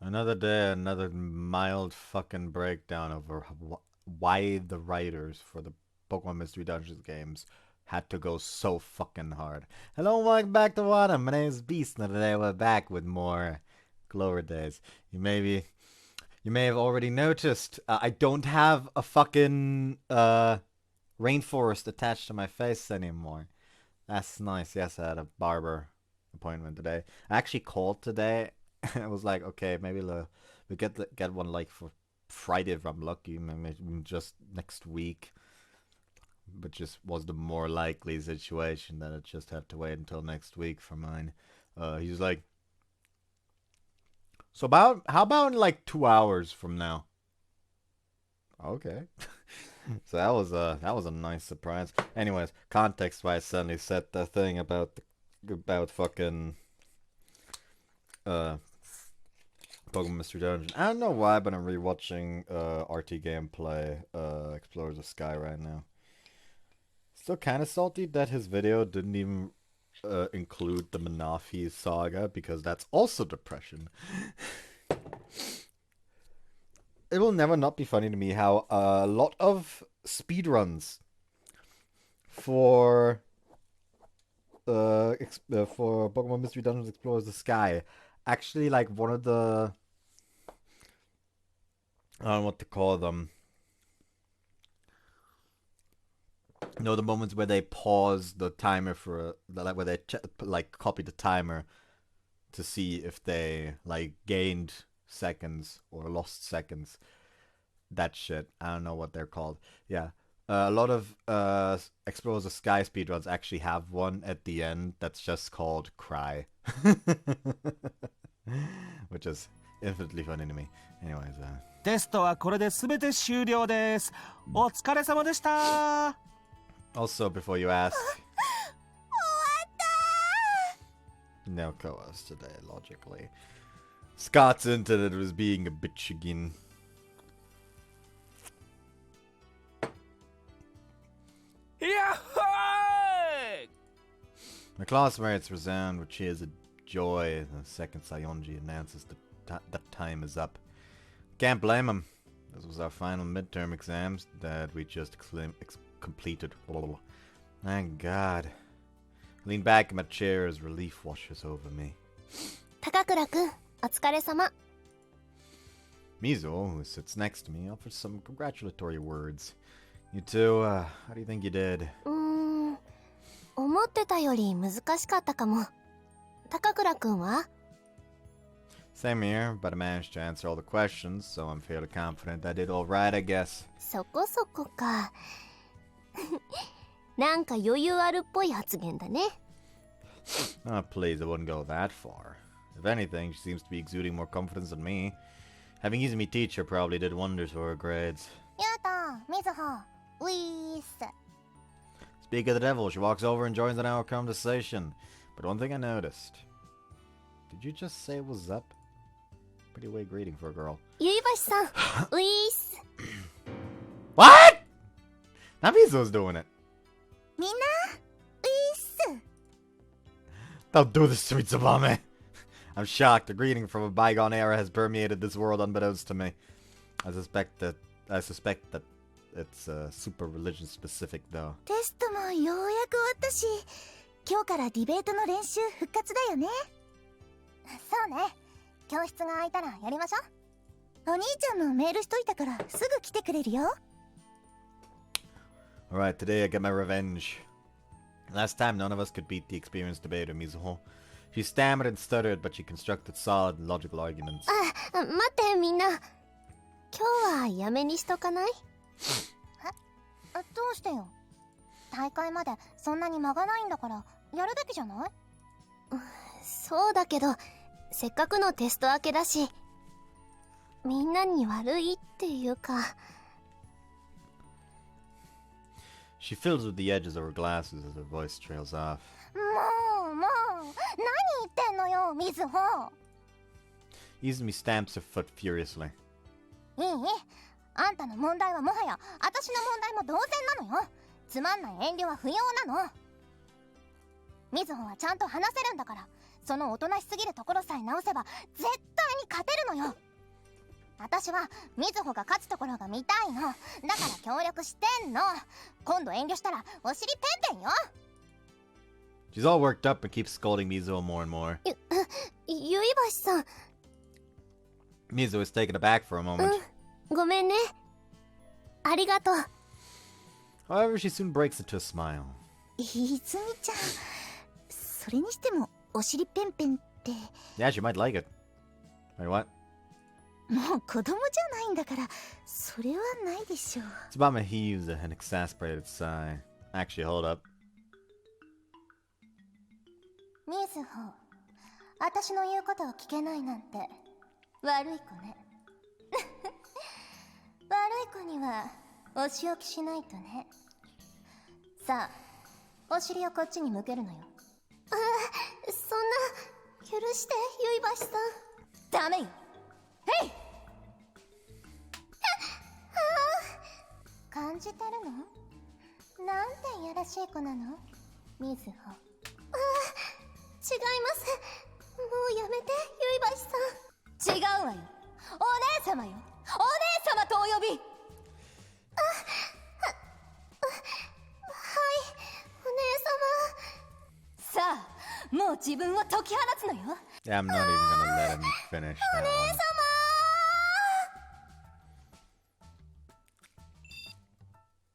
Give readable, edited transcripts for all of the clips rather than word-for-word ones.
Another day, another mild fucking breakdown over why the writers for the Pokemon Mystery Dungeons games had to go so fucking hard. Hello and welcome back to Wada. My name is Beast, and today we're back with more Clover Days. You may have already noticed, I don't have a fucking rainforest attached to my face anymore. That's nice. Yes, I had a barber appointment today. I actually called today. I was like, okay, maybe we get one like for Friday if I'm lucky, maybe just next week. But just was the more likely situation that I just have to wait until next week for mine. He's like, so how about in like 2 hours from now? Okay. So that was a nice surprise. Anyways, context wise, suddenly said the thing about fucking Pokemon Mystery Dungeon. I don't know why, but I'm rewatching RT gameplay Explorers of Sky right now. Still kind of salty that his video didn't even include the Manafi saga, because that's also depression. It will never not be funny to me how a lot of speedruns for Pokemon Mystery Dungeons Explorers the Sky actually like one of the, I don't know what to call them. You know, the moments where they pause the timer for like where they like copy the timer to see if they like gained seconds or lost seconds. That shit. I don't know what they're called. Yeah. A lot of Explorers of Sky speedruns actually have one at the end that's just called Cry. Which is infinitely funny to me. Anyways, テストはこれで全て終了です。お疲れ様でした。 Also, before you ask, no co-host today, logically. Scott's internet was being a bitch again. Yahoo! My classmates resound with cheers of joy. The second Sayonji announces that time is up. Can't blame him. This was our final midterm exams that we just completed. Thank God. I lean back in my chair as relief washes over me. Takakura-kun, お疲れ様. Mizuho, who sits next to me, offers some congratulatory words. You two, how do you think you did? 思ってたより難しかったかも。Takakura-kunは? Same here, but I managed to answer all the questions, so I'm fairly confident I did all right, I guess. そこそこか。なんか余裕あるっぽい発言だね。Oh, please, I wouldn't go that far. If anything, she seems to be exuding more confidence than me. Having Izumi teach her probably did wonders for her grades. Yuta, Mizuho, Whis. Speak of the devil, she walks over and joins in our conversation. But one thing I noticed. Did you just say what's up? Pretty weird greeting for a girl. Yuibashi-san, Whis. What? Now Mizuho's doing it. Minna, Whis. Don't do this to me, Tsubame. I'm shocked. A greeting from a bygone era has permeated this world unbeknownst to me. I suspect that it's super religion specific, though. テストもようやく終わったし、今日からディベートの練習復活だよね。そうね。教室が空いたらやりましょう。お兄ちゃんもメールしといたからすぐ来てくれるよ。Alright, today I get my revenge. Last time none of us could beat the experienced debater, Mizuho. She stammered and stuttered, but she constructed solid and logical arguments. 待ってみんな。今日はやめにしとかない？どうしてよ。大会までそんなに間がないんだからやるべきじゃない？そうだけど、せっかくのテスト明けだし、みんなに悪いっていうか。She fills with the edges of her glasses as her voice trails off. もう、何言ってんのよ、みずほ。Izumi stamps her foot furiously. いい？あんたの問題はもはや私の問題も同然なのよ。つまんない遠慮は不要なの。みずほはちゃんと話せるんだから、そのおとなしすぎるところさえ直せば絶対に勝てるのよ。私はみずほが勝つところが見たいの。だから協力してんの。今度遠慮したらお尻ペンペンよ。 She's all worked up and keeps scolding Mizuho more and more. ゆいばしさん。 Mizuho is taken aback for a moment. ごめんね。ありがとう。 However, she soon breaks into a smile. 泉ちゃん、それにしてもお尻ペンペンって。 Yeah, she might like it. Wait, what? もう子供じゃないんだからそれはないでしょう。 Tsubame heaves an exasperated sigh. Actually, hold up. みずほ、私の言うことを聞けないなんて悪い子ね。悪い子にはお仕置きしないとね。さあ、お尻をこっちに向けるのよ。そんな、許してゆいばしさん。ダメよ。へい。感じてるの？なんていやらしい子なの？みずほ。違います。もうやめて、ゆいばしさん。違うわよ。お姉様よ。お姉様とお呼び。はい、お姉様。さあ、もう自分を解き放つのよ。Yeah, I'm not even gonna let him finish that one.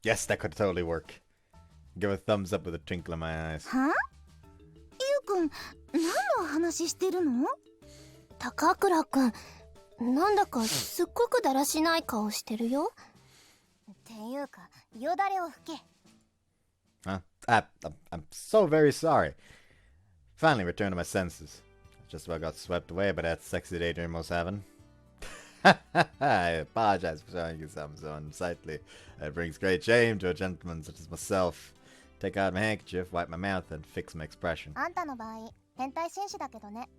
Yes, that could totally work. Give a thumbs up with a twinkle in my eyes. は？ゆうくん、何の話してるの？高倉くん、なんだかすっごくだらしない顔してるよ。っていうか、よだれを拭け。I'm so very sorry. Finally returned to my senses. Just about got swept away by that sexy daydream I was having. I apologize for showing you something so unsightly. It brings great shame to a gentleman such as myself. Take out my handkerchief, wipe my mouth, and fix my expression. あんたの場合、変態紳士だけどね。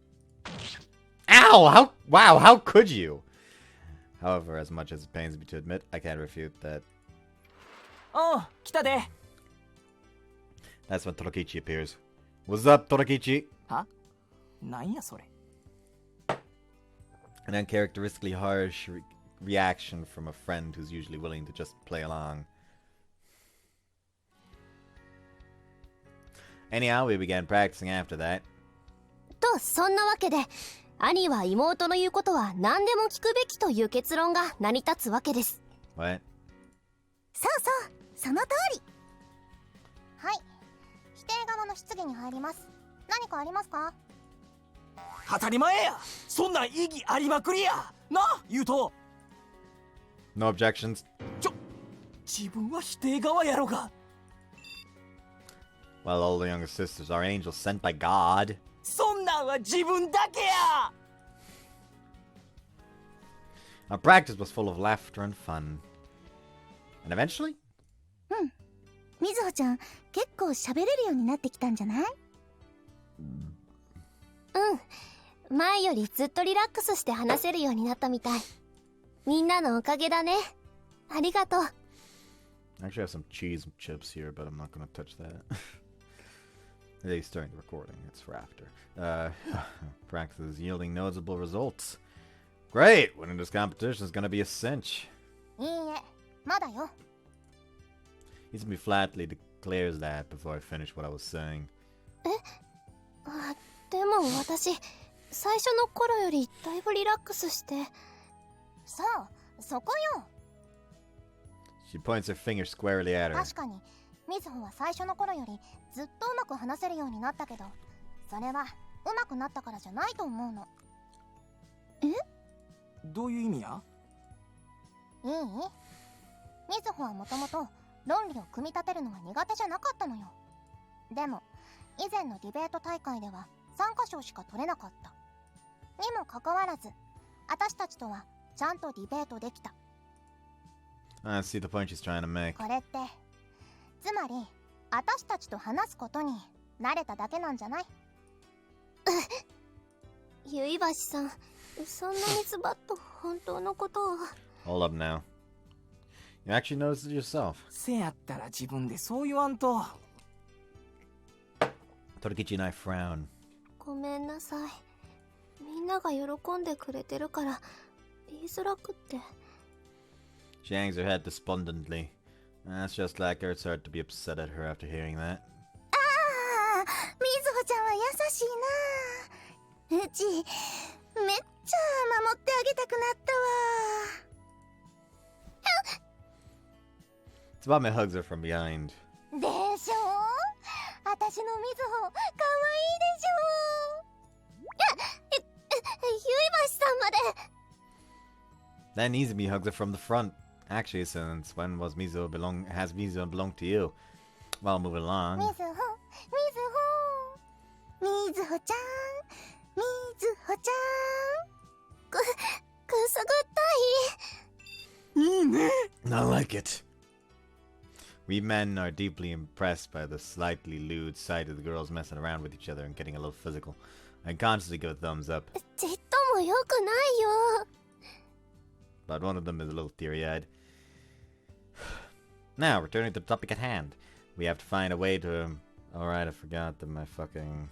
Ow! How could you? However, as much as it pains me to admit, I can't refute that. おう、来たで。 That's when Torokichi appears. What's up, Torokichi? は？なんやそれ。 An uncharacteristically harsh reaction from a friend who's usually willing to just play along. Anyhow, we began practicing after that. と、そんなわけで、兄は妹の言うことは何でも聞くべきという結論が成り立つわけです。 What? そうそう、その通り。はい、否定側の質疑に入ります。何かありますか？当たり前や。そんなん意義ありまくりや。な、言うと。 No objections. 自分は否定側やろが。 Well, all the younger sisters are angels sent by God. そんなんは自分だけや。 Our practice was full of laughter and fun. And eventually? みずほちゃん、結構喋れるようになってきたんじゃない？うん、前よりずっとリラックスして話せるようになったみたい。みんなのおかげだね。ありがとう。 I actually have some cheese chips here, but I'm not going to touch that. They starting the recording. It's for after. Practice is yielding noticeable results. Great! Winning this competition is going to be a cinch. いいえ、まだよ。 Izumi flatly declares that before I finish what I was saying. あ、でも私、最初の頃よりだいぶリラックスして。そう、そこよ。 She points her finger squarely at her. 確かに、みずほは最初の頃よりずっとうまく話せるようになったけど、それはうまくなったからじゃないと思うの。え？どういう意味や？いい？みずほはもともと論理を組み立てるのが苦手じゃなかったのよ。でも以前のディベート大会では3箇所しか取れなかった。にもかかわらず、私たちとはちゃんとディベートできた。 I see the point she's trying to make. これってつまり私たちと話すことに慣れただけなんじゃない？ゆいばしさん、そんなにズバッと本当のことを。 Hold up now. You actually noticed it yourself. せやったら自分でそう言わんと。 Torakichi and I frown. ごめんなさい。みんなが喜んでくれてるから言いづらくって。 She hangs her head despondently. That's just like her. It's hard to be upset at her after hearing that. ああ、みずほちゃんは優しいな。うちめっちゃ守ってあげたくなったわ。 Tsubame hugs her from behind. でしょ、私のみずほかわいいでしょ。ゆいばしさんまで。 Then Izumi hugs her from the front. Actually, since when has Mizuho belonged to you? Well, moving along. みずほちゃん、みずほちゃん。くすぐったい。いいね。 I like it. We men are deeply impressed by the slightly lewd sight of the girls messing around with each other and getting a little physical. I consciously give a thumbs up. ちっともよくないよ。 But one of them is a little teary-eyed. Now, returning to the topic at hand. We have to find a way to... Alright, I forgot that my fucking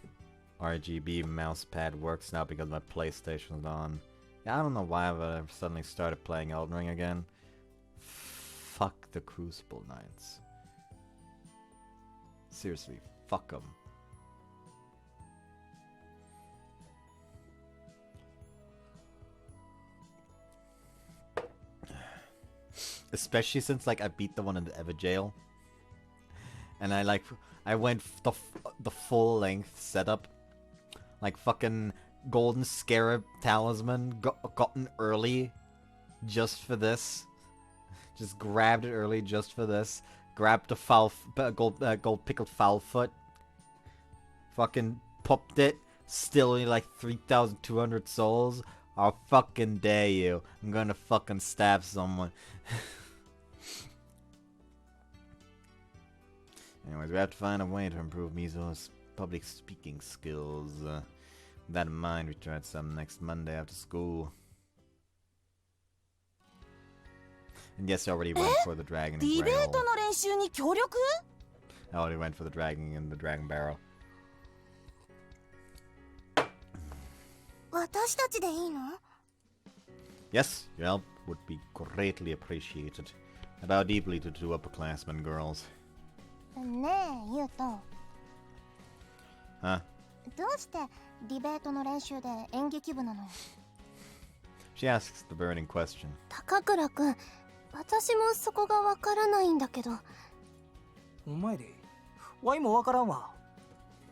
RGB mouse pad works now because my PlayStation's on. Yeah, I don't know why, but I've suddenly started playing Elden Ring again. Fuck the Crucible Knights. Seriously, fuck them. Especially since, like, I beat the one in the Ever Jail. And I went the full length setup. Like, fucking Golden Scarab Talisman gotten early just for this. Just grabbed it early just for this. Grabbed the gold pickled foul foot. Fucking popped it. Still only like 3,200 souls. I'll fucking dare you. I'm gonna fucking stab someone. Anyways, we have to find a way to improve Mizuho's public speaking skills. With that in mind, we tried some next Monday after school. And yes, I already went for the dragon and Grail. ディベートの練習に協力? I already went for the dragon and the dragon barrel. 私たちでいいの? Yes, your help would be greatly appreciated. I bow deeply to two upperclassmen girls. ねえ、ゆうと。Huh? どうしてディベートの練習で演劇部なの? She asks the burning question. 高倉くん、私もそこがわからないんだけど。お前で、わいもわからんわ。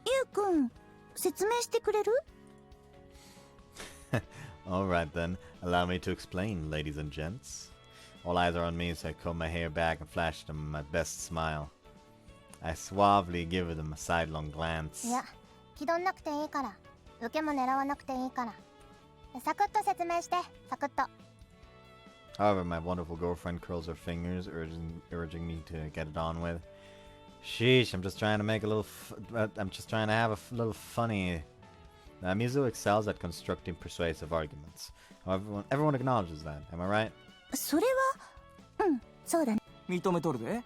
ゆうくん、説明してくれる? Alright then, allow me to explain, ladies and gents. All eyes are on me, so I comb my hair back and flash them my best smile. I suavely give them a sidelong glance. いや、気取んなくていいから。受けも狙わなくていいから。サクッと説明して、サクッと。However, my wonderful girlfriend curls her fingers, urging me to get it on with. Sheesh, I'm just trying to make a little... I'm just trying to have a little funny... Now, Mizuho excels at constructing persuasive arguments. However, everyone acknowledges that. Am I right? それは、うん、そうだね。認めとるで。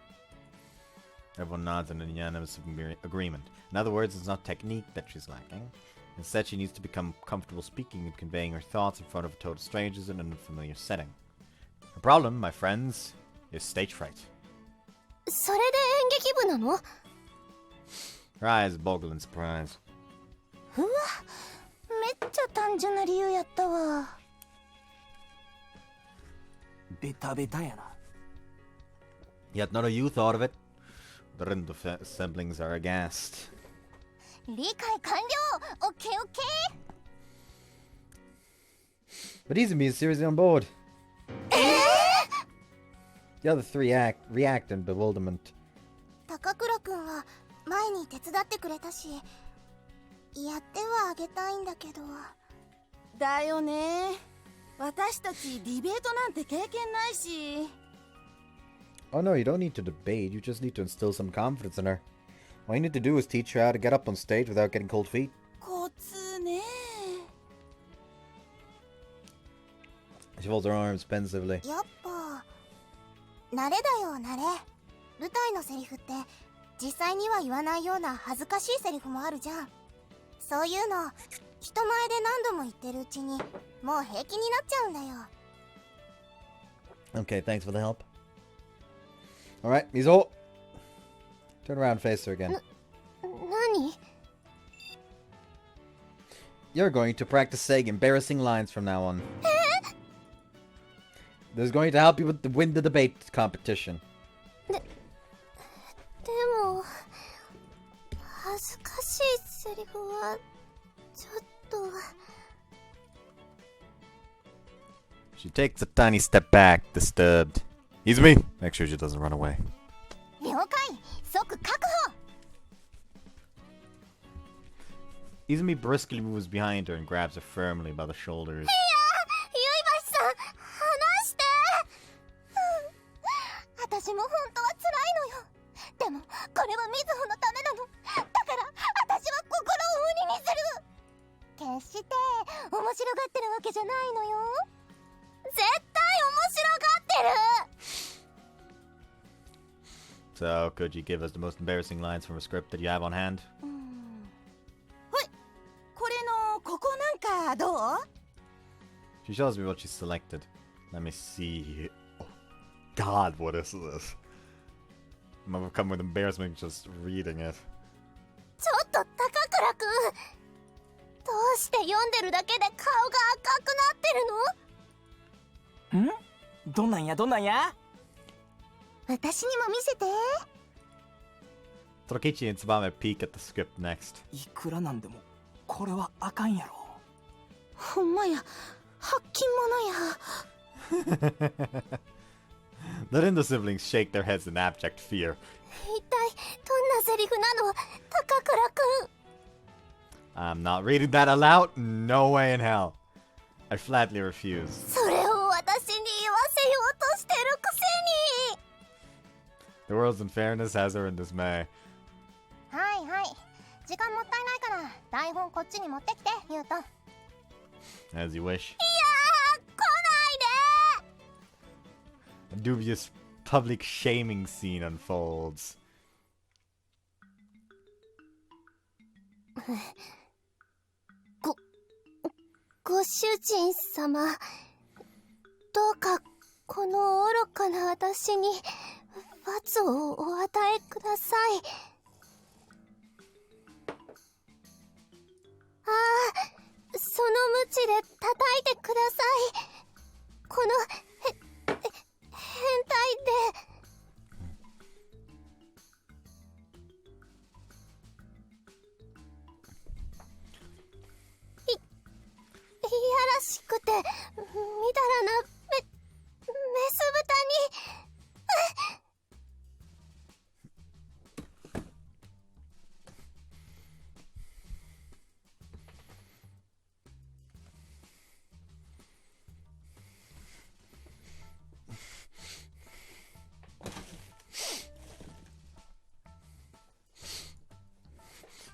Everyone nods in a unanimous agreement. In other words, it's not technique that she's lacking. Instead, she needs to become comfortable speaking and conveying her thoughts in front of total strangers in an unfamiliar setting. Her problem, my friends, is stage fright. それで演劇部なの? Her eyes boggle in surprise. うわ、めっちゃ単純な理由やったわ。ベタベタやな。 Yet none of you thought of it. The Rindo siblings are aghast. 理解完了。オッケーオッケー。 But Izumi is seriously on board. The other three react in bewilderment. 高倉くんは前に手伝ってくれたし、やってはあげたいんだけど。だよね。私たちディベートなんて経験ないし。 Oh no, you don't need to debate, you just need to instill some confidence in her. All you need to do is teach her how to get up on stage without getting cold feet. コツね。 She folds her arms pensively. やっぱ慣れだよ、慣れ。舞台のセリフって実際には言わないような恥ずかしいセリフもあるじゃん。そういうの人前で何度も言ってるうちにもう平気になっちゃうんだよ。Okay, thanks for the help. Alright, Mizuho. Turn around and face her again. 何？ You're going to practice saying embarrassing lines from now on. This is going to help you win the debate competition. でも恥ずかしいセリフはちょっと。 She takes a tiny step back, disturbed. Izumi, make sure she doesn't run away. 了解、即確保。 Izumi briskly moves behind her and grabs her firmly by the shoulders. ゆいばしさん、話して。私も本当は辛いのよ。でもこれはみずほのためなの。だから私は心を鬼にする。決して面白がってるわけじゃないのよ。絶対面白がってる。 So, could you give us the most embarrassing lines from a script that you have on hand? これのここなんかどう？ She shows me what she's selected. Let me see. Oh, God, what is this? I'm overcome with embarrassment just reading it. ちょっと高倉くん、どうして読んでるだけで顔が赤くなってるの？ん？どんなんやどんなんや？私にも見せて。 Tokichi and Tsubame peek at the script next. いくらなんでもこれはあかんやろ。ほんまや、発禁者や。 The Lindo siblings shake their heads in abject fear. 一体どんなセリフなの、高倉くん。 I'm not reading that aloud. No way in hell. I flatly refuse. それを私に言わせようとしてるくせに。 The world's unfairness has her in dismay. はいはい、時間もったいないから台本こっちに持ってきて、ゆうと。 As you wish. いやー、来ないで。 A dubious public shaming scene unfolds. ご主人様、どうかこの愚かな私に罰をお与えください。ああ、その鞭で叩いてください。この変態で。いやらしくてみだらなメス豚に。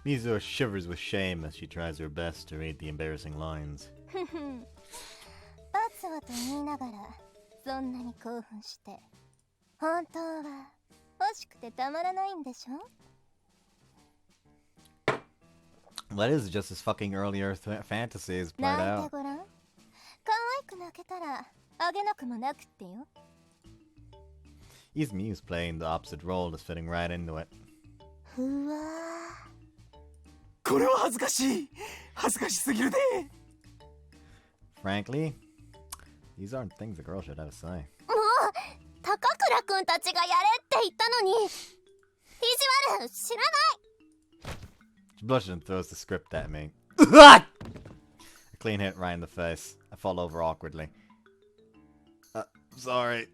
Mizuho shivers with shame as she tries her best to read the embarrassing lines. 罰をと言いながらそんなに興奮して本当は欲しくてたまらないんでしょ。 That is just as fucking earlier fantasy is played なん out. てごらん、可愛く泣けたらあげなくもなくってよ。 Izumi, who's playing the opposite role, is fitting right into it. ふわこれは恥ずかしい。恥ずかしすぎるで。 Frankly, these aren't things a girl should have to say. もう高倉くんたちがやれって言ったのに意地悪知らない。 She blushes and throws the script at me. A clean hit right in the face. I fall over awkwardly. Sorry.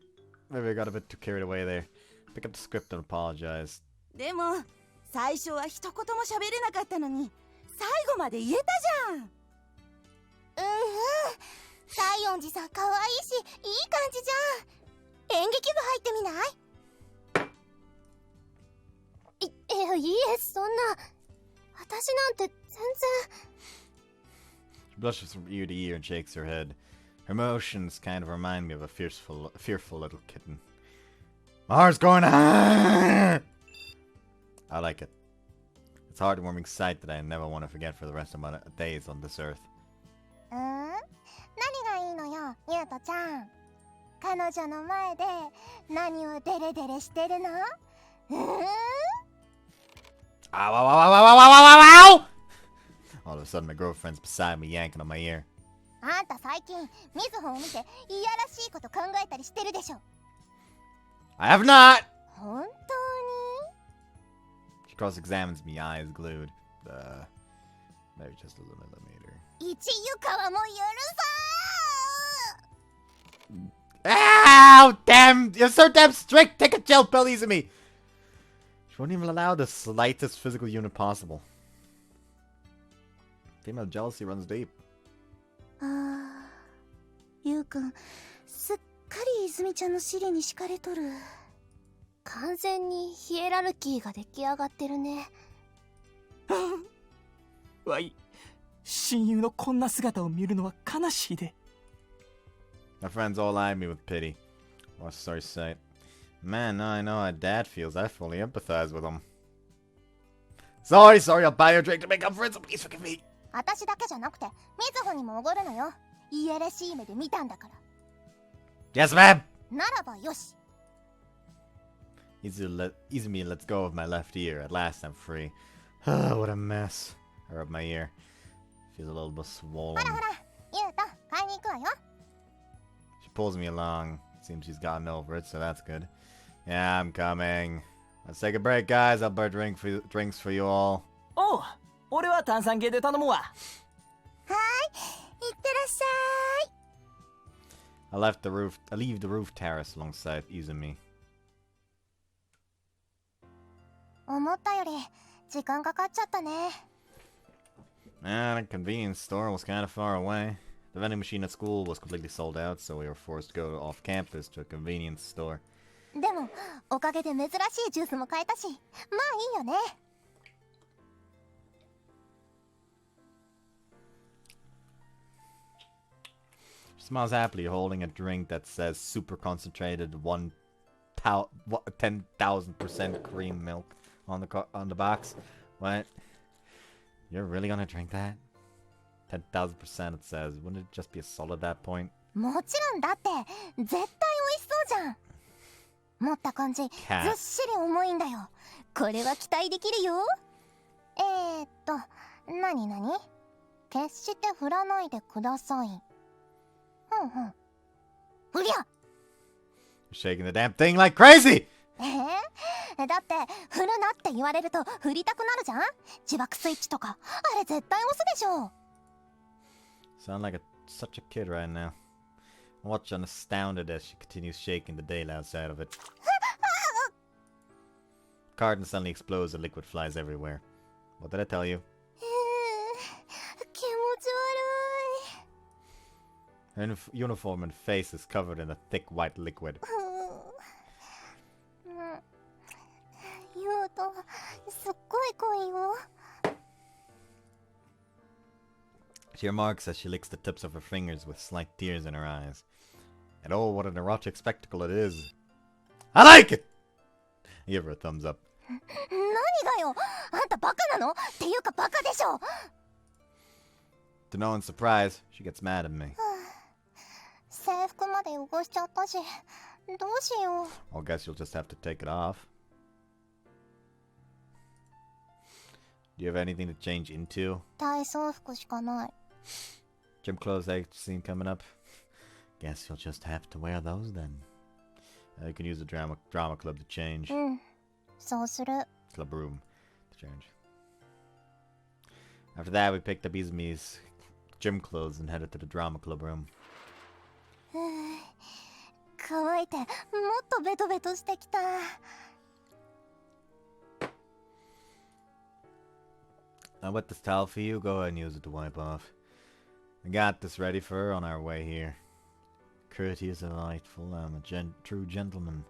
Maybe I got a bit too carried away there. Pick up the script and apologize. でも最初は一言も喋れなかったのに最後まで言えたじゃん。うんうん、西園寺さん可愛いしいい感じじゃん。演劇部入ってみない？いえ、そんな私なんて全然。 She blushes from ear to ear and shakes her head. Her emotions kind of remind me of a fearful little kitten. My heart's going on! I like it. It's a heartwarming sight that I never want to forget for the rest of my days on this earth. 何がいいのよ、ゆうとちゃん。彼女の前で何をデレデレしてるの？Ow, ow, ow, ow, ow, ow, ow, ow! All of a sudden, my girlfriend's beside me, yanking on my ear. あんた最近みずほを見ていやらしいこと考えたりしてるでしょ。 I have not! 本当に？ She cross-examines me, eyes glued. Maybe just a millimeter. 一ゆかはもう許さ Ow! Damn! You're so damn strict! Take a chill pill, Izumi! She won't even allow the slightest physical unit possible. Female jealousy runs deep. ああ、ゆうくんすっかり泉ちゃんの尻に敷かれとる。完全にヒエラルキーが出来上がってるね。わい、親友のこんな姿を見るのは悲しいで。 My friends all eye me with pity. What a sorry sight. Man, now I know how Dad feels. I fully empathize with him. Sorry, I'll buy you a drink to make up for it, so please forgive me. 私だけじゃなくてみずほにもおごるのよ。いやらしい目で見たんだから。 Yes, ma'am! ならばよし。 Izumi lets go of my left ear. At last, I'm free. What a mess. I rub my ear. Feels a little bit swollen. ほらほら、ゆうと買いに行くわよ。 She pulls me along. Seems she's gotten over it, so that's good. Yeah, I'm coming. Let's take a break, guys. I'll buy drinks for you all. おう、俺は炭酸系で頼むわ。はい、いってらっしゃい。 I leave the roof terrace alongside Izumi. 思ったより時間かかっちゃったね。 The convenience store was kind of far away. The vending machine at school was completely sold out, so we were forced to go off campus to a convenience store. でもおかげで珍しいジュースも買えたし、まあいいよね。 She smiles happily, holding a drink that says super concentrated 10,000% cream milk on the box. What? You're really gonna drink that? 10,000% it says. Wouldn't it just be a solid at that point? もちろんだって絶対美味しそうじゃん。持った感じずっしり重いんだよ。これは期待できるよ。何決して振らないでください。ふりゃ。 You're shaking the damn thing like crazy! だって振るなって言われると振りたくなるじゃん。自爆スイッチとかあれ絶対押すでしょ。 Sound like such a kid right now. I watch astounded as she continues shaking the daylights out of it. Carton suddenly explodes and liquid flies everywhere. What did I tell you? 気持ち悪い。 Her uniform and face is covered in a thick white liquid. 言うとすっごい濃いよ。 She remarks as she licks the tips of her fingers with slight tears in her eyes. And oh, what an erotic spectacle it is. I like it! I give her a thumbs up. 何がよ、あんたバカなのっていうかバカでしょ。 To no one's surprise, she gets mad at me. 制服まで汚しちゃったし、どうしよう。 I guess you'll just have to take it off. Do you have anything to change into? 体操服しかない。 Gym clothes I've seen coming up. Guess you'll just have to wear those then. You can use the drama club to change. そうする。 Club room to change. After that, we picked up Izumi's gym clothes and headed to the drama club room. 乾いてもっとベトベトしてきた。 I wet this towel for you. Go ahead and use it to wipe off. I got this ready for her on our way here. Courteous and delightful. I'm a true gentleman.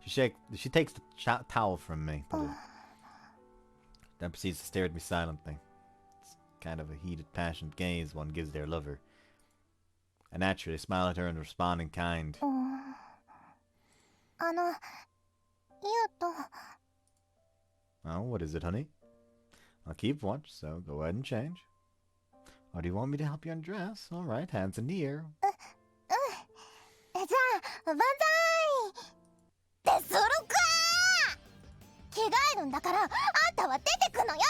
She takes the towel from me, then proceeds to stare at me silently. It's kind of a heated, passionate gaze one gives their lover. I naturally smile at her and respond in kind. ゆうと。 Oh, what is it, honey? I'll keep watch, so go ahead and change. Or do you want me to help you undress? All right, hands in the air. 万歳ってするか着替えるんだからあんたは出てくのよ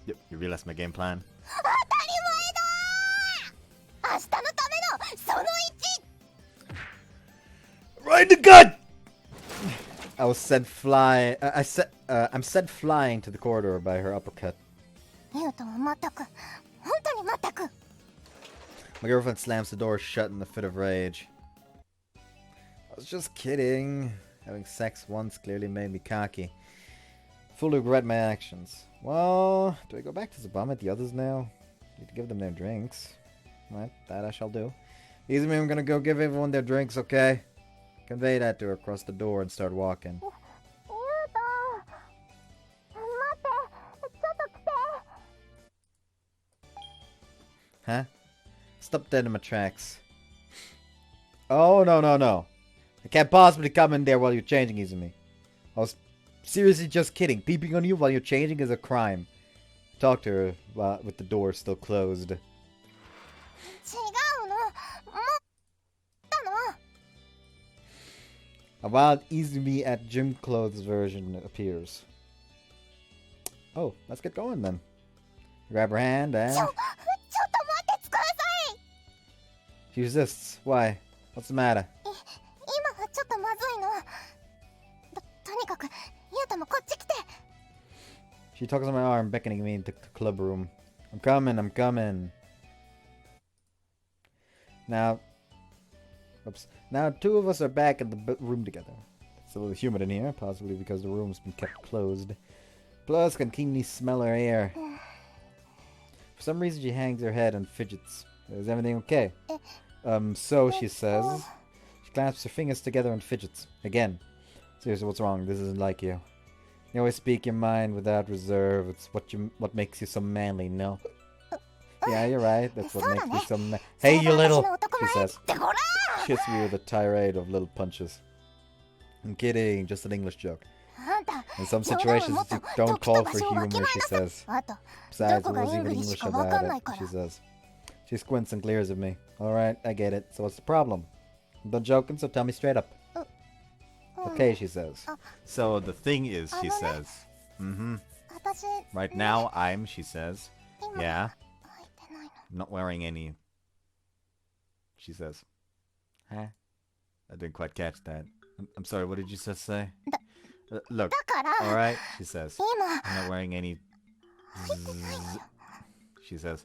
You realize my game plan? 当たり前だ明日のためのその1 Right in the gut! I was sent fly. I'm sent flying to the corridor by her uppercut. 言うとは全く本当に全く My girlfriend slams the door shut in a fit of rage. I was just kidding. Having sex once clearly made me cocky. Fully regret my actions. Well, do I go back to the bomb at the others now? Need to give them their drinks. Right, that I shall do. Izumi, I'm gonna go give everyone their drinks, okay? Convey that to her across the door and start walking. 言うと待ってちょっと来て Huh? Stop dead in my tracks. Oh, no, no, no. I can't possibly come in there while you're changing, Izumi. I was seriously just kidding. Peeping on you while you're changing is a crime. Talk to her with the door still closed. 違うのもうたの A wild Izumi at gym clothes version appears. Oh, let's get going then. Grab her hand and... ちょっと待ってください She resists. Why? What's the matter? 今はちょっとまずいのとにかくゆうともこっち来て She tugs on my arm, beckoning me into the club room. I'm coming, I'm coming. Now... Oops. Now two of us are back in the room together. It's a little humid in here, possibly because the room's been kept closed. Plus, can keenly smell her air. For some reason, she hangs her head and fidgets. Is everything okay? So, she says. She clasps her fingers together and fidgets. Again. Seriously, what's wrong? This isn't like you. You always speak your mind without reserve. It's what makes you so manly, no? Yeah, you're right. That's what makes me so manly. Hey, you little... She says. She hits me with a tirade of little punches. I'm kidding. Just an English joke. In some situations, you don't call for humor, she says. Besides, what was even English about it, she says. She squints and glares at me. Alright, I get it. So what's the problem? I'm done joking, so tell me straight up. Okay, she says. So the thing is, she says. Right now, she says. Yeah. I'm not wearing any. She says. Huh? I didn't quite catch that. I'm sorry, what did you just say? Look, alright, she says. I'm not wearing any... She says.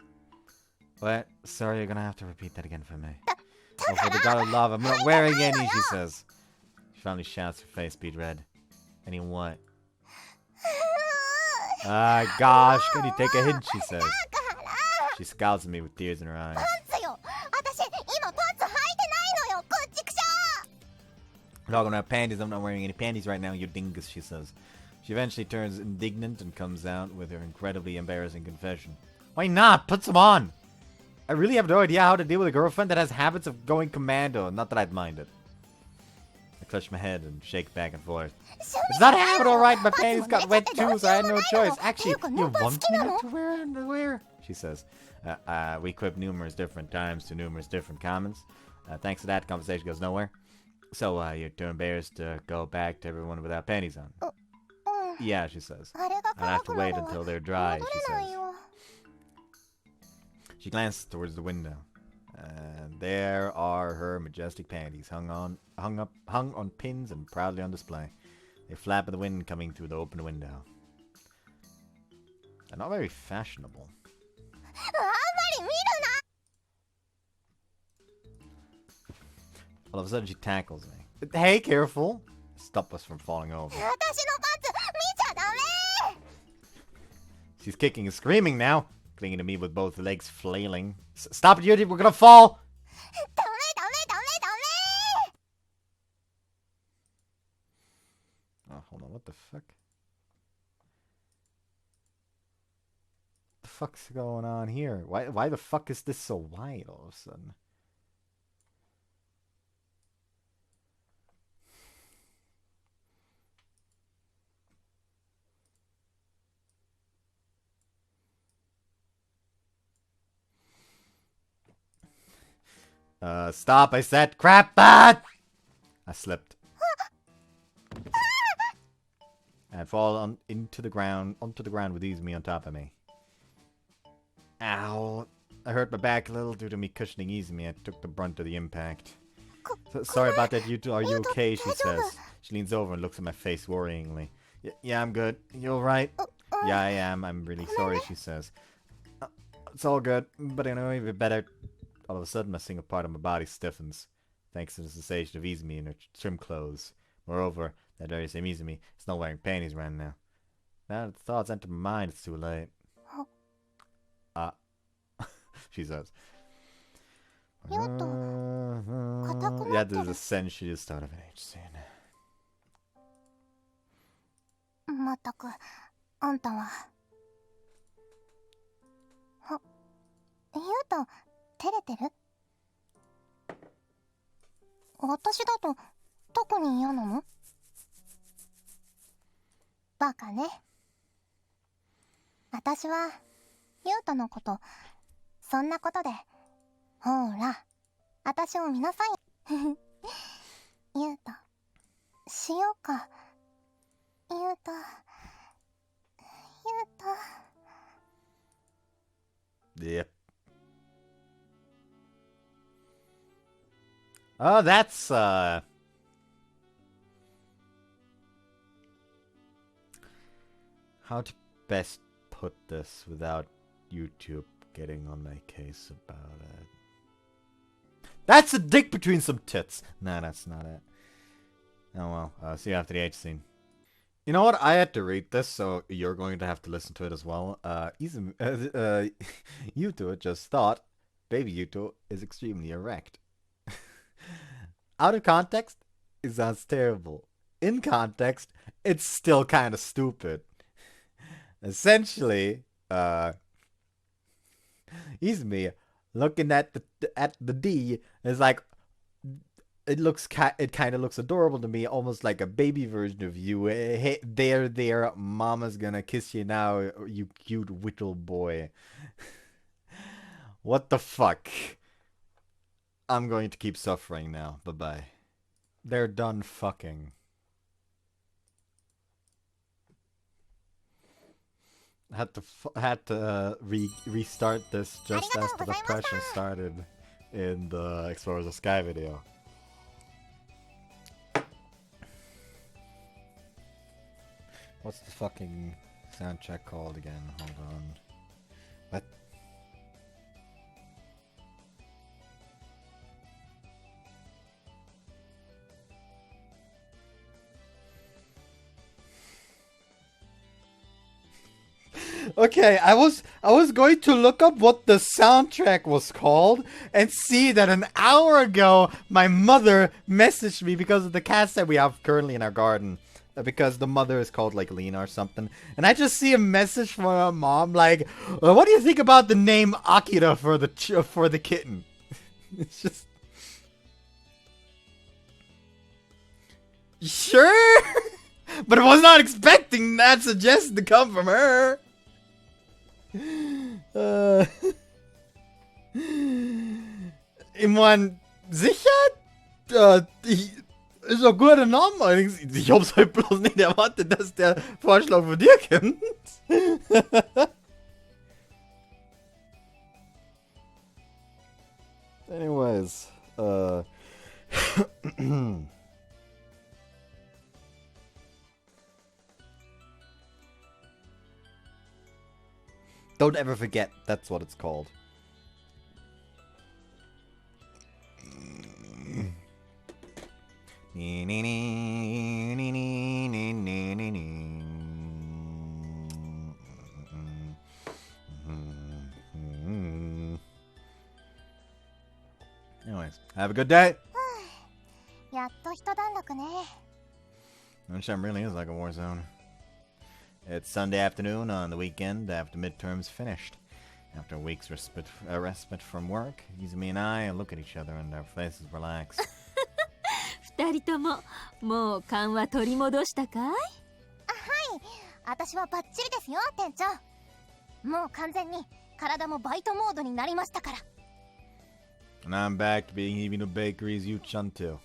What? Sorry, you're gonna have to repeat that again for me. Oh, for the god of love, I'm not wearing any, she says. She finally shouts, her face beat red. Any what? Ah, gosh, can you take a hint, she says. She scowls at me with tears in her eyes. Talking about panties, I'm not wearing any panties right now, you dingus, she says. She eventually turns indignant and comes out with her incredibly embarrassing confession. Why not? Put some on! I really have no idea how to deal with a girlfriend that has habits of going commando. Not that I'd mind it. I clutch my head and shake back and forth. It's not a habit, alright. My panties got wet too, so I had no choice. Actually, you want me not to wear underwear? She says. We quip numerous different times to numerous different comments. Thanks to that, conversation goes nowhere. So, you're too embarrassed to go back to everyone without panties on? Yeah, she says. I'll have to wait until they're dry, she says. She glances towards the window. And there are her majestic panties, hung on pins and proudly on display. They flap in the wind coming through the open window. They're not very fashionable. All of a sudden she tackles me. Hey, careful! Stop us from falling over. She's kicking and screaming now, clinging to me with both legs flailing. Stop it, Yuji, we're gonna fall! Oh, hold on, what the fuck? What the fuck's going on here? Why the fuck is this so wide all of a sudden? Stop, I said. Crap, bad! I slipped. And fall onto the ground with Izumi on top of me. Ow. I hurt my back a little due to me cushioning Izumi. I took the brunt of the impact. Sorry about that, Yuto. Are you okay? She says. She leans over and looks at my face worryingly. Yeah, I'm good. You alright? Yeah, I am. I'm really sorry, she says. It's all good, but I know even better. All of a sudden, a single part of my body stiffens, thanks to the sensation of Izumi in her trim clothes. Moreover, that very same Izumi is not wearing panties right now. Now that the thoughts enter my mind, it's too late. She says. Yeah, there's a sensuous start of an age scene. まったく、あんたは。ゆうと、照れてる？私だと、特に嫌なの？バカね。私は、ゆうとのこと、そんなことで、ほら、私を見なさい。ゆうと、しようか。ゆうと、ゆうと。Yep. Oh, that's, how to best put this without YouTube getting on my case about it. That's a dick between some tits! Nah, that's not it. Oh well, see you after the H scene. You know what? I had to read this, so you're going to have to listen to it as well. Yuto just thought Baby Yuto is extremely erect. Out of context, it sounds terrible. In context, it's still kind of stupid. Essentially, Izumi looking at the D is like, it kind of looks adorable to me, almost like a baby version of you. Hey, there, mama's gonna kiss you now, you cute whittle boy. What the fuck? I'm going to keep suffering now. Bye-bye. They're done fucking. Had to restart this just as the depression started in the Explorers of Sky video. What's the fucking soundtrack called again? Hold on. What? Okay, I was going to look up what the soundtrack was called and see that an hour ago my mother messaged me because of the cats that we have currently in our garden. Because the mother is called like Lena or something. And I just see a message from her mom like, what do you think about the name Akira for the kitten? It's just... Sure! But I was not expecting that suggestion to come from her. Ich mein, sicher? Ist doch guter Name allerdings. Ich hab's halt bloß nicht erwartet, dass der Vorschlag von dir kommt. Anyways, don't ever forget, that's what it's called. Anyways, have a good day. やっと一段落ね。Lunchtime really is like a war zone. It's Sunday afternoon on the weekend after midterms finished. After a week's respite from work, Izumi and I look at each other and our faces relax. 二人とももう勘は取り戻したかい？はい、私はバッチリですよ、店長。もう完全に体もバイトモードになりましたから。And I'm back to being even a bakery's Yu-chan too.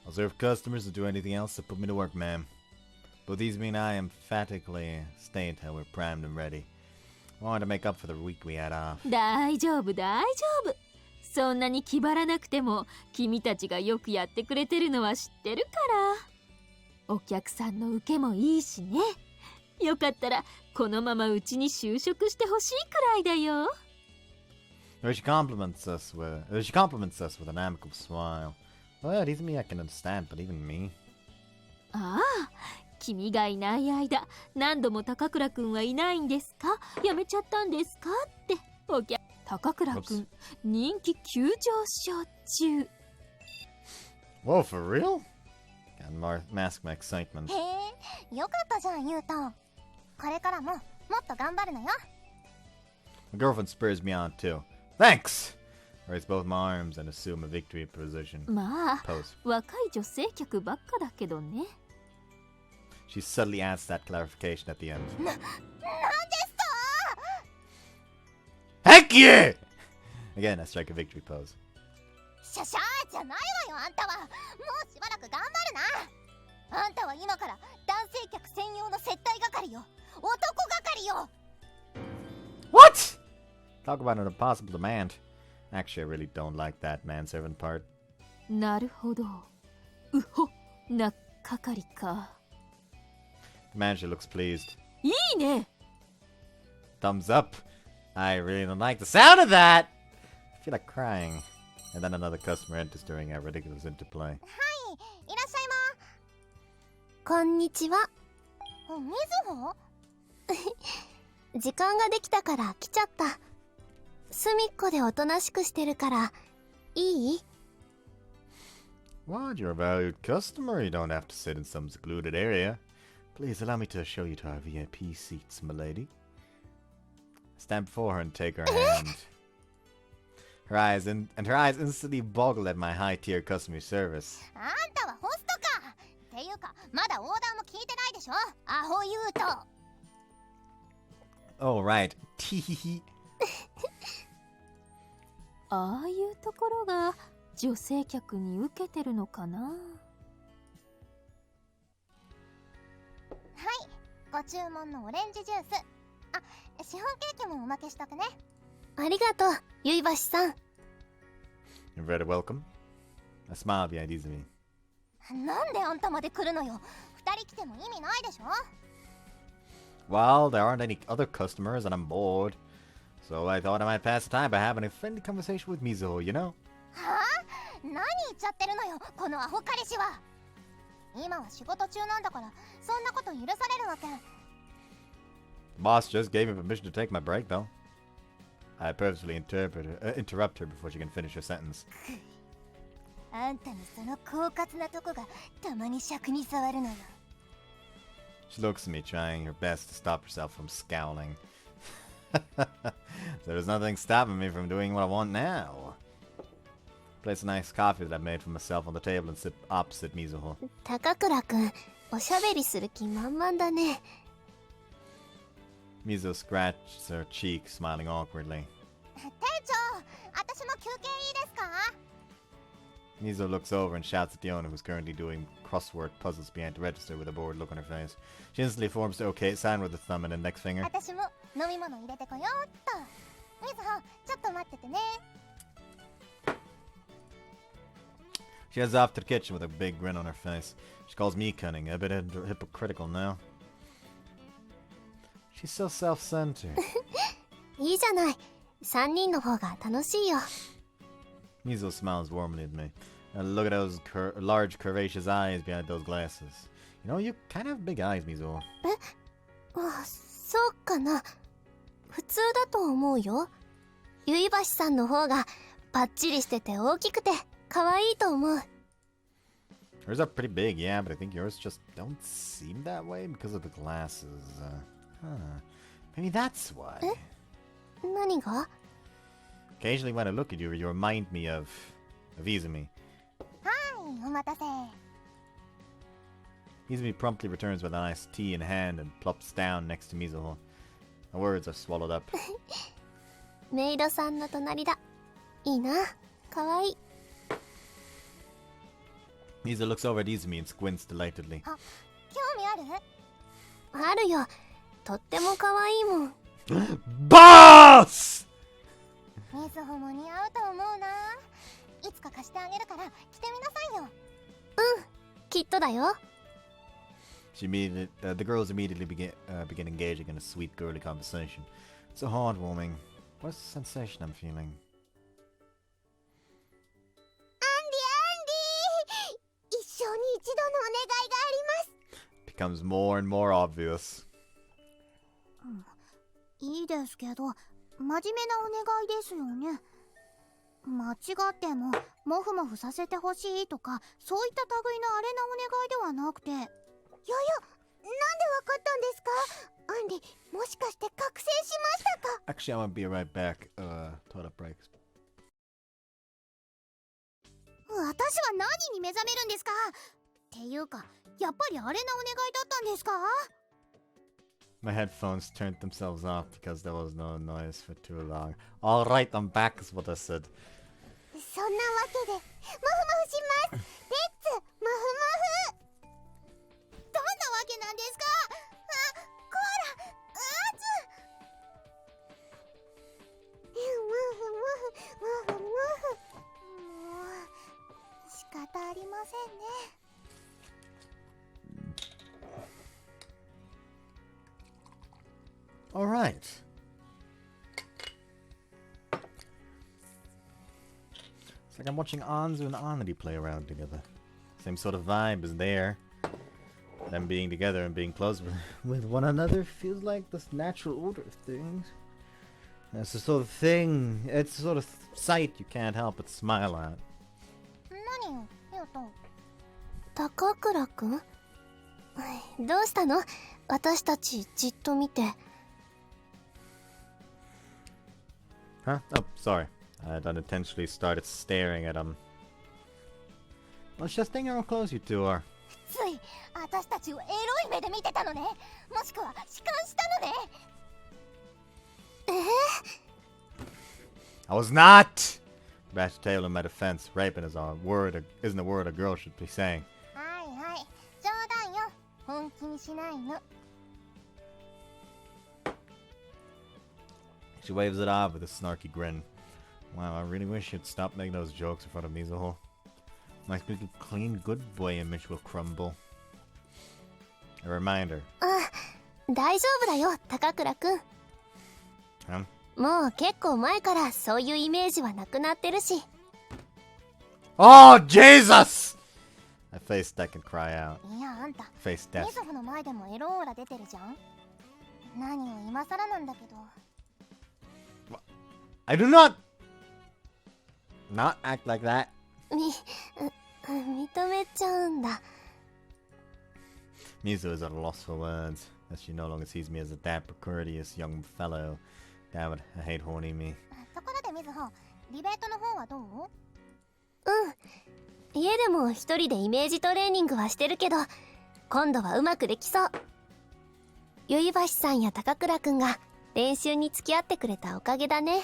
I'll serve customers and do anything else to put me to work, ma'am. Both Izumi and I emphatically state how we're primed and ready. I wanted to make up for the week we had off. 大丈夫大丈夫。そんなに気張らなくても君たちがよくやってくれてるのは知ってるから。お客さんの受けもいいしね。よかったらこのままうちに就職してほしいくらいだよ。She compliments us with an amicable smile. Well, Izumi I can understand, but even me. ああ、君がいない間、何度も高倉くんはいないんですか？辞めちゃったんですか？って高倉くん、人気急上昇中。Whoa, for real? Can't mask my excitement. へえ、よかったじゃん、ゆうと。これからももっと頑張るのよ。My girlfriend spurs me on too. Thanks! I raise both my arms and assume a victory position. まあ、 Pose. 若い女性客ばっかだけどね。She subtly adds that clarification at the end. なんですと Heck yeah! Again, I strike a victory pose. シャシャーじゃないわよ、あんたは。もうしばらく頑張るな。あんたは今から男性客専用の接待係よ。男係よ。 What? Talk about an impossible demand. Actually, I really don't like that manservant part. なるほど。うほ、な係か。The manager looks pleased. いいね。 Thumbs up. I really don't like the sound of that. I feel like crying. And then another customer enters during our ridiculous interplay. はい、いらっしゃいこんにちは。ま。みずほ？時間ができたから来ちゃった。隅っこでおとなしくしてるから、いい？ What? You're a valued customer. You don't have to sit in some secluded area. Please allow me to show you to our VIP seats, milady. Stand before her and take her hand. Her eyes instantly boggle at my high-tier customer service. あんたはホストか。っていうか、まだオーダーも聞いてないでしょ。アホ言うと。Oh, right. Teehee. ああいうところが女性客に受けてるのかな。はい、ご注文のオレンジジュース。あ、シフォンケーキもおまけしとくね。ありがとう、ゆいばしさん。You're very welcome. I smile behind Izumi. なんであんたまで来るのよ。二人来ても意味ないでしょ。 Well, there aren't any other customers and I'm bored. So I thought I might pass the time by having a friendly conversation with Mizuho, you know? はあ？何言っちゃってるのよ、このアホ彼氏は。今は仕事中なんだから、そんなこと許されるわけ。 The boss just gave me permission to take my break, though. I purposely interrupt her before she can finish her sentence. あんたのその狡猾なとこがたまに尺に触るのよ。 She looks at me, trying her best to stop herself from scowling. There's nothing stopping me from doing what I want now. Place a nice coffee that I made for myself on the table and sit opposite Mizuho. 高倉くん、おしゃべりする気満々だね。Mizuho scratches her cheek, smiling awkwardly. 店長、私も休憩いいですか？ Mizuho looks over and shouts at the owner who's currently doing crossword puzzles behind the register with a bored look on her face. She instantly forms the OK sign with a thumb and index finger. 私も飲み物入れてこようっと。みずほ、ちょっと待っててね。 She heads off to the kitchen with a big grin on her face. She calls me cunning, a bit hypocritical now. She's so self-centered. いいじゃない。3人の方が楽しいよ。Mizuho smiles warmly at me. Look at those large curvaceous eyes behind those glasses. You know, you kind of have big eyes, Mizuho. あ、そうかな。普通だと思うよ。ゆいばしさんの方がパッチリしてて大きくて可愛いと思う。Hers are pretty big, yeah, but I think yours just don't seem that way because of the glasses. Maybe that's why. 何が？ Occasionally when I look at you, you remind me of Izumi. はい、お待たせ。 Izumi promptly returns with an iced tea in hand and plops down next to Mizuho. The words are swallowed up. メイドさんの隣だ。いいな。かわいい。 Mizuho looks over at Izumi and squints delightedly. 興味ある？あるよ。とってもかわいいもん。BOSS! みずほも似合うと思うな。いつか貸してあげるから着てみなさいよ。きっとだよ。 The girls immediately begin engaging in a sweet girly conversation. It's so heartwarming. What's the sensation I'm feeling? アンディ、一生に一度のお願いがあります。 Becomes more and more obvious. いいですけど、真面目なお願いですよね。間違ってもモフモフさせてほしいとか、そういった類のあれなお願いではなくて。なんでわかったんですか？アンディ、もしかして覚醒しましたか？ Actually, I want to be right back. Toilet breaks. 私は何に目覚めるんですか？っていうか、やっぱりあれなお願いだったんですか？ My headphones turned themselves off because there was no noise for too long. Alright, I'm back is what I said. そんなわけで、モフモフします。レッツ、モフモフ。どんなわけなんですか？コーラ、モフモフ、モフモフ。もう、仕方ありませんね。Alright. It's like I'm watching Anzu and Anadi play around together. Same sort of vibe is there. Them being together and being close with one another feels like this natural order of things. It's the sort of thing, it's the sort of sight you can't help but smile at. 何よ、ヒヨト。高倉くん？どうしたの？私たちじっと見て。 Huh? Oh, sorry. I unintentionally started staring at him. Well, it's just thinking how close you two are. つい、私たちをエロい目で見てたのね。もしくは、痴漢したのね。I was not! Bashed tail in my defense. Raping is a word, isn't a word a girl should be saying. はいはい、冗談よ。本気にしないの。 She waves it off with a snarky grin. Wow, I really wish you'd stop making those jokes in front of Mizuho. My clean good boy image will crumble. A reminder. 大丈夫だよ、高倉くん。 Huh? もう結構前からそういうイメージはなくなってるし。 Oh, Jesus! I face deck and cry out. いや、あんた、 Face ミ death. ズホの前でもエロオーラ出てるじゃん。何を今更なんだけど。 I do not act like that. 認めちゃうんだ。 Mizuho is at a loss for words, as she no longer sees me as a dapper, courteous young fellow. Damn it, I hate horny me. ところでミズホ、ディベートの方はどう？家でも一人でイメージトレーニングはしてるけど、今度はうまくできそう。ゆいばしさんや高倉くんが練習に付き合ってくれたおかげだね。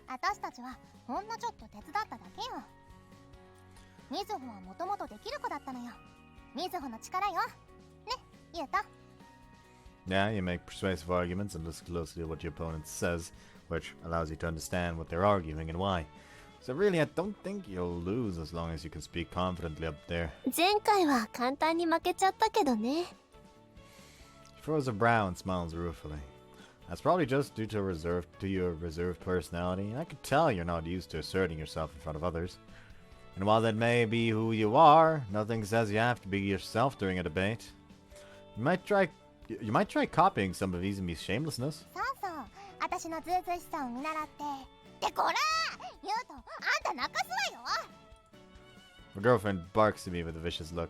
私たちはほんのちょっと手伝っただけよ。ミズホはもともとできる子だったのよ。ミズホの力よ。ね、ユウト。 Yeah, you make persuasive arguments and listen closely to what your opponent says, which allows you to understand what they're arguing and why. So really, I don't think you'll lose as long as you can speak confidently up there. 前回は簡単に負けちゃったけどね。 She furrows her brow and smiles ruefully. That's probably just due to your reserved personality, and I could tell you're not used to asserting yourself in front of others. And while that may be who you are, nothing says you have to be yourself during a debate. You might try copying some of Izumi's shamelessness. そうそう、私のずうずうしさを見習って。ってこらユウト、あんた泣かすわよ。 My girlfriend barks at me with a vicious look.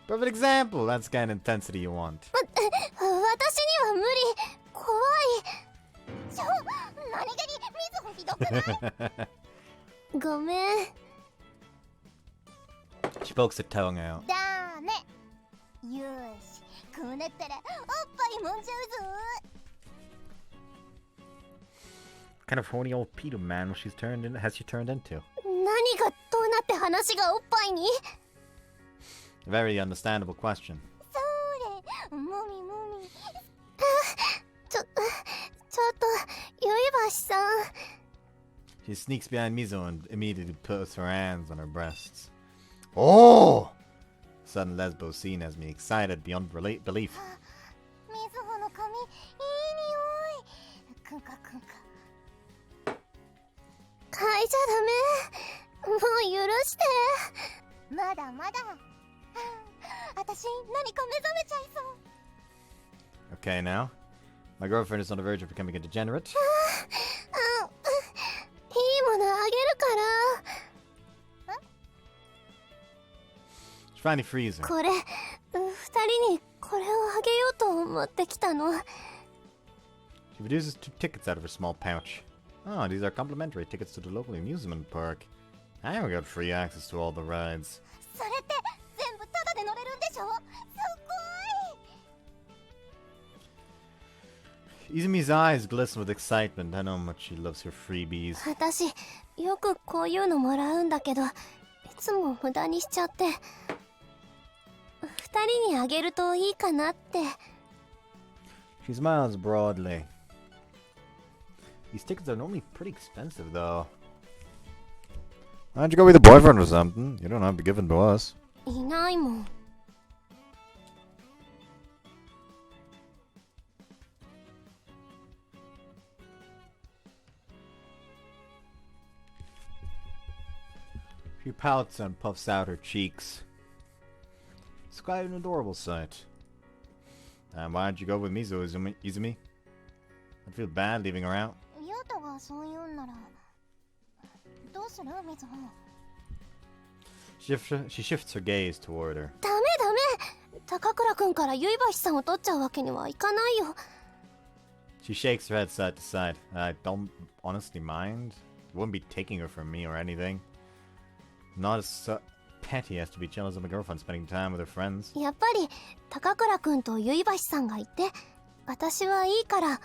Perfect example, that's the kind of intensity you want. 私には無理。怖い。何気にミズホひどくない？ごめん。 She pokes her tongue out. ダメ。よし、こうなったらおっぱいもんじゃうぞ。kind of horny old pedo man has she turned into? 何がどうなって話がおっぱいに？ Very understandable question. それもみもみ。ちょっと、ゆいばしさん。 She sneaks behind Mizuho and immediately puts her hands on her breasts. Oh! Sudden lesbo scene has me excited beyond belief. みずほの髪いい匂い。くんかくんか。嗅いじゃダメ。もう許して。まだまだ。私何か目覚めちゃいそう。 Okay, now. My girlfriend is on the verge of becoming a degenerate. いいものあげるから。 She finally frees her. これ、二人にこれをあげようと思ってきたの。 She produces 2 tickets out of her small pouch. Oh, these are complimentary tickets to the local amusement park. I haven't got free access to all the rides. それって全部タダで乗れるんでしょ。すごい。 Izumi's eyes glisten with excitement. I know how much she loves her freebies. 私、よくこういうのもらうんだけど、いつも無駄にしちゃって。二人にあげるといいかなって。 She smiles broadly. These tickets are normally pretty expensive, though. Why don't you go with a boyfriend or something? You don't have to give them to us. いないもん。 She pouts and puffs out her cheeks. It's quite an adorable sight. And why don't you go with Mizuho, Izumi? I feel bad leaving her out. ユウトがそう言うんならどうするみずほ。 She shifts her gaze toward her. ダメ。高倉くんからゆいばしさんを取っちゃうわけにはいかないよ。 She shakes her head side to side. I don't honestly mind. Wouldn't be taking her from me or anything. Not as petty as to be jealous of my girlfriend spending time with her friends. やっぱり高倉くんとゆいばしさんがいて、私はいいから。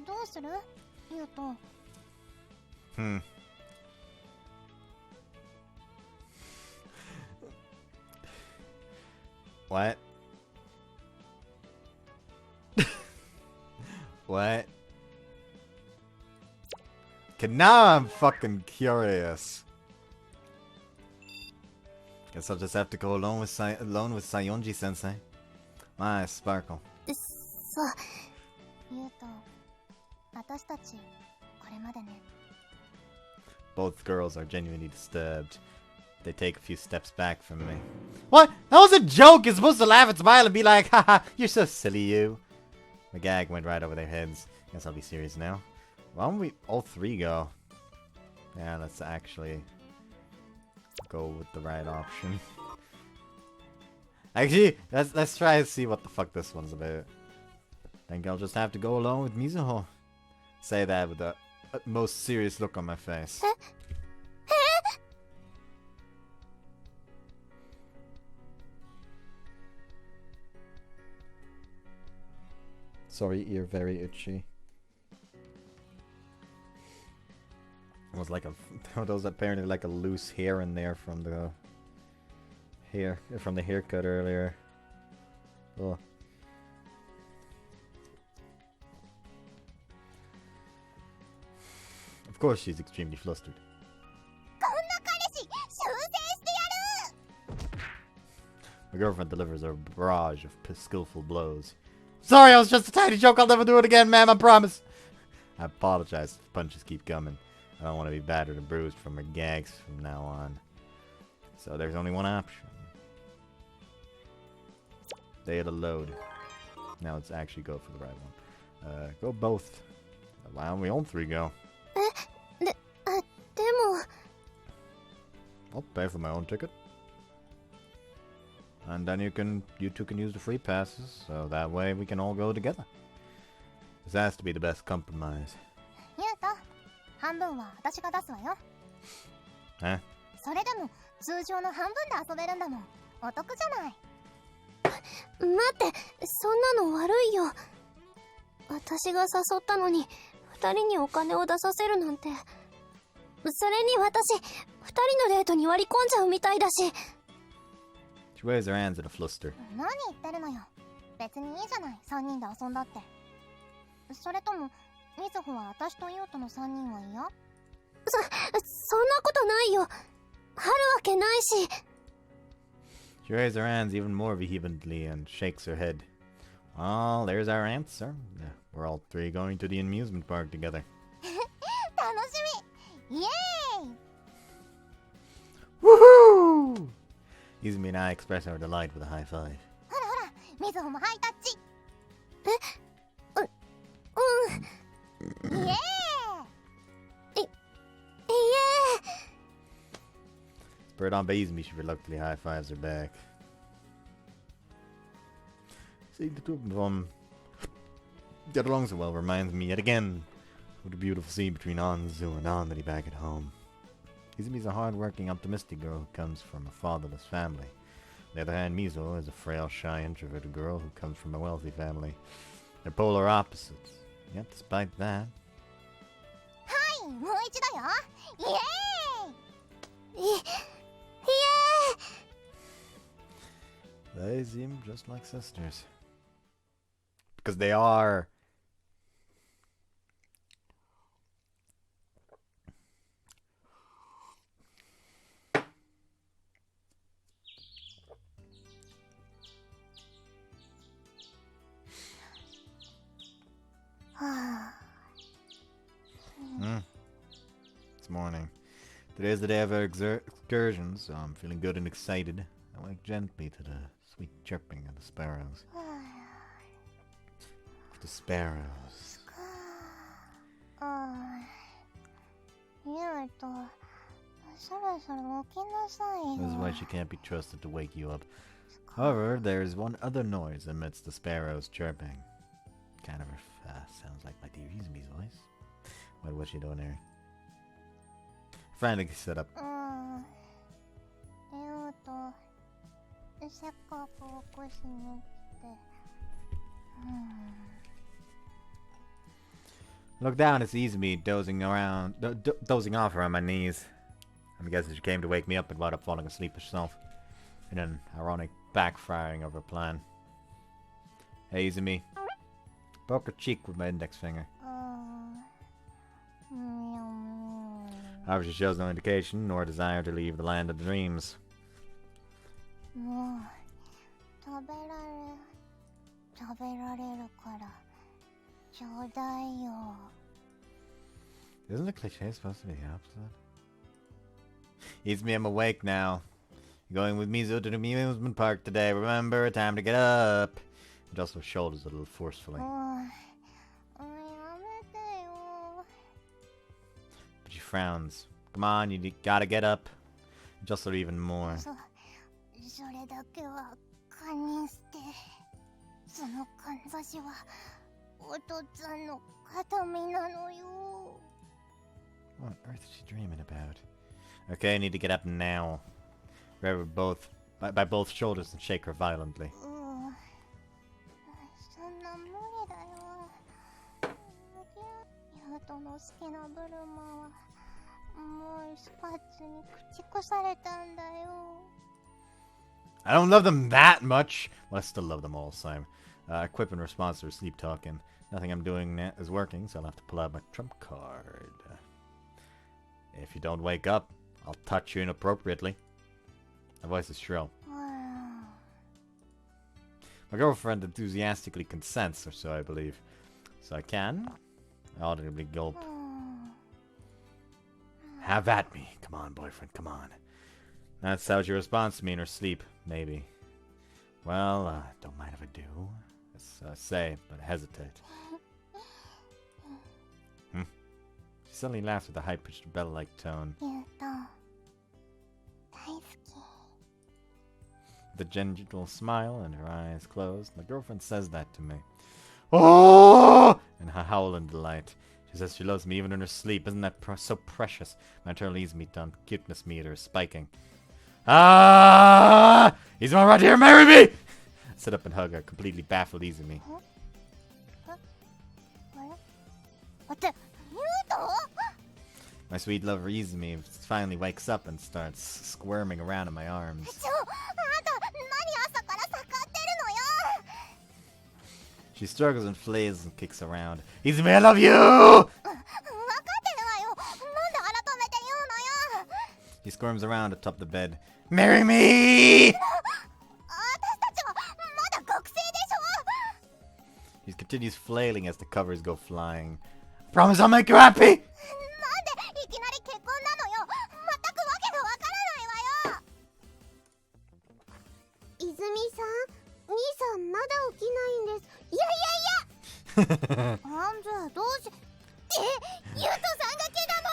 どうするユウト。What? What? Okay, now I'm fucking curious. Guess I'll just have to go alone with Sayonji Sensei. My sparkle. そう。ユウト、私たちこれまでね。 Both girls are genuinely disturbed. They take a few steps back from me. What? That was a joke! You're supposed to laugh and smile and be like, haha, you're so silly, you. The gag went right over their heads. Guess I'll be serious now. Why don't we all three go? Yeah, let's actually go with the right option. Actually, let's try and see what the fuck this one's about. Think I'll just have to go along with Mizuho. Say that with the most serious look on my face. Sorry, ear very itchy. It was like there was apparently like a loose hair in there from the haircut earlier. Oh. Of course she's extremely flustered. My girlfriend delivers a barrage of skillful blows. Sorry, I was just a tiny joke. I'll never do it again, ma'am. I promise. I apologize if punches keep coming. I don't want to be battered and bruised from her gags from now on. So there's only one option. They had a load. Now let's actually go for the right one. Go both. Why don't we all three go? でも I'll pay for my own ticket. And then you two can use the free passes, so that way we can all go together. This has to be the best compromise. ユウト、半分は私が出すわよ。Eh? それでも通常の半分で遊べるんだもん。お得じゃない。待って、そんなの悪いよ。私が誘ったのに二人にお金を出させるなんて。それに私、二人のデートに割り込んじゃうみたいだし。She waves her hands in a fluster. 何言ってるのよ。別にいいじゃない、3人で遊んだって。それともみずほは私とユウトの3人は嫌？そんなことないよ。あるわけないし。She waves her hands even more vehemently and shakes her head. Well, there's our answer. We're all three going to the amusement park together. 楽しみ、イエーイ。 Woohoo! Izumi and I express our delight with a high five. ほらほら、みずほもハイタッチ。イエーイ。Spurred on by Izumi, she reluctantly high fives her back. Seeing the two of them get along so well reminds me yet again of the beautiful scene between Anzu and Andri back at home. Izumi's a hard-working, optimistic girl who comes from a fatherless family. On the other hand, Mizuho is a frail, shy, introverted girl who comes from a wealthy family. They're polar opposites. Yet, despite that... はい、もう一度よ。イエーイ。They seem just like sisters. Because they are. It's morning. Today's the day of our excursions, so I'm feeling good and excited. I wake gently to the sweet chirping of the sparrows. The sparrows. ユウト、そろそろ起きなさい This is why よ。 she can't be trusted to wake you up. However, there is one other noise amidst the sparrows chirping. Kind of sounds like my dear Izumi's voice. What was she doing there? Frantically sit up. ユウト、せっかく起こしに来て。Look down, it's Izumi dozing around, dozing off around my knees. I'm guessing she came to wake me up and wound up falling asleep herself. In an ironic backfiring of her plan. Hey Izumi. Poke her cheek with my index finger. However, she shows no indication nor desire to leave the land of dreams. もう食べられるからちょうだいよ。 Isn't the cliche supposed to be the opposite? Izumi, I'm awake now. You're going with Mizuho to the amusement park today. Remember, time to get up. He adjusts her shoulders a little forcefully. やめてよ。 But she frowns. Come on, you gotta get up. Adjusts her even more. それだけは堪忍して。そのかんざしはお父さんの形見なのよ。 What on earth is she dreaming about? Okay, I need to get up now. Grab her by both shoulders and shake her violently. そんな無理だよ。ユウトの好きなブルマはもうスパッツに駆逐されたんだよ。 I don't love them that much. Well, I still love them all the same. Quip in response to her sleep talking. Nothing I'm doing is working, so I'll have to pull out my trump card. If you don't wake up, I'll touch you inappropriately. My voice is shrill. My girlfriend enthusiastically consents, or so I believe. So I can audibly gulp. Have at me. Come on, boyfriend, come on. That's how she responds to me in her sleep, maybe. Well, don't mind if I do. Let's say, but I hesitate. She suddenly laughs with a high-pitched bell-like tone. ユウト、大好き。 With a gentle smile and her eyes closed, my girlfriend says that to me. Oh! And I howl in delight. She says she loves me even in her sleep. Isn't that so precious? My internal Izumi cuteness meter is spiking. Ah! Izumi right here, marry me! I sit up and hug her, completely baffled Izumi. って言うと My sweet lover Izumi finally wakes up and starts squirming around in my arms. あんた何朝から盛ってるのよ She struggles and flails and kicks around. Izumi, I love you! 分かってるわよなんで改めて言うのよ He squirms around atop the bed. Marry me! 私たちはまだ学生でしょ He continues flailing as the covers go flying. Promise I'll make you happy! なんでいきなり結婚なのよ全くわけがわからないわよ泉さん、兄さんまだ起きないんです。いやアンズどうしゆうとさんがけだも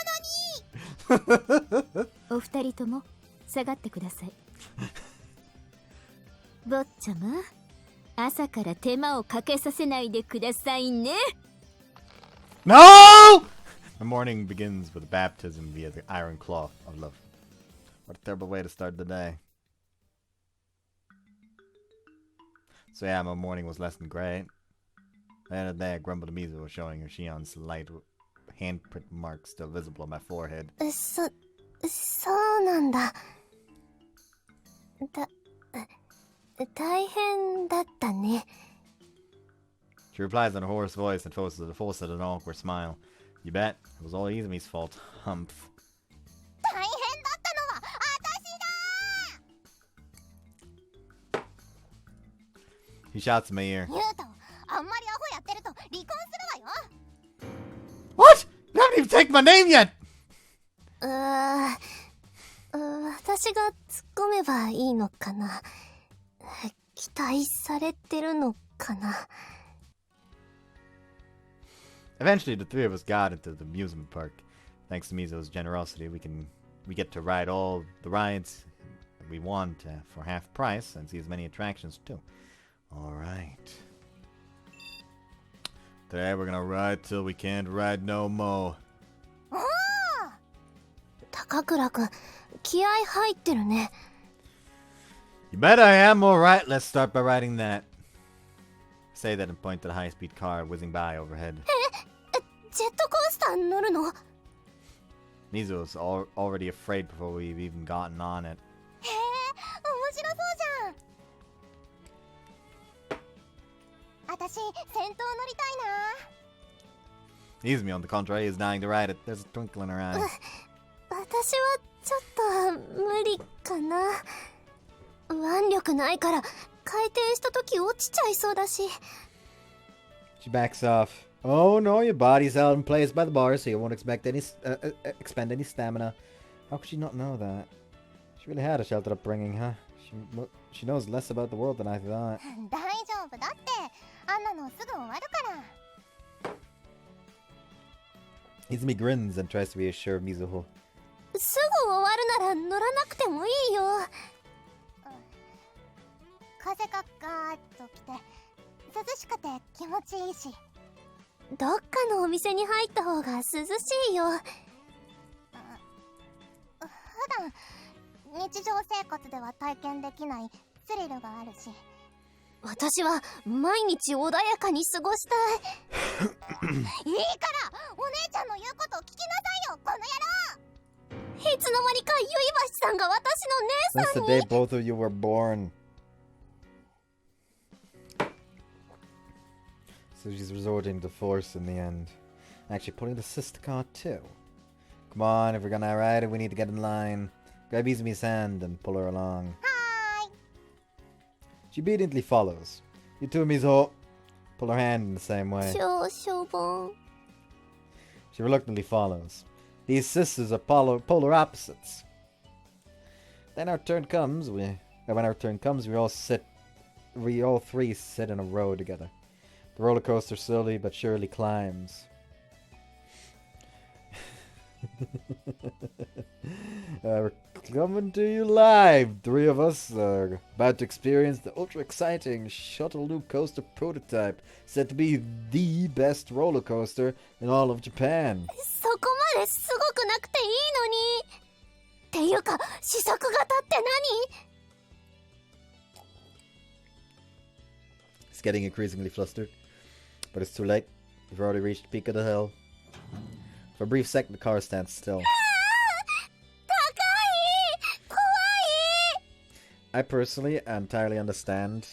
のにお二人とも下がってください。坊ちゃま、朝から手間をかけさせないでくださいね。No! The morning begins with a baptism via the iron claw of love. What a terrible way to start the day. So yeah, my morning was less than great. At the end of the day, I grumbled to Mizuho, showing her Shion's slight handprint mark still visible on my forehead. そうなんだ。大変だったね。She replies in a hoarse voice and forces an awkward smile. You bet, it was all Izumi's fault. Humph. 大変だったのは私だ He shouts in my ear. ゆうとあんまりアホやってると離婚するわよ What? You haven't even taken my name yet! 私が突っ込めばいいのかな。期待されてるのかな。Eventually, the three of us got into the amusement park. Thanks to Mizuho's generosity, we get to ride all the rides we want for half price and see as many attractions too. All right. Today we're gonna ride till we can't ride no more. 高倉くん、気合入ってるね。You bet I am. All right, let's start by riding that. Say that and point to the high-speed car whizzing by overhead. ジェットコースター乗るの？ Mizuho's already afraid before we've even gotten on it. へえ面白そうじゃん私先頭乗りたいな Izumi, on the contrary, is dying to ride it. There's a twinkle in her eye. 私はちょっと無理かな。腕力ないから回転した時落ちちゃいそうだし。 She backs off. Oh no, your body's held in place by the bar, so you won't expend any stamina. How could she not know that? She really had a sheltered upbringing, huh? She knows less about the world than I thought. 大丈夫だってあんなのすぐ終わるから Izumi grins and tries to reassure Mizuho. すぐ終わるなら乗らなくてもいいよ。風がガーッと来て涼しくて気持ちいいしどっかのお店に入った方が涼しいよ。普段日常生活では体験できないスリルがあるし私は毎日穏やかに過ごしたい。いいからお姉ちゃんの言うことを聞きなさいよこの野郎いつの間にかゆいばしさんが私の姉 Since さん the に。 day both of you were born. So she's resorting to force in the end. Actually pulling the sister card too. Come on, if we're gonna ride it, we need to get in line. Grab Izumi's hand and pull her along. Hi. She obediently follows. You too, Mizuho. Pull her hand in the same way. しょぼん。 She reluctantly follows. These sisters are polar opposites. Then our turn comes, when our turn comes, we all three sit in a row together. The roller coaster slowly but surely climbs. We're coming to you live. Three of us are about to experience the ultra exciting shuttle loop coaster prototype, said to be the best roller coaster in all of Japan. そこまですごくなくていいのに。っていうか試作型って何？ It's getting increasingly flustered, but it's too late. We've already reached the peak of the hill. For a brief second, the car stands still. I personally entirely understand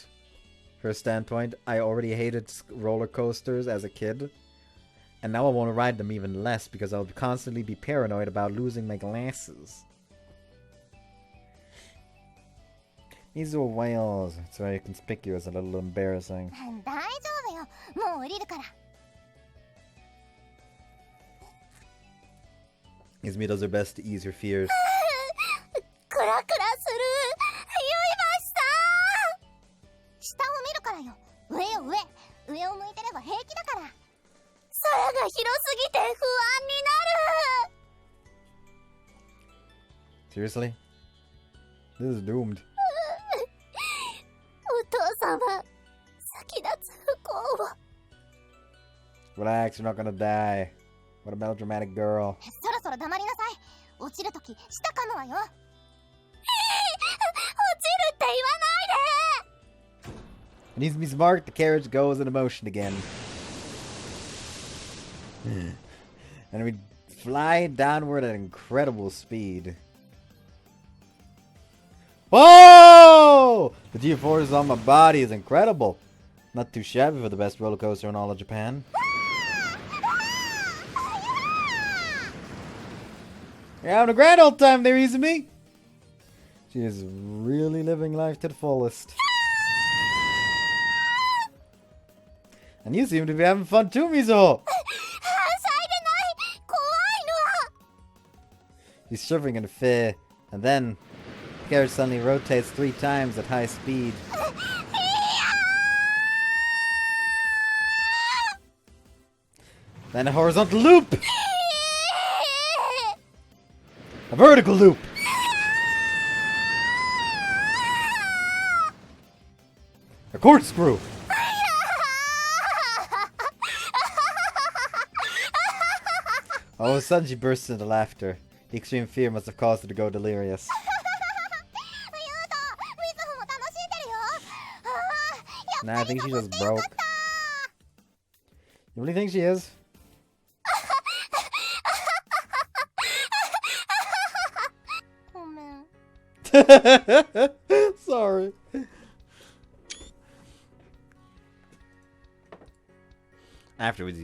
her standpoint. I already hated roller coasters as a kid. And now I want to ride them even less because I'll constantly be paranoid about losing my glasses. Mizuho whales. It's very conspicuous and a little embarrassing. 大丈夫よ。もう降りるから。Izumi does her best to ease her fears. クラクラする。下を見るからよ。上よ上。上を向いてれば平気だから。空が広すぎて不安になる。 Seriously? This is doomed. お父様、先立つ不幸を。 Relax, you're not gonna die. What a melodramatic girl. そろそろ黙りなさい。落ちるとき下噛むわよ。落ちるって言わないで。 It needs to be smart. The carriage goes into motion again. And we fly downward at incredible speed. Whoa! The G-force on my body is incredible. Not too shabby for the best roller coaster in all of Japan. You're having a grand old time there, Izumi. She is really living life to the fullest. And you seem to be having fun too, Mizuho. He's shivering in fear, and then the carriage suddenly rotates 3 times at high speed. Then a horizontal loop! A vertical loop! A corkscrew! All of a sudden she bursts into laughter. The extreme fear must have caused her to go delirious. Nah, I think she just broke. You really think she is? Sorry. Afterwards,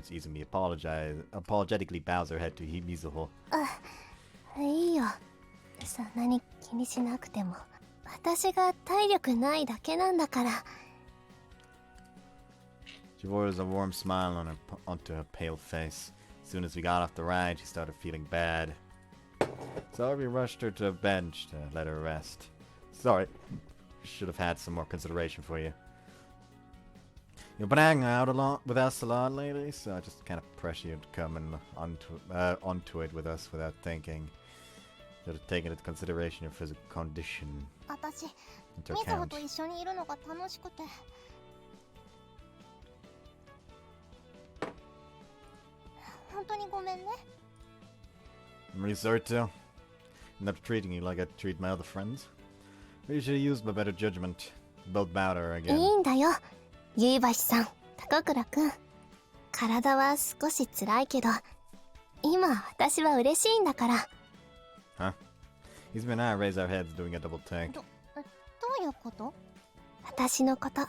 Izumi apologetically bows her head to Mizuho. いいよ。そんなに気にしなくても。私が体力ないだけなんだから。 She wore a warm smile onto her pale face. As soon as we got off the ride, she started feeling bad. So we rushed her to a bench to let her rest. Sorry, should have had some more consideration for you. You've been hanging out a lot with us a lot lately, so I just kind of pressure you to come onto it with us without thinking. Should have taken into consideration your physical condition. 私、 Into みずほ account. と一緒にいるのが楽しくて。本当にごめんね。 I'm really sorry to end up treating you like I treat my other friends. Maybe you should have used my better judgment. Both bowed her い again. いんだよ。ゆいばしさん、高倉くん。体は少し辛いけど、今私は嬉しいんだから。Huh? Izumi and I raise our heads doing a double take. どういうこと？私のこと、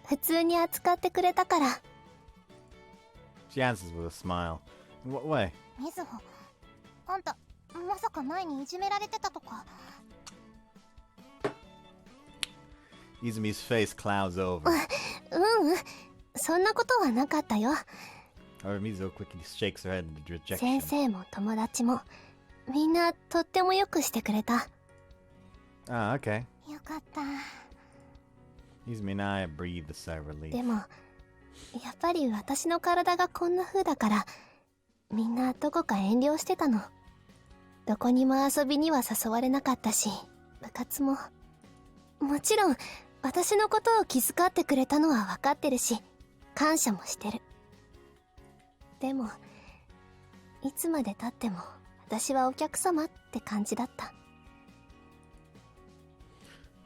普通に扱ってくれたから。She answers with a smile. In what way? みずほ、あんた、まさか前にいじめられてたとか。Izumi's face clouds over. うん、そんなことはなかったよ。However, Mizuho quickly shakes her head in 先 rejection. 生も友達も、みんなとってもよくしてくれた。Ah, okay. よかった。 Izumi and I breathe a sigh of relief. でも、やっぱり私の体がこんな風だから、みんなどこか遠慮してたの。どこにも遊びには誘われなかったし、部活も。もちろん、私のことを気遣ってくれたのは分かってるし、感謝もしてる。でも、いつまで経っても、私はお客様って感じだった。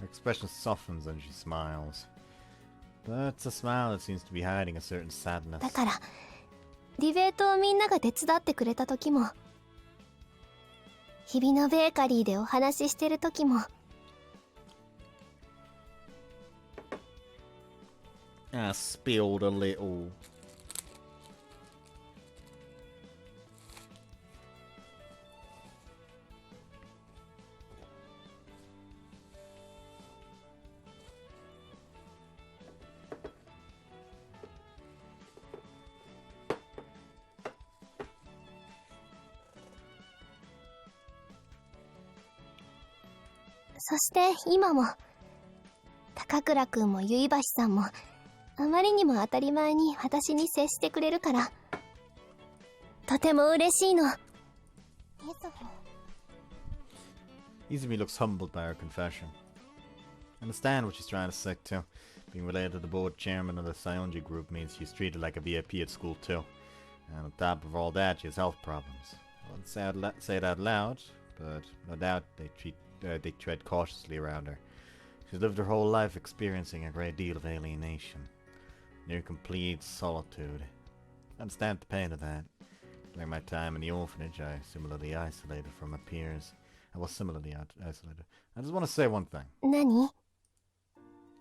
Her expression softens and she smiles. But it's a smile that seems to be hiding a certain sadness. だから、ディベートをみんなが手伝ってくれた時も、日々のベーカリーでお話ししてる時も、I spilled a little. そして今も高倉くんもゆいばしさんもあまりにも当たり前に私に接してくれるからとても嬉しいの。Izumi looks humbled by her confession. I understand what she's trying to say too. Being related to the board chairman of the Sionji group means she's treated like a VIP at school too. And on top of all that, she has health problems. I wouldn't say it out loud, but no doubt they tread cautiously around her. She's lived her whole life experiencing a great deal of alienation, near complete solitude. I understand the pain of that. During my time in the orphanage, I was similarly isolated from my peers. I just want to say one thing. 何？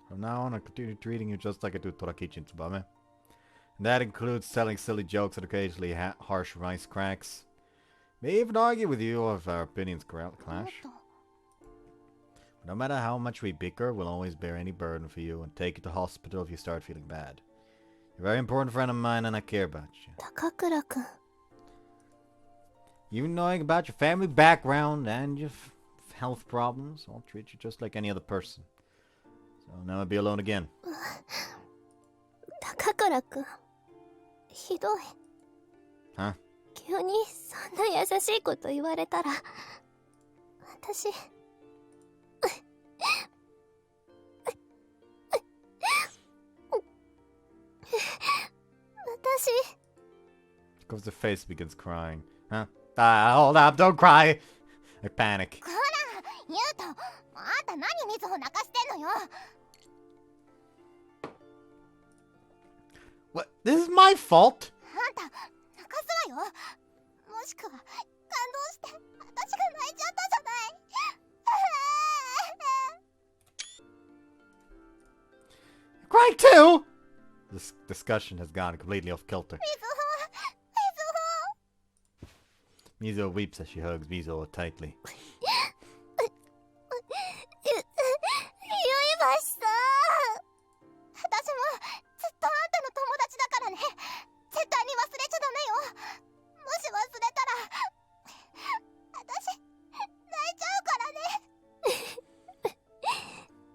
From now on, I'll continue treating you just like I do Torakichi and Tsubame. And that includes telling silly jokes and occasionally harsh rice cracks. May even argue with you if our opinions clash. But no matter how much we bicker, we'll always bear any burden for you and take you to hospital if you start feeling bad. You're a very important friend of mine and I care about you. 高倉くん。 Even knowing about your family background and your health problems, I'll treat you just like any other person. So now I'll be alone again. 高倉くん。ひどい。Huh? 急にそんな優しいこと言われたら、私。Covers her face, begins crying. Huh? Hold up, don't cry! I panic. こら、ユウト、あんた何みずほ泣かしてんのよ。 What? This is my fault? あんた泣かすわよ。もしくは感動して私が泣いちゃったじゃない。 Crying too? This discussion has gone completely off kilter. みずほ、 Mizuho weeps as she hugs Mizuho tightly. ゆいばしさん。私もずっとあんたの友達だからね。絶対に忘れちゃダメよ。もし忘れたら私泣いちゃうからね。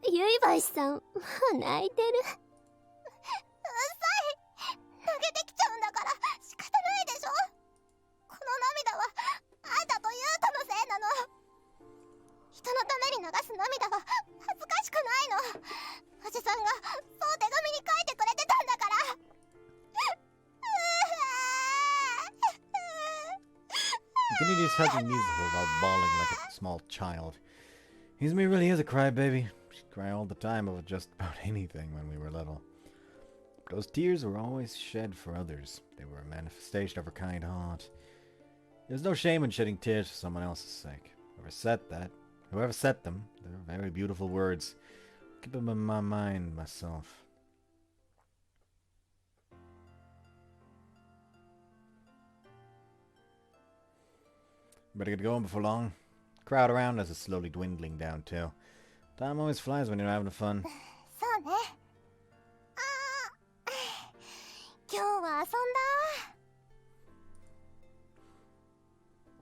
ゆいばしさん、もう泣いてる。うっさい。投げてきちゃうんだから仕方ないでしょ。この涙はあんたとユウトのせいなの。人のために流す涙は恥ずかしくないの。おじさんがそう手紙に書いてくれてたんだから。 He continues hugging Mizuho while bawling like a small child. Izumi really is a crybaby. She'd cry all the time over just about anything when we were little. But those tears were always shed for others. They were a manifestation of her kind heart. There's no shame in shedding tears for someone else's sake. Whoever said them, they're very beautiful words. Keep them in my mind myself. Better get going before long. Crowd around us is slowly dwindling down too. Time always flies when you're having fun. そうね。あー、今日は遊ん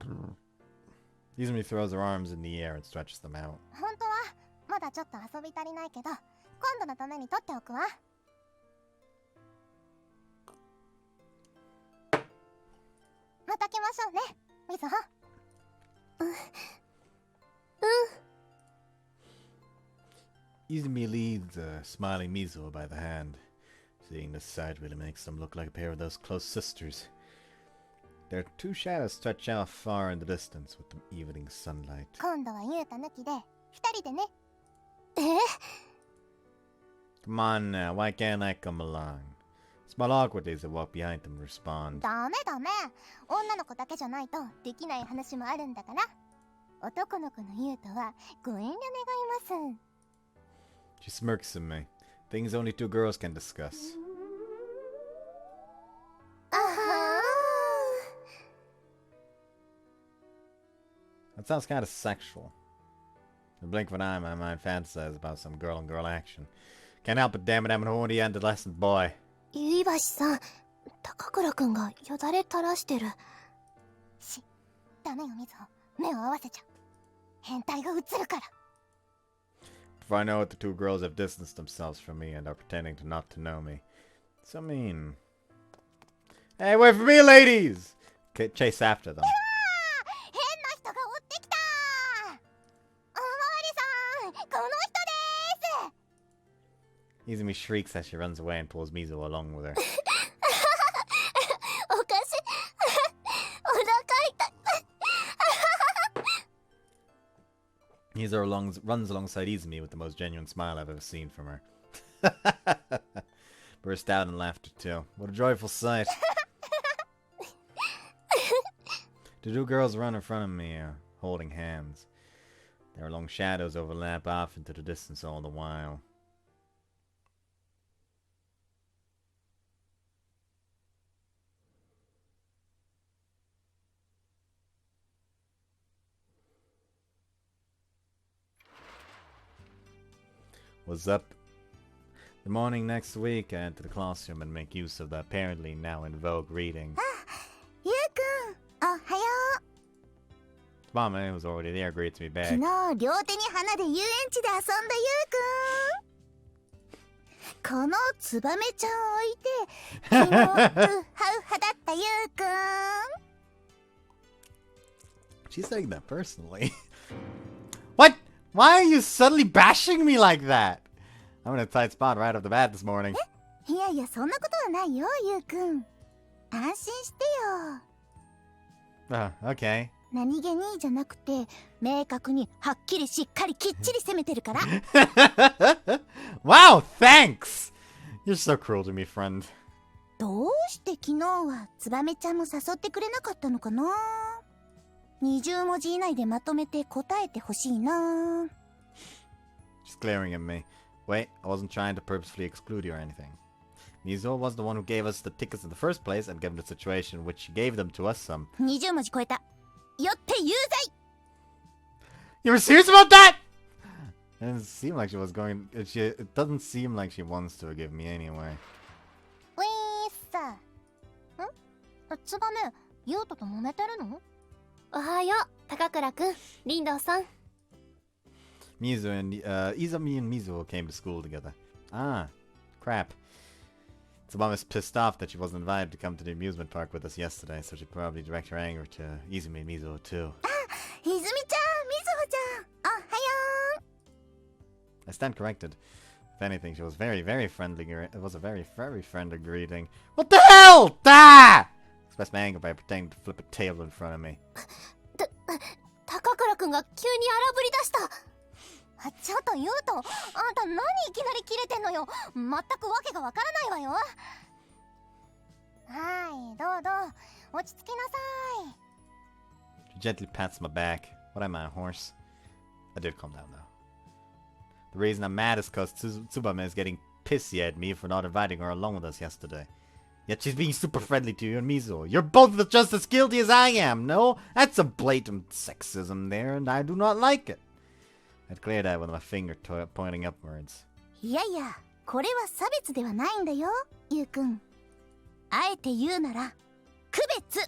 だ。 Izumi throws her arms in the air and stretches them out. 本当はまだちょっと遊び足りないけど、今度のために取っておくわ。また来ましょうね、みずほ。Izumi leads smiling Mizuho by the hand. Seeing this sight really makes them look like a pair of those close sisters. Their two shadows stretch out far in the distance with the evening sunlight. 今度はユウタ抜きで二人でね。え？ Come on now, why can't I come along? Small awkwardly as I walk behind them and respond. ダメダメ。女の子だけじゃないとできない話もあるんだから。男の子の言うとはご遠慮願います。She smirks at me. Things only two girls can discuss. あはー。 That sounds kind of sexual. In a blink of an eye, my mind fantasizes about some girl-on-girl action. Can't help it, damn it, I'm an horny adolescent boy. ゆいばしさん、高倉くんがよだれ垂らしてる。ダメよみずほ。目を合わせちゃ変態が映るから。 Before I know it, the two girls have distanced themselves from me and are pretending to not to know me. So mean. Hey, wait for me, ladies! Chase after them. 変な人が追ってきた。おまわりさん、この人です。 Izumi shrieks as she runs away and pulls Mizuho along with her. おかしい。お腹痛い。Mizuho runs alongside Izumi with the most genuine smile I've ever seen from her. Burst out in laughter too. What a joyful sight. The two girls run in front of me, holding hands. Their long shadows overlap off into the distance all the while. What's up? The morning next week, I enter the classroom and make use of the apparently now in vogue reading. ゆうくん、おはよう。 Mama, who was already there, greets me 昨 back. 日両手に花で遊園地で遊んだゆうくん。このツバメちゃんを置いて昨日ウハウハだったゆうくん。 She's taking that personally. What? Why are you suddenly bashing me like that? I'm in a tight spot right off the bat this morning. いやいや、そんなことはないよゆうくん。安心してよ。 Okay. 何気にじゃなくて明確にはっきりしっかりきっちり攻めてるから。 Wow, thanks! You're so cruel to me, friend. どうして昨日はツバメちゃんも誘ってくれなかったのかな。20文字以内でまとめて答えてほしいな。 She's glaring at me. Wait, I wasn't trying to purposefully exclude you or anything. Mizuho was the one who gave us the tickets in the first place, and given the situation in which she gave them to us some... 20文字超えた。よって有罪。 You were serious about that?! It didn't seem like she was going... It doesn't seem like she wants to give me anyway. ウィーッサ。ん？ツバメ、ユウトと揉めてるの？おはよう、高倉くん、リンドウさん。Mizuho and Izumi and Mizuho came to school together. Ah, crap. Tsubama's pissed off that she wasn't invited to come to the amusement park with us yesterday, so she'd probably direct her anger to Izumi and Mizuho too. ひずみちゃん、みずほちゃん、おはよう。 I stand corrected. If anything, she was very, very friendly. It was a very, very friendly greeting. What the hell? Ah! Expressed my anger by pretending to flip a table in front of me. 高倉くんが急に荒ぶり出した。ちょっとユウト、あんた何いきなりキレてんのよ。全くわけがわからないわよ。はい、どうぞ、落ち着きなさい。 She gently pats my back. What am I, a horse? I did calm down though. The reason I'm mad is because Tsubame is getting pissy at me for not inviting her along with us yesterday. Yet she's being super friendly to you and Mizuho. You're both just as guilty as I am, no? That's a blatant sexism there, and I do not like it. I declared that with my finger pointing upwards. いやいや、これは差別ではないんだよ、ユウくん。あえて言うなら、区別。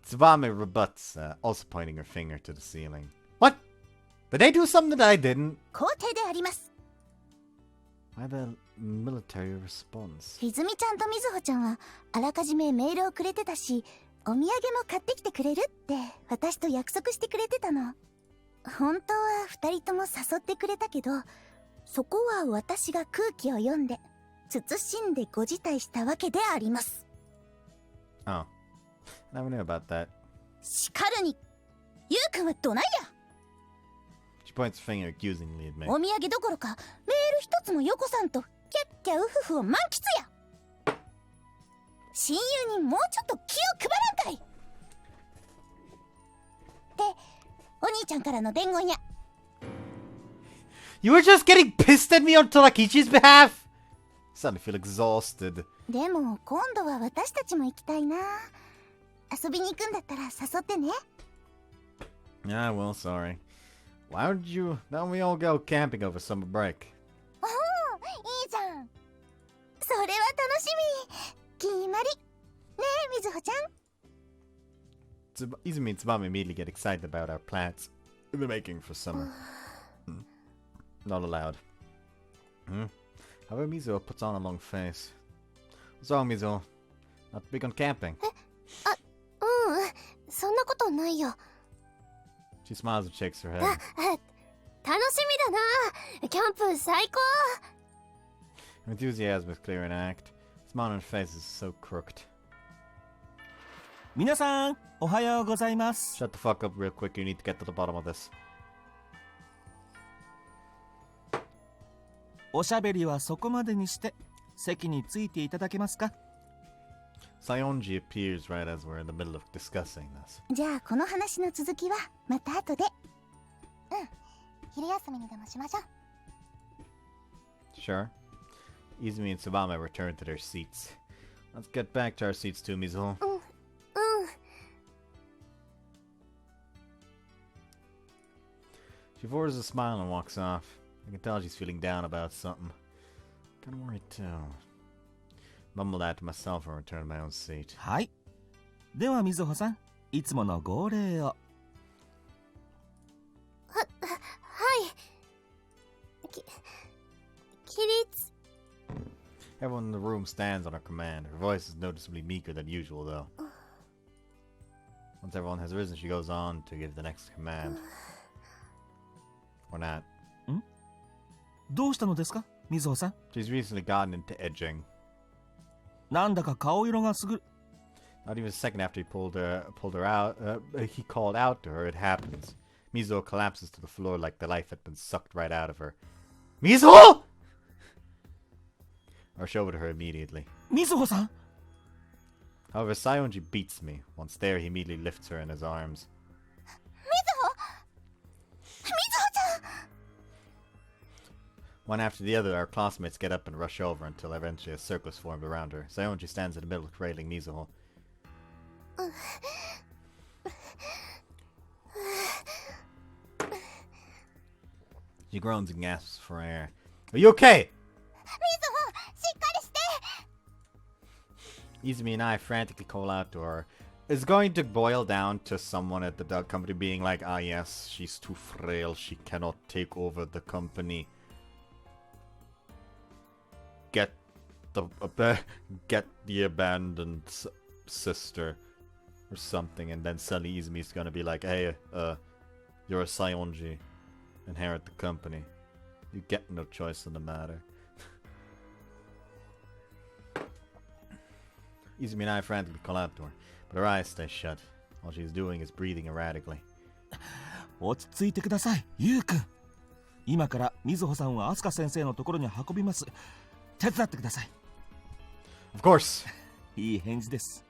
Tsubame rebuts, also pointing her finger to the ceiling. What? Did they do something that I didn't? 肯定であります。 Why the military response? ひずみちゃんとみずほちゃんはあらかじめメールをくれてたし、お土産も買ってきてくれるって私と約束してくれてたの。本当は2人とも誘ってくれたけど、そこは私が空気を読んで慎んでご辞退したわけであります。 Oh, never knew about that. しかるに、ゆうくんはどないや。 She points a finger accusingly at me. お土産どころかメール一つもよこさんとキャッキャウフフを満喫や。親友にもうちょっと気を配らんかい。で、お兄ちゃんからの伝言や。You were just getting pissed at me on Torakichi's behalf? Suddenly feel exhausted. でも今度は私たちも行きたいな。遊びに行くんだったら誘ってね。Ah, well, sorry. Why don't we all go camping over summer break? おお、いいじゃん。それは楽しみ。決まり。ねえ、みずほちゃん。Izumi and Tsubame immediately get excited about our plans in the making for summer. Not allowed. However, Mizuho puts on a long face. What's wrong, Mizuho? Not big on camping. そんなことないよ。 She smiles and shakes her head. 楽しみだな。キャンプ最高。 Her enthusiasm is clear in act. Smile on her face is so crooked. 皆さんおはようございます。 Shut the fuck up real quick. You need to get to the bottom of this. おしゃべりはそこまでにして席についていただけますか。 Sayonji appears right as we're in the middle of discussing this. じゃあこの話の続きはまた後で。昼休みにでもしましょう。 Sure. Izumi and Tsubame return to their seats. Let's get back to our seats too, Mizuho. She forces a smile and walks off. I can tell she's feeling down about something. Kinda worried too. Mumble that to myself and return to my own seat. はい。ではみずほさん、いつもの号令を。はい。起立。 Everyone in the room stands on her command. Her voice is noticeably meeker than usual, though. Once everyone has risen, she goes on to give the next command. Or not. どうしたのですか、みずほさん。 She's recently gotten into edging. なんだか顔色がすぐ。 Not even a second after he pulled her out, he called out to her, it happens. Mizuho collapses to the floor like the life had been sucked right out of her. Mizuho! I rush over to her immediately. みずほさん。 However, Sayonji beats me. Once there, he immediately lifts her in his arms. みずほちゃん。 One after the other, our classmates get up and rush over until eventually a circle is formed around her. Sayonji stands in the middle, trailing Mizuho. She groans and gasps for air. Are you okay? みずほ、しっかりして。 Izumi and I frantically call out to her. It's going to boil down to someone at the dog company being like, ah yes, she's too frail, she cannot take over the company. Get the abandoned sister or something, and then suddenly Izumi's gonna be like, hey, you're a Sayonji, inherit the company. You get no choice in the matter. Izumi and I frantically call out to her, but her eyes stay shut. All she's doing is breathing erratically. 落ち着いてください、ゆうくん。今からみずほさんはアスカ先生のところに運びます。手伝ってください。 Of course. いい返事です。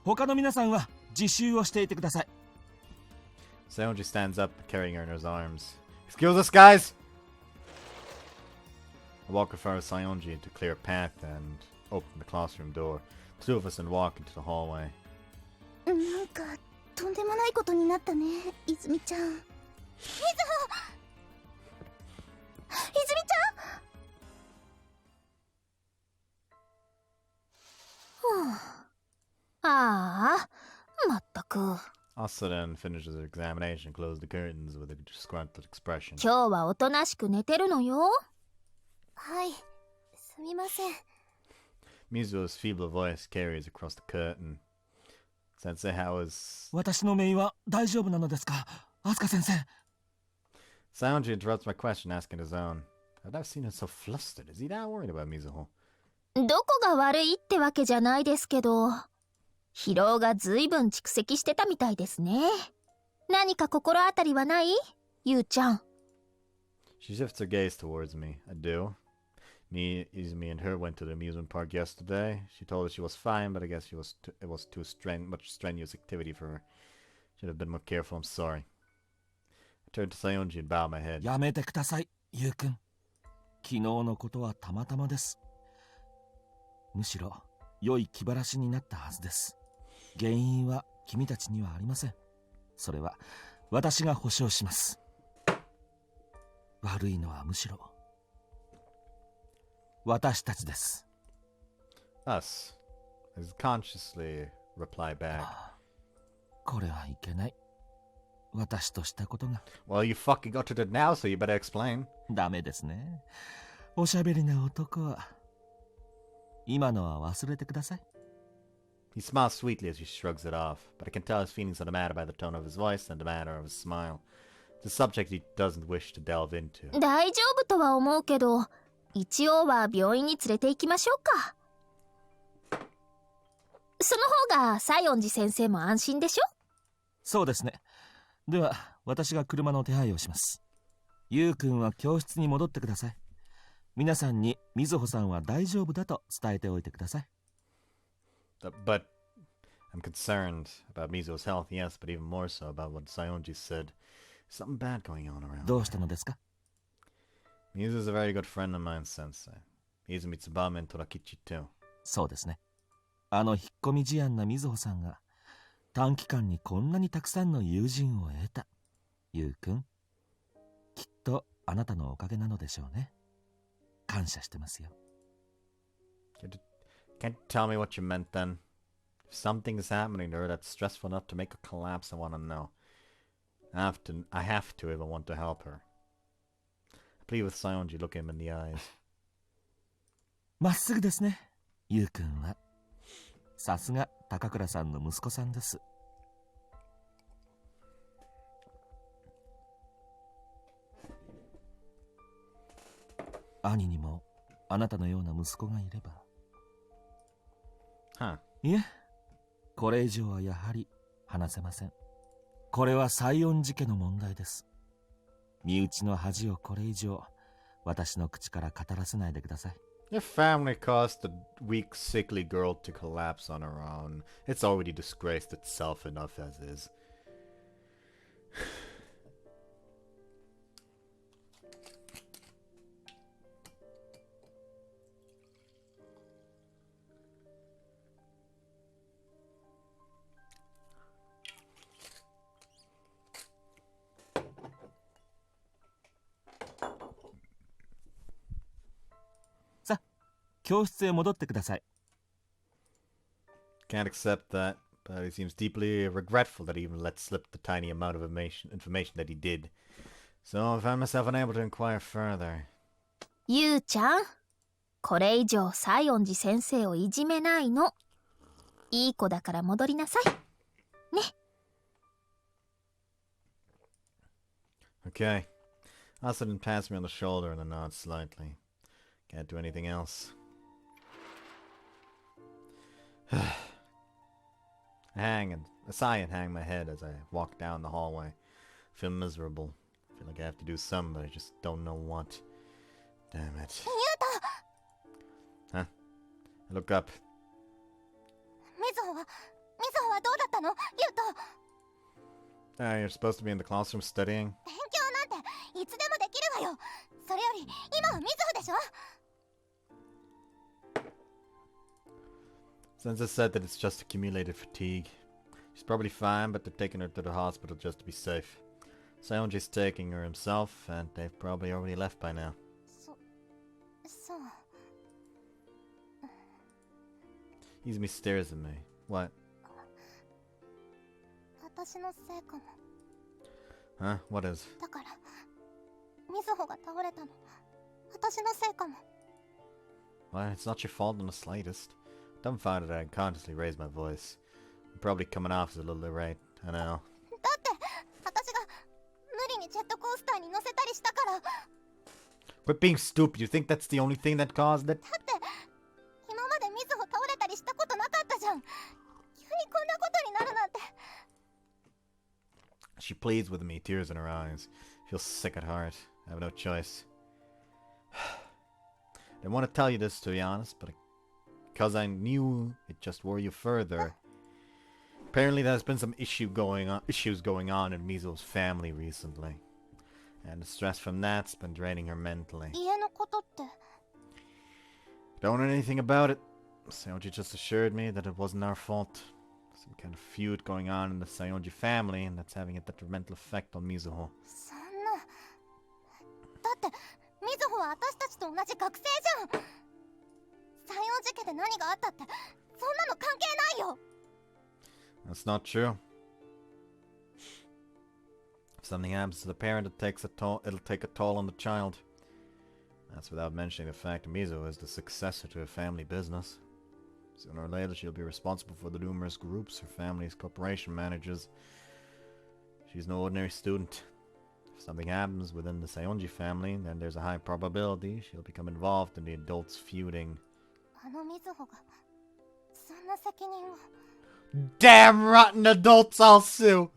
他の皆さんは自習をしていてください。 Sayonji stands up, carrying her in his arms. Excuse us, guys! I walk in front of Sayonji to clear a path and open the classroom door. The two of us then walk into the hallway. なんかとんでもないことになったね、泉ちゃん。みずほ、泉ちゃん。ああ、まったく。 Asa then finishes her examination and closes the curtains with a disgruntled expression. 今日はおとなしく寝てるのよ。はい、すみません。 Mizuho's feeble voice carries across the curtain. Sensei, how is... 私の姪は大丈夫なのですか、アスカ先生。 Sayonji interrupts my question, asking his own. I've never seen him so flustered. Is he that worried about Mizuho? どこが悪いってわけじゃないですけど、疲労がずいぶん蓄積してたみたいですね。何か心当たりはない？ゆうちゃん。 She shifts her gaze towards me. I do. Me, Izumi, and her went to the amusement park yesterday. She told us she was fine, but I guess it was too much strenuous activity for her. Should have been more careful. I'm sorry. I turned to Sayonji and bowed my head. やめてください、ゆうくん。昨日のことはたまたまです。むしろ良い気晴らしになったはずです。原因は君たちにはありません。それは私が保証します。悪いのはむしろ私たちです。Us. I consciously reply back. これはいけない。私としたことが。Well, you fucking uttered it now, so you better explain. ダメですね。おしゃべりな男は。今のは忘れてください。He smiles sweetly as he shrugs it off, but I can tell his feelings are the matter by the tone of his voice and the manner of his smile. It's a subject he doesn't wish to delve into. 大丈夫とは思うけど、一応は病院に連れて行きましょうか。その方が西園寺先生も安心でしょ。そうですね。では私が車の手配をします。ゆうくんは教室に戻ってください。皆さんにみずほさんは大丈夫だと伝えておいてください。But I'm concerned about Mizuho's health, yes, but even more so about what Sayonji said. Something bad going on around. どうしたのですか？ Mizuho's a very good friend of mine, Sensei. Izumi-Tsubame and Torakichi too. そうですね。引っ込み思案なみずほさんが短期間にこんなにたくさんの友人を得た。ゆうくん、きっとあなたのおかげなのでしょうね。感謝してますよ。Can't you tell me what you meant then? If something is happening to her that's stressful enough to make her collapse, I want to know. I have to if I want to help her. I plead with Sayonji, look him in the eyes. まっすぐですね、ゆうくんは。さすが高倉さんの息子さんです。兄にもあなたのような息子がいれば。いえ、これ以上はやはり話せません。これは西園寺家の問題です。身内の恥をこれ以上私の口から語らせないでください。Your family caused a weak, sickly girl to collapse on her own. It's already disgraced itself enough as is.さあ、教室へ戻ってください。Can't accept that, but he seems deeply regretful that he even let slip the tiny amount of information that he did. So I found myself unable to inquire further. ゆうちゃん、これ以上西園寺先生をいじめないの。いい子だから戻りなさい。ね。Okay. Asadan pats me on the shoulder and I nod slightly. Can't do anything else. I sigh and hang my head as I walk down the hallway. I feel miserable. I feel like I have to do something, but I just don't know what. Damn it. Huh? I look up. みずほはどうだったの？ゆうと。You're supposed to be in the classroom studying? 勉強なんていつでもできるわよ。それより今はみずほでしょ。Sensei said that it's just accumulated fatigue. She's probably fine, but they're taking her to the hospital just to be safe. Sayonji's taking her himself, and they've probably already left by now. そう。Izumi stares at me. What? 私のせいかも。Huh? What is? だからみずほが倒れたの私のせいかも。 Well, it's not your fault in the slightest. Dumbfounded, I unconsciously raised my voice. I'm probably coming off as a little irate, I know. だって私が無理にジェットコースターに乗せたりしたから。 Quit being stupid. You think that's the only thing that caused it? だって今までみずほ倒れたりしたことなかったじゃん。急にこんなことになるなんて。 She pleads with me, tears in her eyes. Feels sick at heart. I have no choice. Didn't want to tell you this, to be honest, but because I knew it just wore you further. Apparently there's been some issues going on in Mizuho's family recently. And the stress from that's been draining her mentally. 家のことって Don't know anything about it. Saionji just assured me that it wasn't our fault. Some kind of feud going on in the Saionji family, and that's having a detrimental effect on Mizuho. そんなだってみずほは私たちと同じ学生じゃん。西園寺家で何があったってそんなの関係ないよ。 That's not true. If something happens to the parent, it'll take a toll on the child. That's without mentioning the fact that Mizuho is the successor to a family business. Sooner or later, she'll be responsible for the numerous groups her family's corporation manages. She's no ordinary student. If something happens within the Saionji family, then there's a high probability she'll become involved in the adults feuding. あのみずほがそんな責任を。 Damn rotten adults, I'll sue!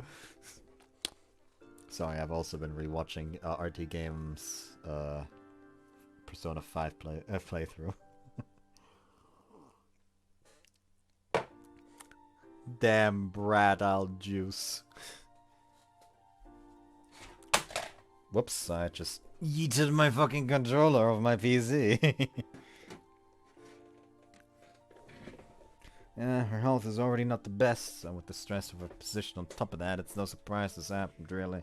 Sorry, I've also been rewatching RT Games Persona 5 playthrough. Damn brat, I'll juice. Whoops, I just yeeted my fucking controller over my PC. Yeah, her health is already not the best, so with the stress of her position on top of that, it's no surprise this happened, really.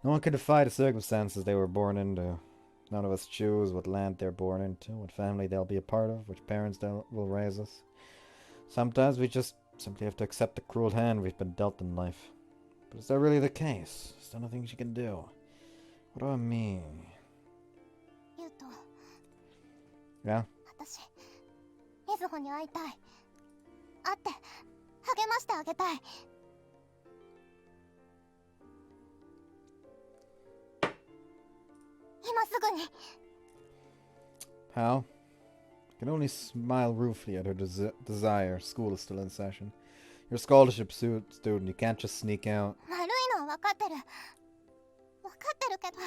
No one can defy the circumstances they were born into. None of us choose what land they're born into, what family they'll be a part of, which parents will raise us. Sometimes we just simply have to accept the cruel hand we've been dealt in life. But is that really the case? Is there nothing she can do? What do I mean? ゆうと Yeah? 私みずほに会いたい。会って励ましてあげたい。今すぐに。 How? I can only smile ruefully at her desire. School is still in session. You're a scholarship student. You can't just sneak out. 悪いのは分かってる。分かってるけど。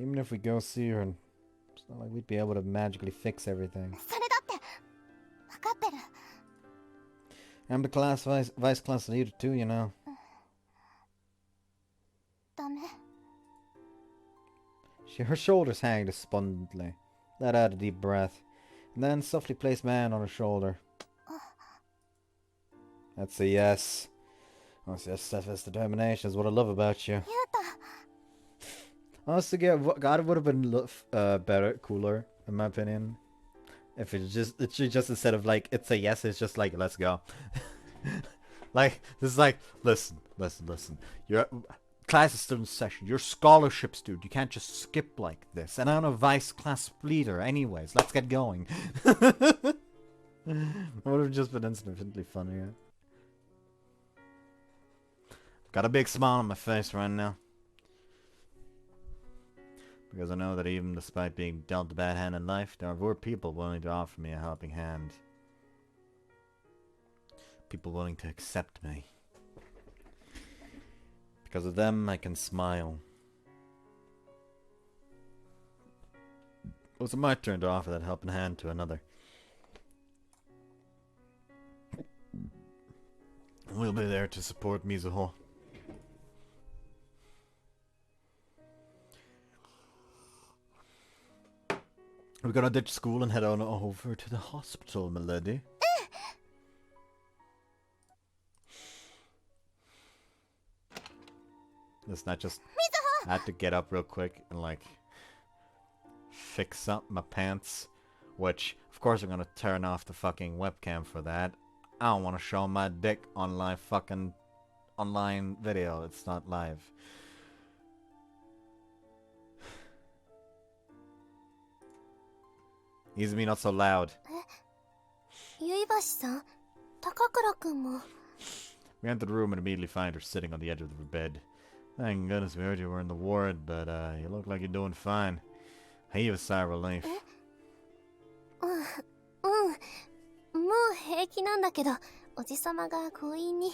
Even if we go see her, it's not like we'd be able to magically fix everything. それだって分かってる。 I'm the vice class leader too, you know. ダメ。 Her shoulders hang despondently. Let out a deep breath, and then softly place my hand on her shoulder. That's a yes. Oh, so steadfast determination is what I love about you. ゆうと Honestly, God, it would have been better, cooler, in my opinion. If it's just instead of like, it's a yes, it's just like, let's go. Like, this is like, listen. You're... Class is still in session. You're a scholarship student. You can't just skip like this. And I'm a vice class leader. Anyways, let's get going. It would have just been infinitely funnier. Got a big smile on my face right now. Because I know that even despite being dealt a bad hand in life, there were people willing to offer me a helping hand. People willing to accept me. Because of them, I can smile. It was my turn to offer that helping hand to another. We'll be there to support Mizuho. We're gonna ditch school and head on over to the hospital, milady. Listen, I had to get up real quick and like fix up my pants, which of course I'm gonna turn off the fucking webcam for that. I don't want to show my dick on live fucking online video. It's not live. Izumi, not so loud. ゆいばしさん、高倉くんも。 We enter the room and immediately find her sitting on the edge of the bed. Thank goodness we heard you were in the ward, but you look like you're doing fine. Heave a sigh of relief. もう平気なんだけど、おじさまが強引に。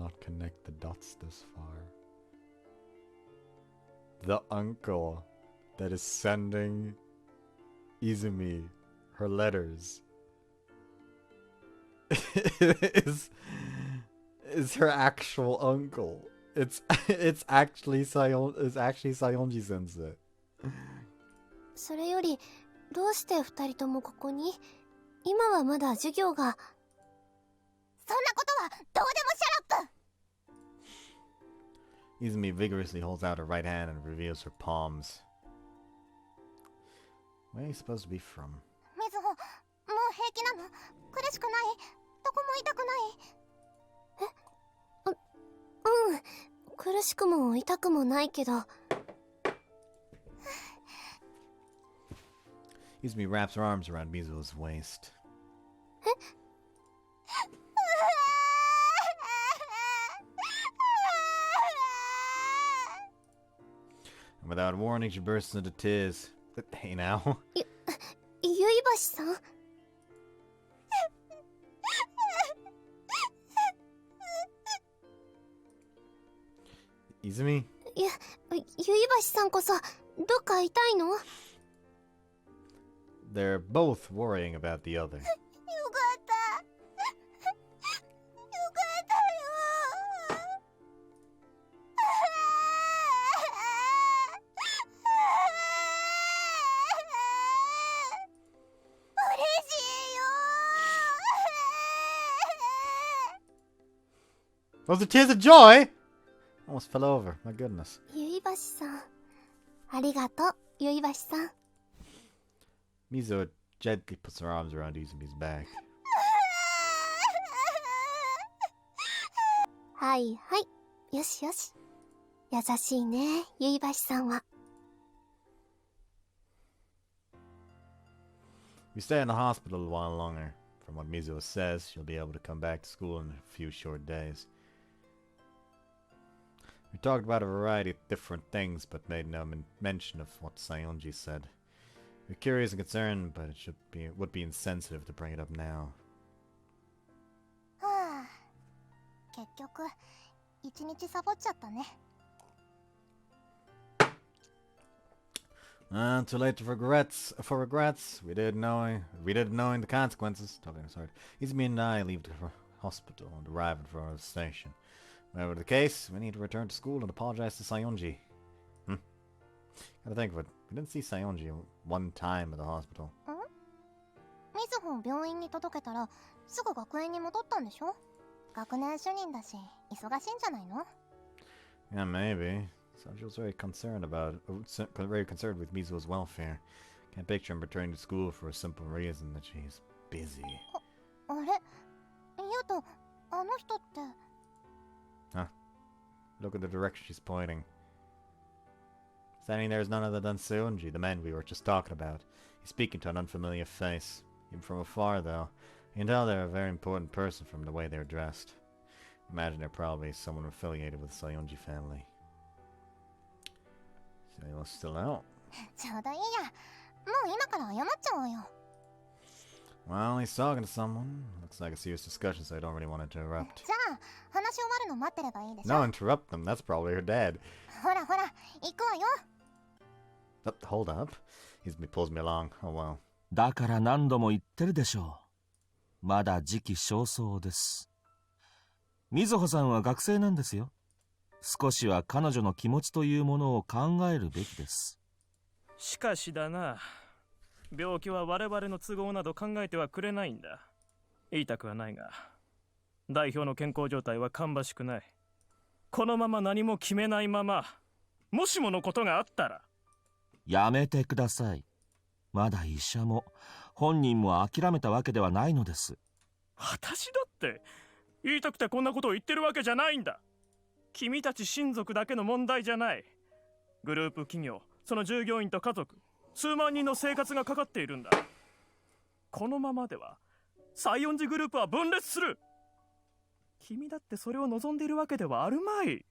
not connect the dots this far. The uncle that is sending Izumi her letters is her actual uncle. It's actually Sayonji sensei. それよりどうして二人ともここに？今はまだ授業が。そんなことはどうでもシャラップ。 Izumi vigorously holds out her right hand and reveals her palms. Where are you supposed to be from? みずほ、もう平気なの？苦しくない？どこも痛くない？うん、苦しくも痛くもないけど。Izumi wraps her arms around Mizuho's waist. And without warning, she bursts into tears. Hey now. ゆいばしさん？Izumi? ゆいばしさんこそどっか痛いの？ They're both worrying about the other. よかった。よかったよ。嬉しいよ。 Those are tears of joy! Almost fell over. My goodness. ゆいばしさん、ありがとう、ゆいばしさん。 Mizuho gently puts her arms around Izumi's back. はいはい、よしよし。優しいね、ゆいばしさんは。 We stay in the hospital a while longer. From what Mizuho says, she'll be able to come back to school in a few short days. We talked about a variety of different things, but made no mention of what Sayonji said. We're curious and concerned, but it would be insensitive to bring it up now. はあ、結局一日サボっちゃったね。 Too late for regrets. We didn't knowing the consequences. Sorry. Izumi and I leave the hospital and arrive in front of the station. Whatever the case, we need to return to school and apologize to Sayonji. Gotta think of it. We didn't see Sayonji one time at the hospital. みずほを病院に届けたらすぐ学園に戻ったんでしょ？学年主任だし忙しいんじゃないの？ Yeah, maybe. Sayonji was very concerned with Mizuho's welfare. Can't picture him returning to school for a simple reason that she's busy. あれ？ゆうと、あの人って。 Look at the direction she's pointing. Standing there is none other than Sayonji, the man we were just talking about. He's speaking to an unfamiliar face. Even from afar, though, you can tell they're a very important person from the way they're dressed. Imagine they're probably someone affiliated with the Sayonji family. Sayonji's still out. ちょうどいいや。もう今から謝っちゃおうよ。 Well, he's talking to someone. Looks like a serious discussion, so I don't really want to interrupt. じゃあ話終わるの待ってればいいでしょ。 No, interrupt them. That's probably her dad. ほらほら、行くわよ。 Hold up. Izumi pulls me along. Oh well. だから何度も言ってるでしょう。まだ時期尚早です。みずほさんは学生なんですよ。少しは彼女の気持ちというものを考えるべきです。しかしだな、病気は我々の都合など考えてはくれないんだ。言いたくはないが、代表の健康状態は芳しくない。このまま何も決めないまま、もしものことがあったら。やめてください。まだ医者も本人も諦めたわけではないのです。私だって言いたくてこんなことを言ってるわけじゃないんだ。君たち親族だけの問題じゃない。グループ企業、その従業員と家族、数万人の生活がかかっているんだ。このままでは西園寺グループは分裂する。君だってそれを望んでいるわけではあるまい。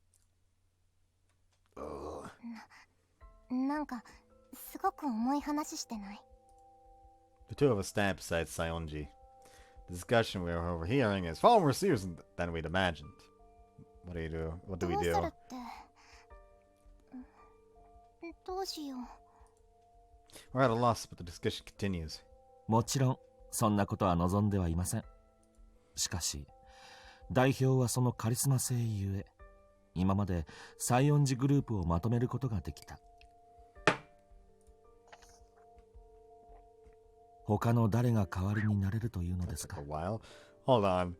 なんかすごく重い話してない？ The two of us stand beside Sayonji. The discussion we are overhearing is far more serious than we'd imagined. What do you do? What do ど we うする do? ってどうしよう。 We're at a loss, but the discussion continues. もちろんそんなことは望んではいません。しかし代表はそのカリスマ性ゆえ、今まで西園寺グループをまとめることができた。他の誰が代わりになれるというのですか。 A while. Hold on.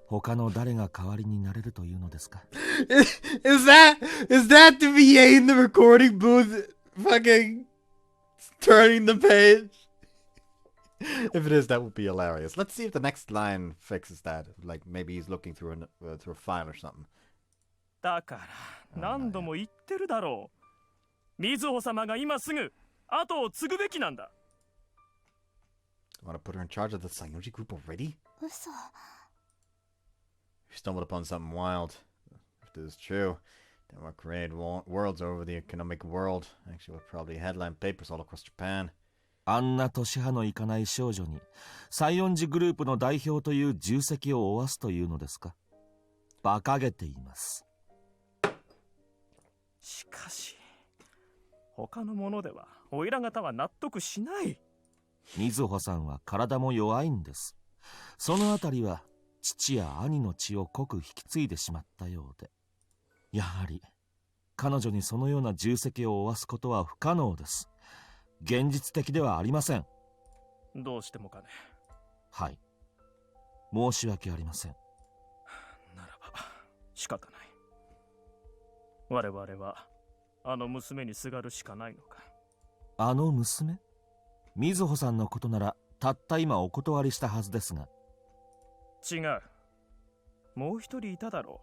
他の誰が代わりになれるというのですか。 Is that the VA in the recording booth fucking turning the page? If it is, that would be hilarious. Let's see if the next line fixes that. Like maybe he's looking through through a file or something. だから何度も言ってるだろう。水穂様が今すぐ後を継ぐべきなんだ。 Want to put her in charge of the Sayonji group already? 嘘。 We stumbled upon something wild. If this is true, then we'll create worlds over the economic world. Actually, we'll probably headline papers all across Japan. あんな年派のいかない少女に西園寺グループの代表という重責を負わすというのですか。馬鹿げています。しかし他のものではおいら方は納得しない。水穂さんは体も弱いんです。そのあたりは父や兄の血を濃く引き継いでしまったようで、やはり彼女にそのような重責を負わすことは不可能です。現実的ではありません。どうしてもかね。はい、申し訳ありません。ならば仕方ない。我々はあの娘にすがるしかないのか。あの娘？水穂さんのことならたった今お断りしたはずですが。違う。もう一人いただろ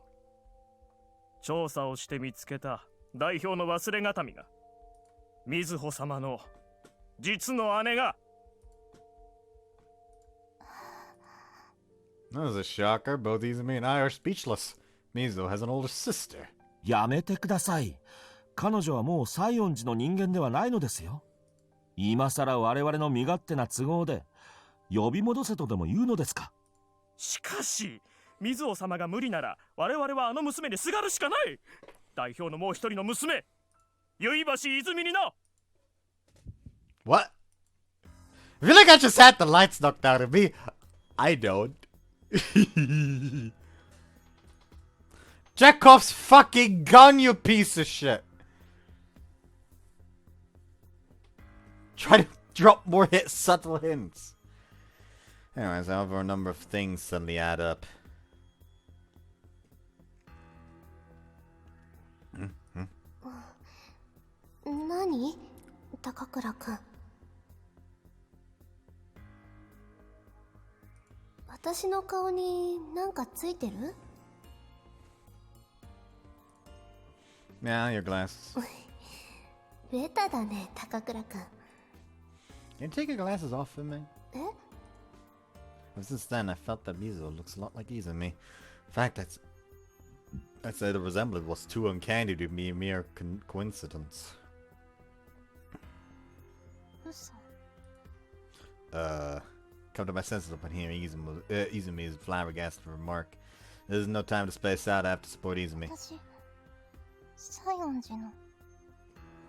う。調査をして見つけた代表の忘れがたみが水穂様の実の姉が。 That was a shocker. Both Izumi and I are speechless. Mizuho has an older sister. やめてください。彼女はもう西園寺の人間ではないのですよ。今さら我々の身勝手な都合で呼び戻せとでも言うのですか。しかし水穂様が無理なら我々はあの娘にすがるしかない。代表のもう一人の娘、結橋泉にな。 What? I feel like I just had the lights knocked out of me. I don't. Chekhov's fucking gun, you piece of shit. Try to drop more subtle hints. Anyways, however, a number of things suddenly add up. 何？高倉くん。私の顔になんかついてる？ Yeah, your glasses. ベタだね、高倉くん。 Can you take your glasses off for me? え？ Ever since then, I felt that Mizuho looks a lot like Izumi. In fact, I'd say the resemblance was too uncanny to be a mere coincidence. 嘘。 Come to my senses upon hearing Izumi's flabbergasted remark. There's no time to space out. I have to support Izumi. 私、西園寺の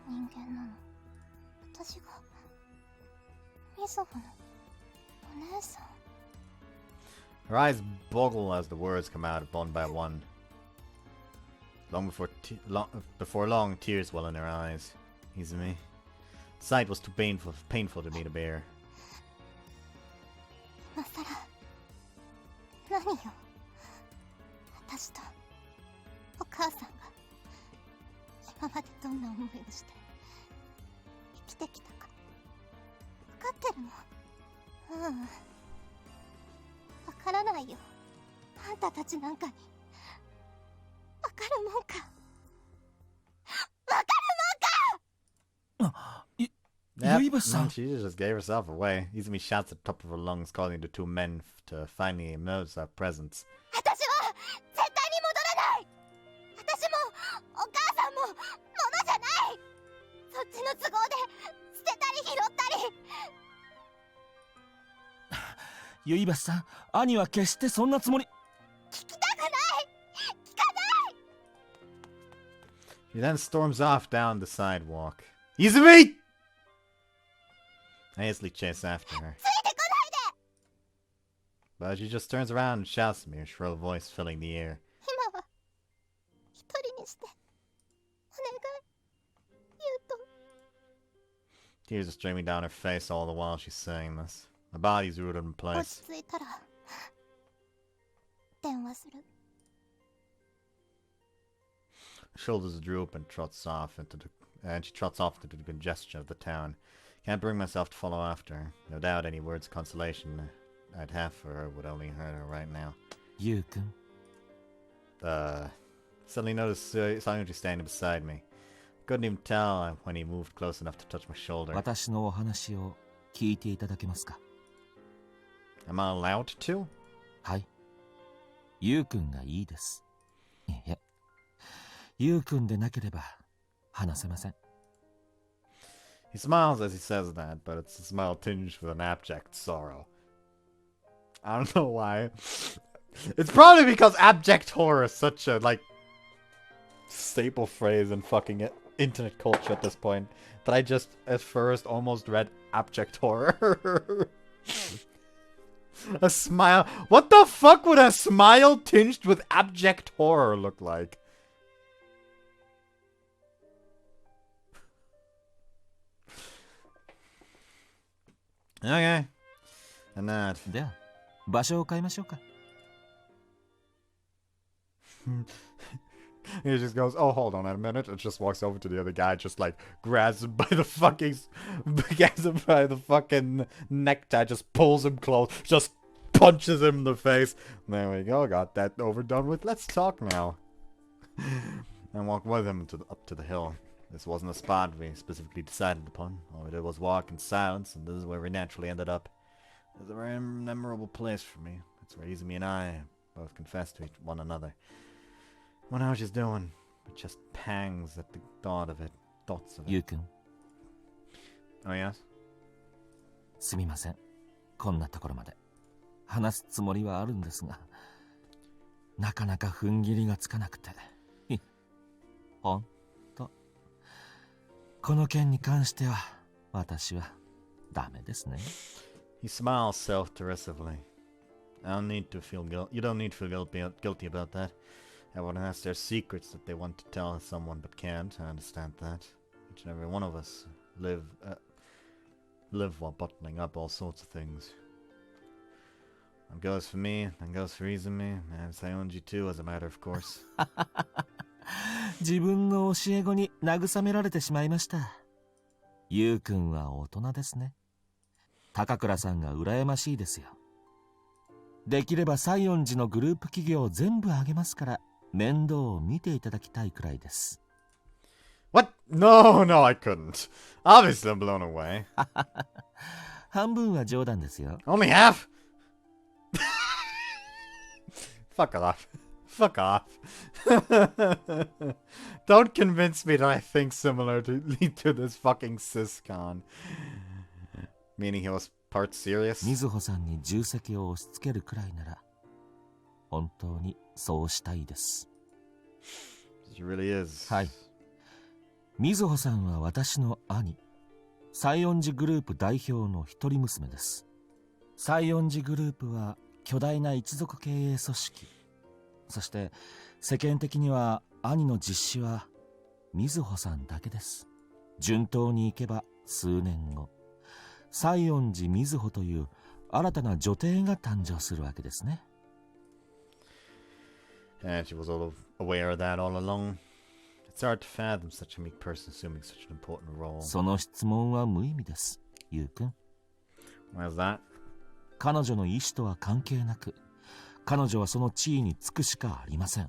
人間なの。私が水穂のお姉さん。 Her eyes boggle as the words come out one by one. Before long, tears well in her eyes. Izumi. The sight was too painful to me to bear. 今さら何よ。私とお母さんが今までどんな思いをして生きてきたか分かってるの。分からないよ。あんたたちなんかに分かるもんか。分かるもんか。She just gave herself away. Izumi shouts at the top of her lungs, calling the two men to finally emerge their presence. 私は絶対に戻らない。私もお母さんも物じゃない。そっちの都合で捨てたり拾ったり。ゆいばしさん、兄は決してそんなつもり。聞きたくない。聞かない。 He then storms off down the sidewalk. Izumi! I hastily chase after her. ついてこないで。 But she just turns around and shouts at me, her shrill voice filling the air. 今は一人にして。お願い。ユウト。 Tears are streaming down her face all the while she's saying this. My body's rooted in 落 place. ち着いたら電話する。 Her shoulders droop and she trots off into the congestion of the town. Can't bring myself to follow after her. No doubt any words of consolation I'd have for her would only hurt her right now. ゆうくん、 Suddenly noticed Sanji standing beside me. Couldn't even tell when he moved close enough to touch my shoulder. 私のお話を聞いていただけますか。 Am I allowed to? はい。ゆうくんがいいです。いや、ゆうくんでなければ話せません。 He smiles as he says that, but it's a smile tinged with an abject sorrow. I don't know why. It's probably because abject horror is such a, staple phrase in fucking internet culture at this point that I just, at first, almost read abject horror. A smile. What the fuck would a smile tinged with abject horror look like? Okay. And that. では、場所を変えましょうか。He just goes, oh, hold on a minute, and just walks over to the other guy, just grabs him by the fucking necktie, just pulls him close, just punches him in the face. There we go, got that overdone with. Let's talk now. And walk with him up to the hill. This wasn't a spot we specifically decided upon. All we did was walk in silence, and this is where we naturally ended up. It's a very memorable place for me. It's where Izumi and I both confessed to one another. What I was just doing, it just pangs at the thoughts of it. ゆうくん、 Oh, yes? すみません。こんなところまで話すつもりはあるんですが、なかなか踏ん切りがつかなくて。ほんと。この件に関しては、私はダメですね。He smiles self-derisively. You don't need to feel guilty about that. Everyone has their secrets that they want to tell someone but can't. I understand that. Each and every one of us live while bottling up all sorts of things. That goes for me, that goes for Izumi, and Sayonji too, as a matter of course. 自分の教え子に慰められてしまいました。ゆうくんは大人ですね。高倉さんが羨ましいですよ。できれば西園寺のグループ企業を全部あげますから、面倒を見ていただきたいくらいです。What? No, no, I couldn't. Obviously, I'm blown away. 半分は冗談ですよ。Only half? Fuck off. Fuck off. Don't convince me that I think similarly to this fucking syscon. Meaning he was part serious? みずほさんに重責を押し付けるくらいなら、本当にそうしたいです。He really is. はい。みずほさんは私の兄、西園寺グループ代表の一人娘です。西園寺グループは巨大な一族経営組織。そして世間的には兄の実子はみずほさんだけです。順当にいけば数年後、西園寺みずほという新たな女帝が誕生するわけですね。And she was aware of that all along. It's hard to fathom such a meek person assuming such an important role. その質問は無意味です、ゆうくん。Why is that? 彼女の意思とは関係なく、彼女はその地位につくしかありません。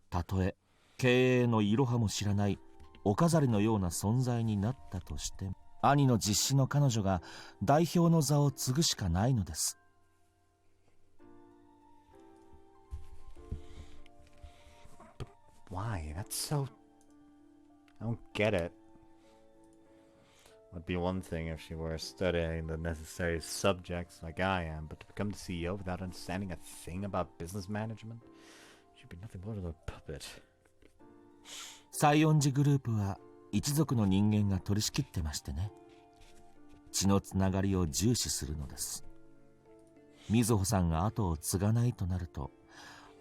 たとえ経営のいろはも知らないお飾りのような存在になったとしても、兄の実子の彼女が代表の座を継ぐしかないのです。Why? That's so... I don't get it. Would be one thing if she were studying the necessary subjects like I am, but to become the CEO without understanding a thing about business management, she'd be nothing more than a puppet. 西園寺グループは一族の人間が取り仕切ってましてね。血のつながりを重視するのです。瑞穂さんが後を継がないとなると、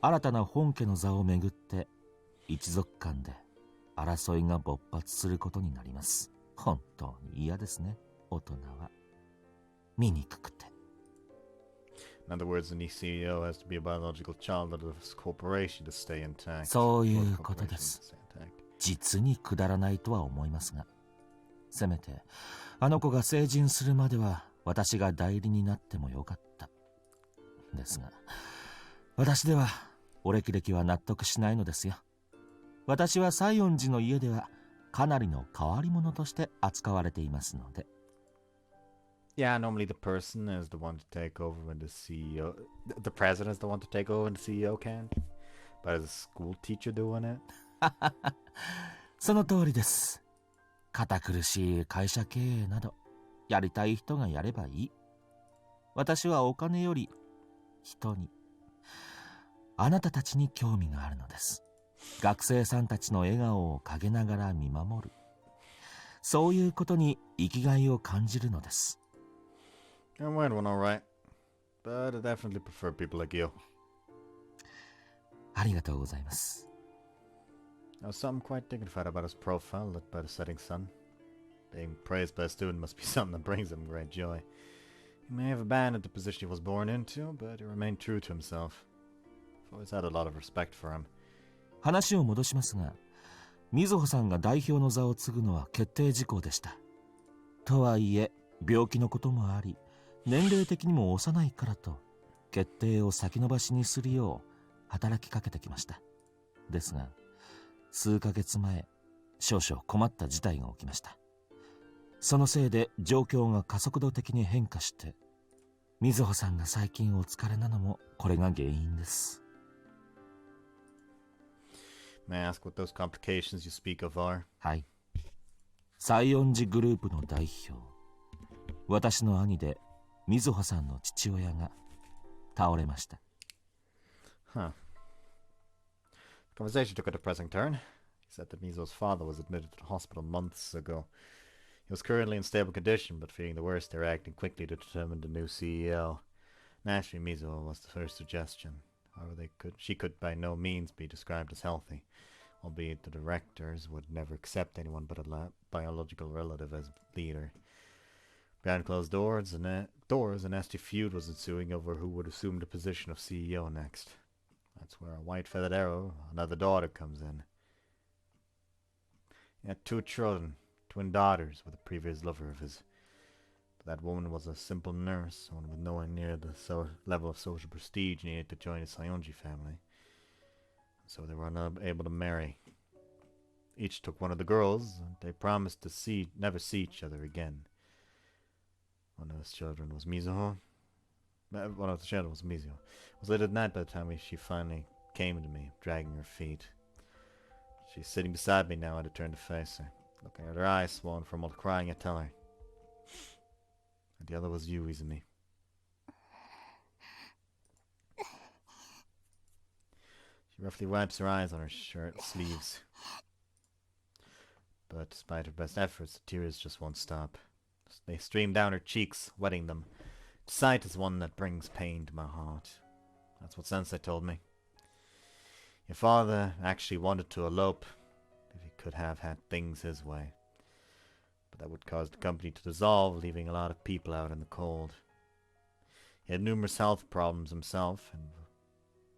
新たな本家の座をめぐって一族間で争いが勃発することになります。本当に嫌ですね、大人は。醜くて。In other words, the new CEO has to be a biological child of this corporation to stay intact. そういうことです。実にくだらないとは思いますが、せめてあの子が成人するまでは私が代理になってもよかった。ですが、私ではお歴々は納得しないのですよ。私は西園寺の家ではかなりの変わり者として扱われていますので。Yeah, normally the person is the one to take over when the CEO... The president is the one to take over when the CEO can. But as a school teacher doing it? その通りです。堅苦しい会社経営など、やりたい人がやればいい。私はお金より人に、あなたたちに興味があるのです。学生さんたちの笑顔を陰ながら見守る。そういうことに生きがいを感じるのです。I'm weird one, alright. But I definitely prefer people like you. ありがとうございます。There was something quite dignified about his profile lit by the setting sun. Being praised by a student must be something that brings him great joy. He may have abandoned the position he was born into, but he remained true to himself. I've always had a lot of respect for him. 話を戻しますが、瑞穂さんが代表の座を継ぐのは決定事項でした。とはいえ、病気のこともあり、年齢的にも幼いからと、決定を先延ばしにするよう働きかけてきました。ですが、数ヶ月前、少々困った事態が起きました。そのせいで状況が加速度的に変化して、瑞穂さんが最近お疲れなのもこれが原因です。May I ask what those complications you speak of are? はい。西園寺グループの代表。私の兄で、瑞穂さんの父親が倒れました。Huh. The conversation took a depressing turn. He said that Mizuho's father was admitted to the hospital months ago. He was currently in stable condition, but fearing the worst, they were acting quickly to determine the new CEO. Naturally, Mizuho was the first suggestion. However, she could by no means be described as healthy, albeit the directors would never accept anyone but a biological relative as leader. Behind closed doors, a nasty feud was ensuing over who would assume the position of CEO next. That's where a white-feathered arrow, another daughter, comes in. He had 2 children, twin daughters with a previous lover of his. But that woman was a simple nurse, one with nowhere near the level of social prestige needed to join the Sayonji family. So they were unable to marry. Each took one of the girls, and they promised to never see each other again. One of the children was Mizuho. It was late at night by the time she finally came to me, dragging her feet. She's sitting beside me now. I had to turn to face her. Looking at her eyes swollen from all the crying, I tell her. And the other was you, Izumi. She roughly wipes her eyes on her shirt sleeves. But despite her best efforts, the tears just won't stop. They stream down her cheeks, wetting them. The sight is one that brings pain to my heart. That's what Sensei told me. Your father actually wanted to elope if he could have had things his way. But that would cause the company to dissolve, leaving a lot of people out in the cold. He had numerous health problems himself, and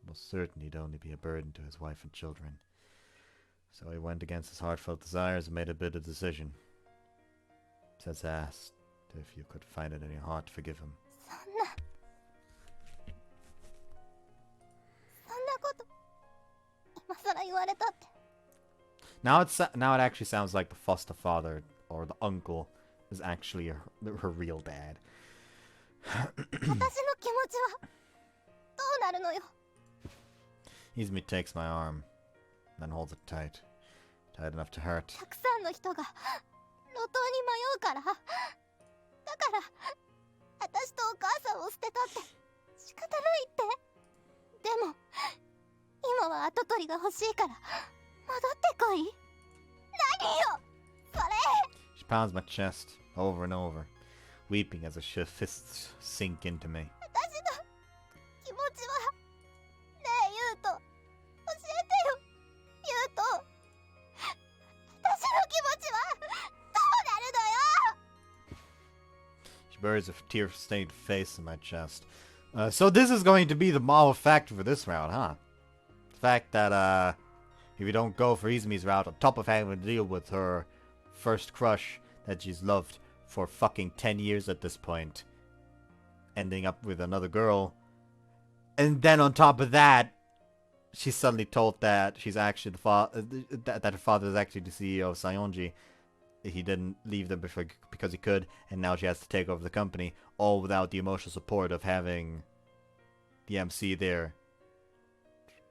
was certain he'd only be a burden to his wife and children. So he went against his heartfelt desires and made a bitter decision. Sensei asked if you could find it in your heart to forgive him. そんなこと今更言われたって。 Now it actually sounds like the foster father or the uncle is actually her real dad. 私の気持ちはどうなるのよ。 Izumi takes my arm, then holds it tight enough to hurt. たくさんの人が路頭に迷うから。だから私とお母さんを捨てたって仕方ないって。でも今は跡取りが欲しいから戻ってこい。何よそれ。 She pounds my chest over and over, weeping as her fists sink into me. 私の気持ちは。ねえユウト、教えてよユウト。私の気持ちはどうなるのよ。 She buries a tear-stained face in my chest. So this is going to be the moral factor for this round, huh? The fact that, if you don't go for Izumi's route, on top of having to deal with her first crush that she's loved for fucking 10 years at this point, ending up with another girl, and then on top of that, she's suddenly told that she's actually that her father is actually the CEO of Sayonji. He didn't leave them because he could, and now she has to take over the company, all without the emotional support of having the MC there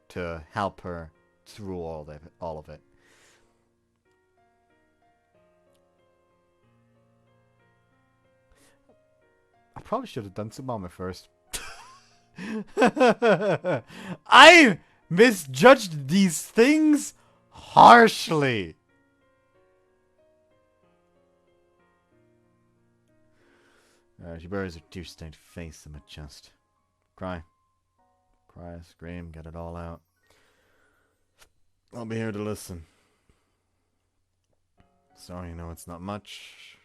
to help her through all of it. I probably should have done Tsumame first. I misjudged these things harshly. She buries her tear-stained face in my chest. Cry. Cry, scream, get it all out. I'll be here to listen. Sorry, it's not much,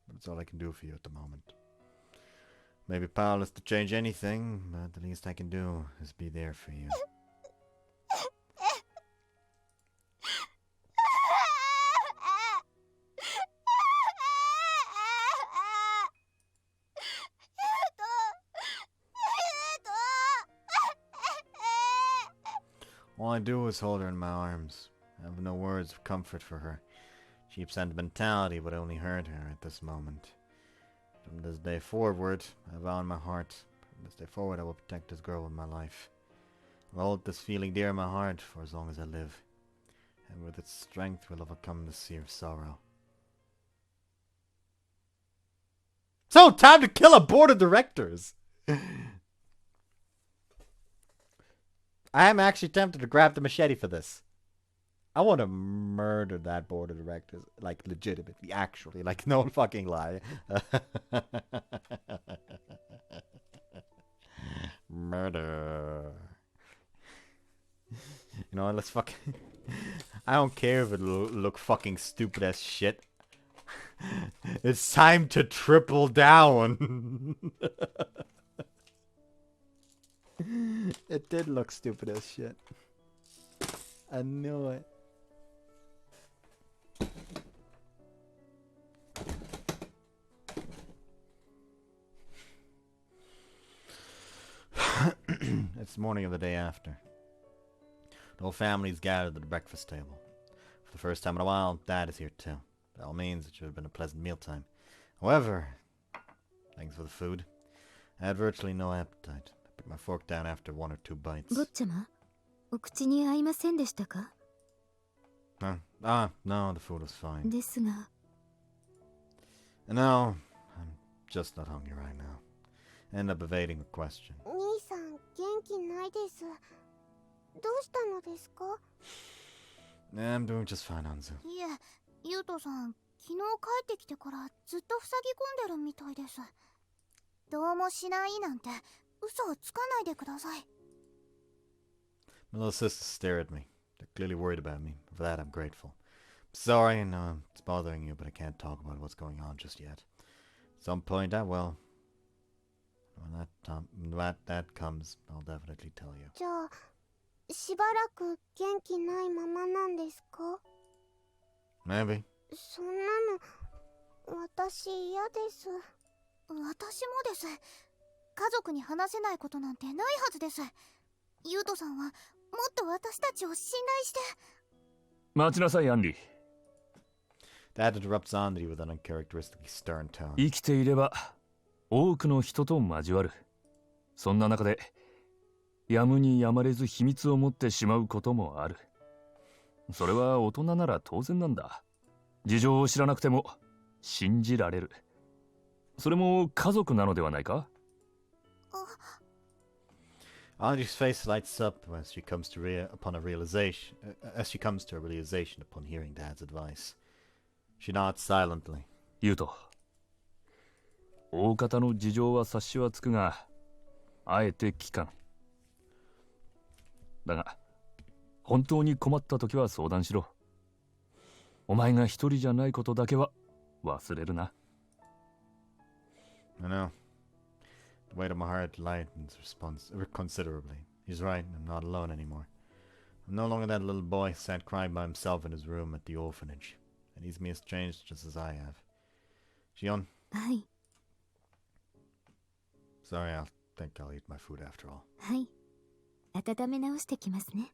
but it's all I can do for you at the moment. Maybe powerless to change anything, but the least I can do is be there for you. All I do is hold her in my arms. I have no words of comfort for her. Cheap sentimentality would only hurt her at this moment. From this day forward, I vow in my heart, from this day forward I will protect this girl with my life. I will hold this feeling dear in my heart for as long as I live. And with its strength will overcome the sea of sorrow. So, time to kill a board of directors! I am actually tempted to grab the machete for this. I want to murder that board of directors, like, legitimately, actually, like, no fucking lie. Murder. You know what, let's fucking... I don't care if it look fucking stupid as shit. It's time to triple down. It did look stupid as shit. I knew it. It's the morning of the day after. The whole family's gathered at the breakfast table. For the first time in a while, Dad is here too. By all means, it should have been a pleasant mealtime. However, thanks for the food. I had virtually no appetite. I put my fork down after 1 or 2 bites. 坊ちゃま、お口に合いませんでしたか? No, the food was fine. ですが、 No, I'm just not hungry right now. End up evading the question. 兄さん元気ないです。どうしたのですか? I'm doing just fine, Anzu. いえ、ユウトさん昨日帰ってきてからずっと塞ぎ込んでるみたいです。どうもしないなんて嘘をつかないでください。 My little sisters stare at me. They're clearly worried about me. For that, I'm grateful. Sorry, I know it's bothering you, but I can't talk about what's going on just yet. At some point, I will. When that comes, I'll definitely tell you. じゃあ、しばらく元気ないままなんですか? Maybe. そんなの、私嫌です。私もです。家族に話せないことなんてないはずです。ユウトさんはもっと私たちを信頼して。待ちなさい、アンリ。Dad interrupts Andri with an uncharacteristically stern tone. 生きていれば多くの人と交わる。そんな中でやむにやまれず秘密を持ってしまうこともある。それは大人なら当然なんだ。事情を知らなくても信じられる。それも家族なのではないか？ Anji's face lights up as she comes to as she comes to a realization upon hearing Dad's advice. She nods silently. 言うと、大方の事情は察しはつくが、あえて聞かん。だが、本当に困った時は相談しろ。お前が一人じゃないことだけは忘れるな。I know. The weight of my heart lightens considerably. He's right, I'm not alone anymore. I'm no longer that little boy who sat crying by himself in his room at the orphanage. And Izumi has changed just as I have. Shion? はい Sorry, I think I'll eat my food after all. はい温め直してきますね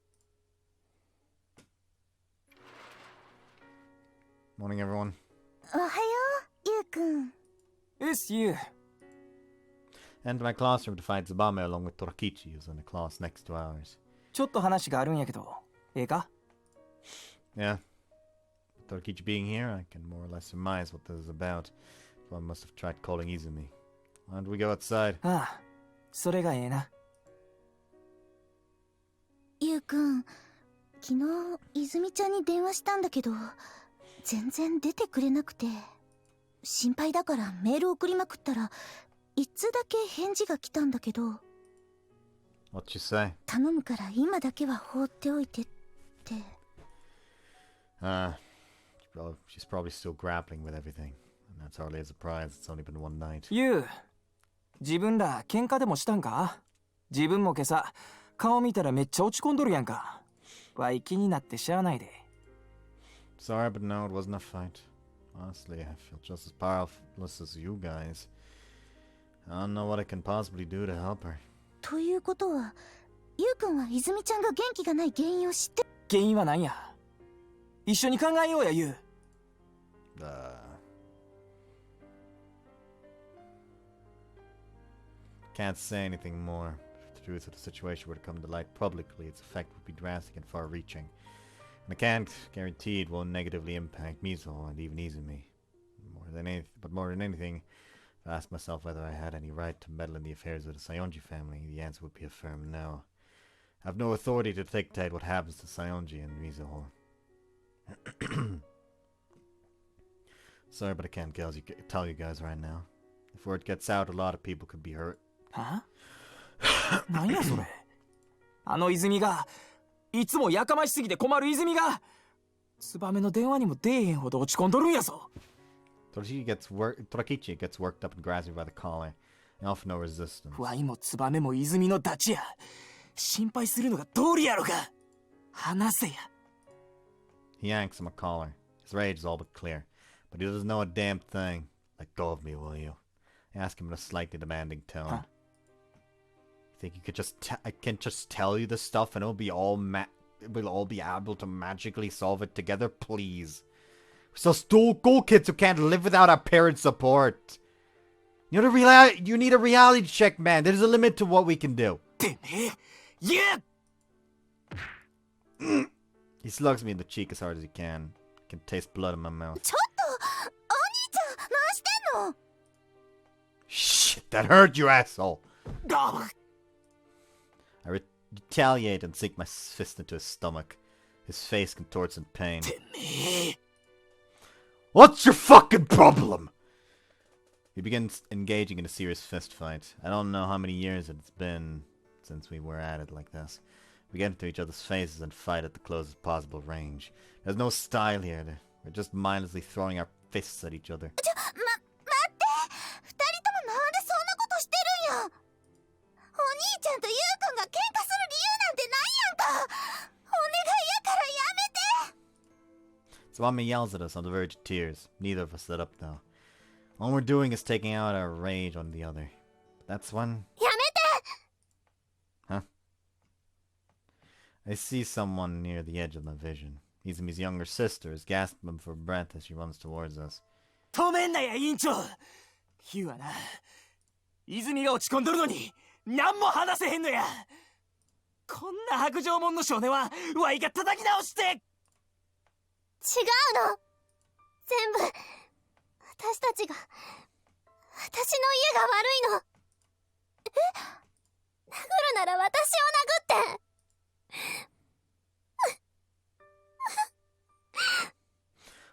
Morning, everyone. おはよう、ゆうくん。It's you. Enter my classroom to find Tsubame along with Torakichi, who's in the class next to ours. ちょっと話があるんやけど、ええか？ Yeah. With Torakichi being here, I can more or less surmise what this is about. So I must have tried calling Izumi. Why don't we go outside? ああ、それがええな。ゆうくん、昨日泉ちゃんに電話したんだけど、全然出てくれなくて、心配だからメール送りまくったら、一通だけ返事が来たんだけど、 What'd you say? 頼むから今だけは放っておいてって。She's probably still grappling with everything. And that's hardly a surprise, it's only been one night. ゆう、自分ら喧嘩でもしたんか？自分も今朝、顔見たらめっちゃ落ち込んどるやんか。わい気になってしゃあないで。Sorry, but no, it wasn't a fight. Honestly, I feel just as powerless as you guys. I don't know what I can possibly do to help her. ということは、ゆうくんは泉ちゃんが元気がない原因を知って。原因は何や？一緒に考えようや、ゆう。Can't say anything more. If the truth of the situation were to come to light publicly, its effect would be drastic and far-reaching. And I can't guarantee it won't negatively impact Mizuho and even Izumi. More than anything, if I asked myself whether I had any right to meddle in the affairs of the Sayonji family, the answer would be a firm no. I have no authority to dictate what happens to Sayonji and Mizuho. Sorry, but I can't tell you guys right now. If word gets out, a lot of people could be hurt. は？何やそれ。あの泉が、いつもやかましすぎて困る泉が、ツバメの電話にも出えへんほど落ち込んどるんやぞ。Torakichi gets worked up and grabs me by the collar. I offer no resistance. ワイもツバメも泉のダチや。心配するのが道理やろか。話せや。He yanks at my collar. His rage is all but clear, but he doesn't know a damn thing. Let go of me, will you? I ask him in a slightly demanding tone. Huh? You think you could I can just tell you this stuff and we'll all be able to magically solve it together, please? We're still school kids who can't live without our parents' support. You need a reality check, man. There's a limit to what we can do. Yeah! He slugs me in the cheek as hard as he can. I can taste blood in my mouth. ちょっと、お兄ちゃん、何してんの？ Shit, that hurt, you asshole! I retaliate and sink my fist into his stomach. His face contorts in pain. What's your fucking problem? We begin engaging in a serious fist fight. I don't know how many years it's been since we were at it like this. We get into each other's faces and fight at the closest possible range. There's no style here. We're just mindlessly throwing our fists at each other. 待って、二人ともなんでそんなことしてるんや。お兄ちゃんとゆうくんが喧嘩する理由なんてないやんか。お願いやからやめて。Tsubame yells at us on the verge of tears. Neither of us sit up though. All we're doing is taking out our rage on the other. But that's when... やめて。 Huh? I see someone near the edge of my vision. Izumi's younger sister is gasping for breath as she runs towards us. 止めんなや、委員長。ヒューはな、泉が落ち込んどるのに、何も話せへんのや。こんな白状者の少年は、ワイが叩き直して。違うの。全部私たちが、私の家が悪いの。殴るなら私を殴って。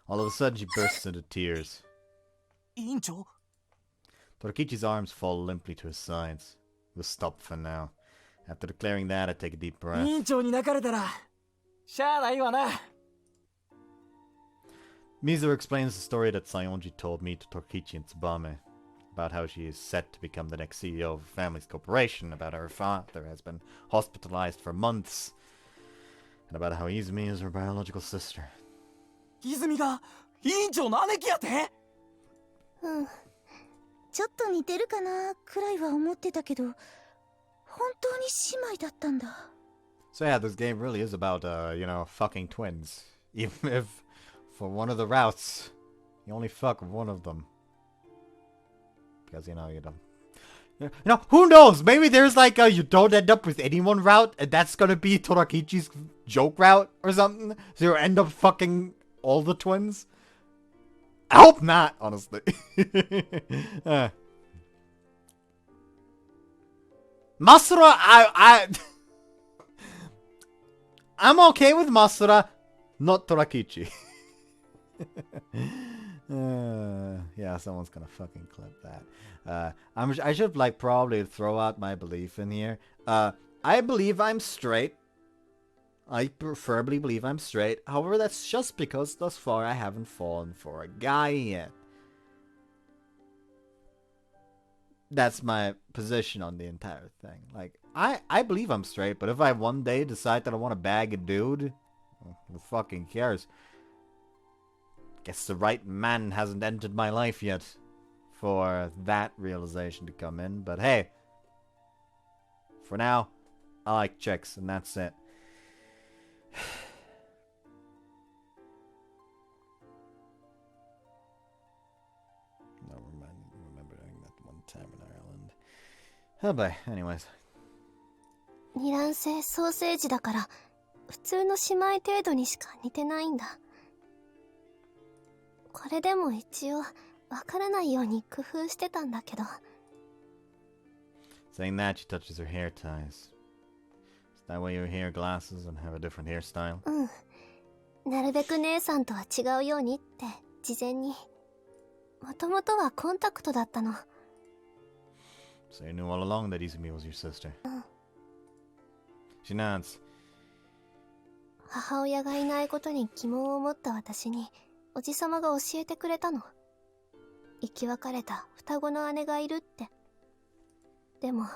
All of a sudden, she bursts into tears. 委員長 Torakichi's arms fall limply to his sides. We'll stop for now. After declaring that, I take a deep 委 breath. 員長に泣かれたらしゃあないわな。 Mizuho explains the story that Sayonji told me to Torakichi and Tsubame about how she is set to become the next CEO of a family's corporation, about how her father has been hospitalized for months, and about how Izumi is her biological sister. 泉が委員長の姉貴やて。うん。ちょっと似てるかなくらいは思ってたけど、本当に姉妹だったんだ。 So yeah, this game really is about, fucking twins. Even if, for one of the routes, you only fuck one of them. Because, who knows? Maybe there's like a you don't end up with anyone route, and that's gonna be Torakichi's joke route or something. So you end up fucking all the twins? I hope not, honestly. Masura, I'm okay with Masura, not Torakichi. Yeah, someone's gonna fucking clip that. I should probably throw out my belief in here. I believe I'm straight. I preferably believe I'm straight. However, that's just because thus far I haven't fallen for a guy yet. That's my position on the entire thing. Like, I believe I'm straight, but if I one day decide that I want to bag a dude, who fucking cares? Guess the right man hasn't entered my life yet for that realization to come in. But hey, for now, I like chicks, and that's it. No, remembering that one time in Ireland. Oh boy, anyways. 二卵性ソーセージだから普通の姉妹程度にしか似てないんだ。これでも一応わからないように工夫してたんだけど。 Saying that, she touches her hair ties. Is that why you wear glasses and have a different hairstyle? うん。なるべく姉さんとは違うようにって事前に。もともとはコンタクトだったの。 So you knew all along that Izumi was your sister? She nods. 母親がいないことに疑問を持った私におじさまが教えてくれたの。生き別れた双子の姉がいるって。でも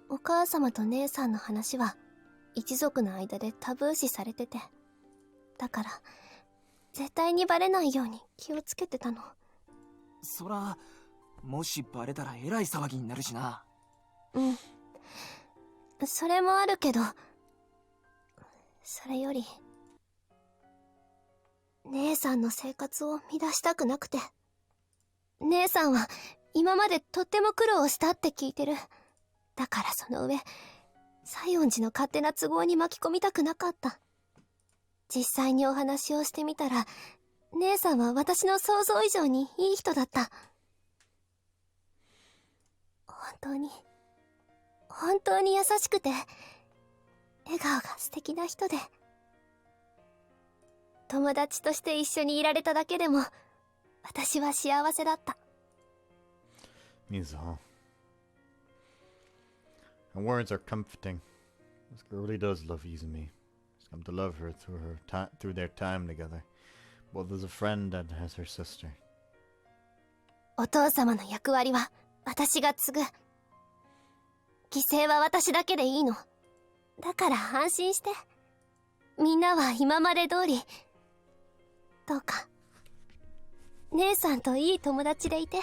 お母様と姉さんの話は一族の間でタブー視されてて、だから絶対にバレないように気をつけてたの。そらもしバレたらえらい騒ぎになるしな。うん、それもあるけど、それより姉さんの生活を乱したくなくて。姉さんは今までとっても苦労したって聞いてる。だからその上西園寺の勝手な都合に巻き込みたくなかった。実際にお話をしてみたら姉さんは私の想像以上にいい人だった。本当に優しくて笑顔が素敵な人で、友達として一緒にいられただけでも私は幸せだった。 Mizuho. Her words are comforting. This girl really does love Izumi. She's come to love her through their time together, both as a friend and as her sister. お父様の役割は私が継ぐ。犠牲は私だけでいいの。だから安心して。みんなは今まで通り。どうか姉さんといい友達でいて。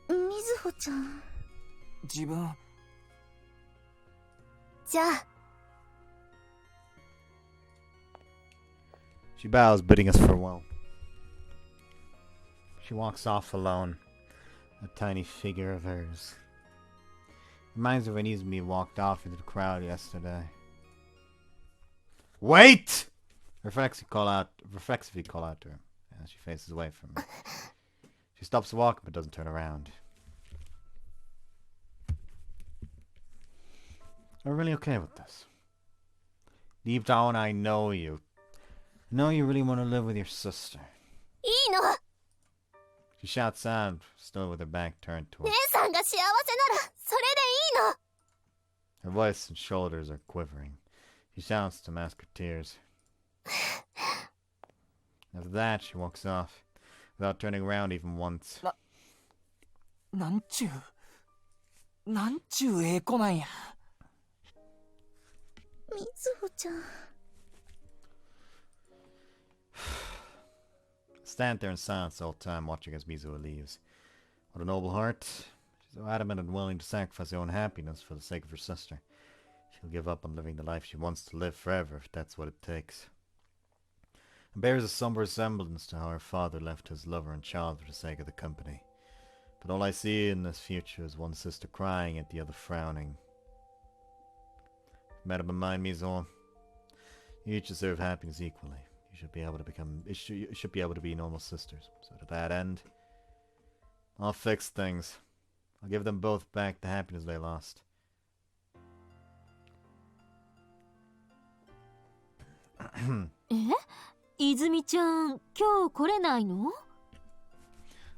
みずほちゃん。自分じゃあ。 She bows, bidding us farewell. She walks off alone, a tiny figure of hers. Reminds her when Izumi walked off into the crowd yesterday. Wait! reflexively call out to her as she faces away from him. She stops walking but doesn't turn around. Are you really okay with this? Deep down, I know you. I know you really want to live with your sister. いいの She shouts out, still with her back turned to 姉 him. さんが幸せならそれでいいの Her voice and shoulders are quivering. She shouts to mask her tears. After that, she walks off, without turning around even once. なんちゅうええ子なんや。みずほちゃん Stand there in silence the whole time, watching as Mizuho leaves. What a noble heart. She's so adamant and willing to sacrifice her own happiness for the sake of her sister. She'll give up on living the life she wants to live forever if that's what it takes. It bears a somber resemblance to how her father left his lover and child for the sake of the company. But all I see in this future is one sister crying and the other frowning. Made up in mind, Mizuho. You each deserve happiness equally. You should be able to be normal sisters. So to that end, I'll fix things. I'll give them both back the happiness they lost. 泉ちゃん、今日来れないの？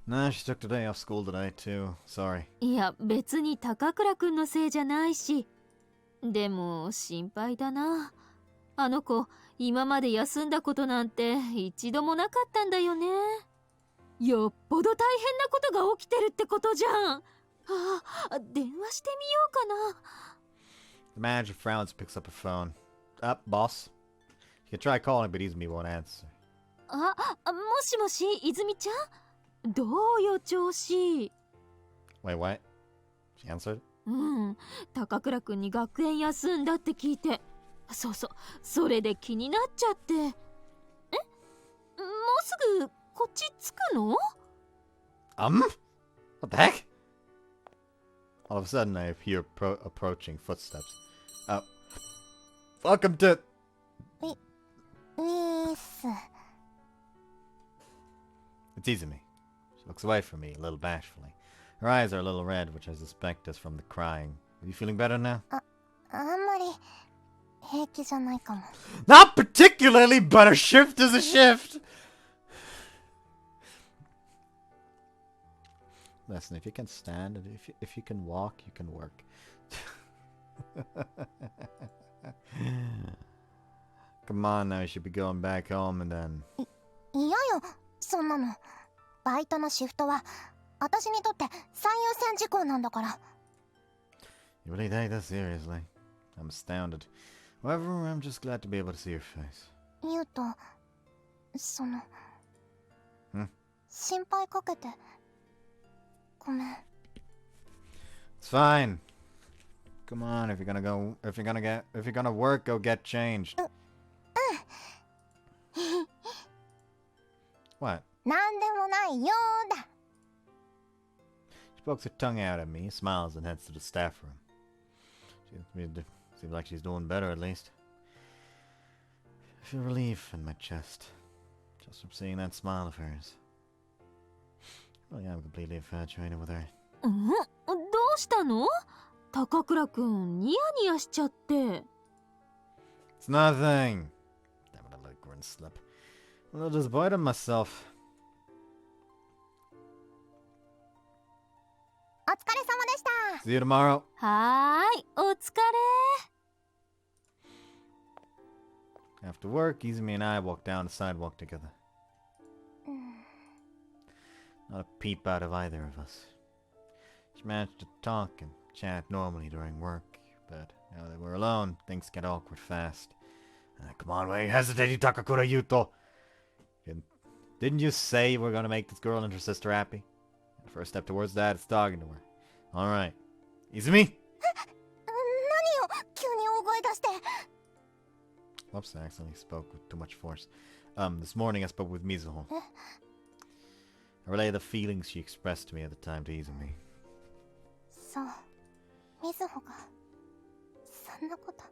Nah, she took today off school today too. Sorry. いや、別に高倉くんのせいじゃないし。でも、心配だな。あの子、今まで休んだことなんて一度もなかったんだよね。よっぽど大変なことが起きてるってことじゃん。電話してみようかな。The manager frowns and picks up her phone. Up, boss. You can try calling, but Izumi won't answer. もしもし、泉ちゃん？どうよ、調子。Wait, what? She answered? 高倉くんに学園休んだって聞いて。そうそう、それで気になっちゃって。もうすぐこっち着くの？ What the heck? All of a sudden, I hear approaching footsteps. Oh. Welcome to... ウィス It's Izumi. She looks away from me, a little bashfully. Her eyes are a little red, which I suspect is from the crying. Are you feeling better now? あんまり平気じゃないかも Not particularly, but a shift is a shift! Listen, if you can stand and if you can walk, you can work. Come on now, you should be going back home and then... 嫌よそんなのバイトのシフトは私にとって最優先事項なんだから You really take that seriously? I'm astounded. However, I'm just glad to be able to see your face. 言うとその Hmm? 心配かけてごめん It's fine. Come on, if you're gonna work, go get changed. What? なんでもないよーだ She pokes her tongue out at me, smiles, and heads to the staff room. Seems like she's doing better, at least. I feel relief in my chest, just from seeing that smile of hers. Really, I'm completely infatuated with her. どうしたの？高倉くん、ニヤニヤしちゃって。It's nothing. Damn it, I let Grin slip. A little disappointed in myself. お疲れ様でした See you tomorrow. はーい、お疲れ。 After work, Izumi and I walk down the sidewalk together. Not a peep out of either of us. She managed to talk and chat normally during work, but now that we're alone, things get awkward fast. Come on, why are you hesitating, Takakura Yuto? Didn't you say we're gonna make this girl and her sister happy? The first step towards that is talking to her. Alright. Izumi? 何よ急に大声出して Whoops, I accidentally spoke with too much force. This morning I spoke with Mizuho. I relayed the feelings she expressed to me at the time to Izumi. そうみずほがそんなこと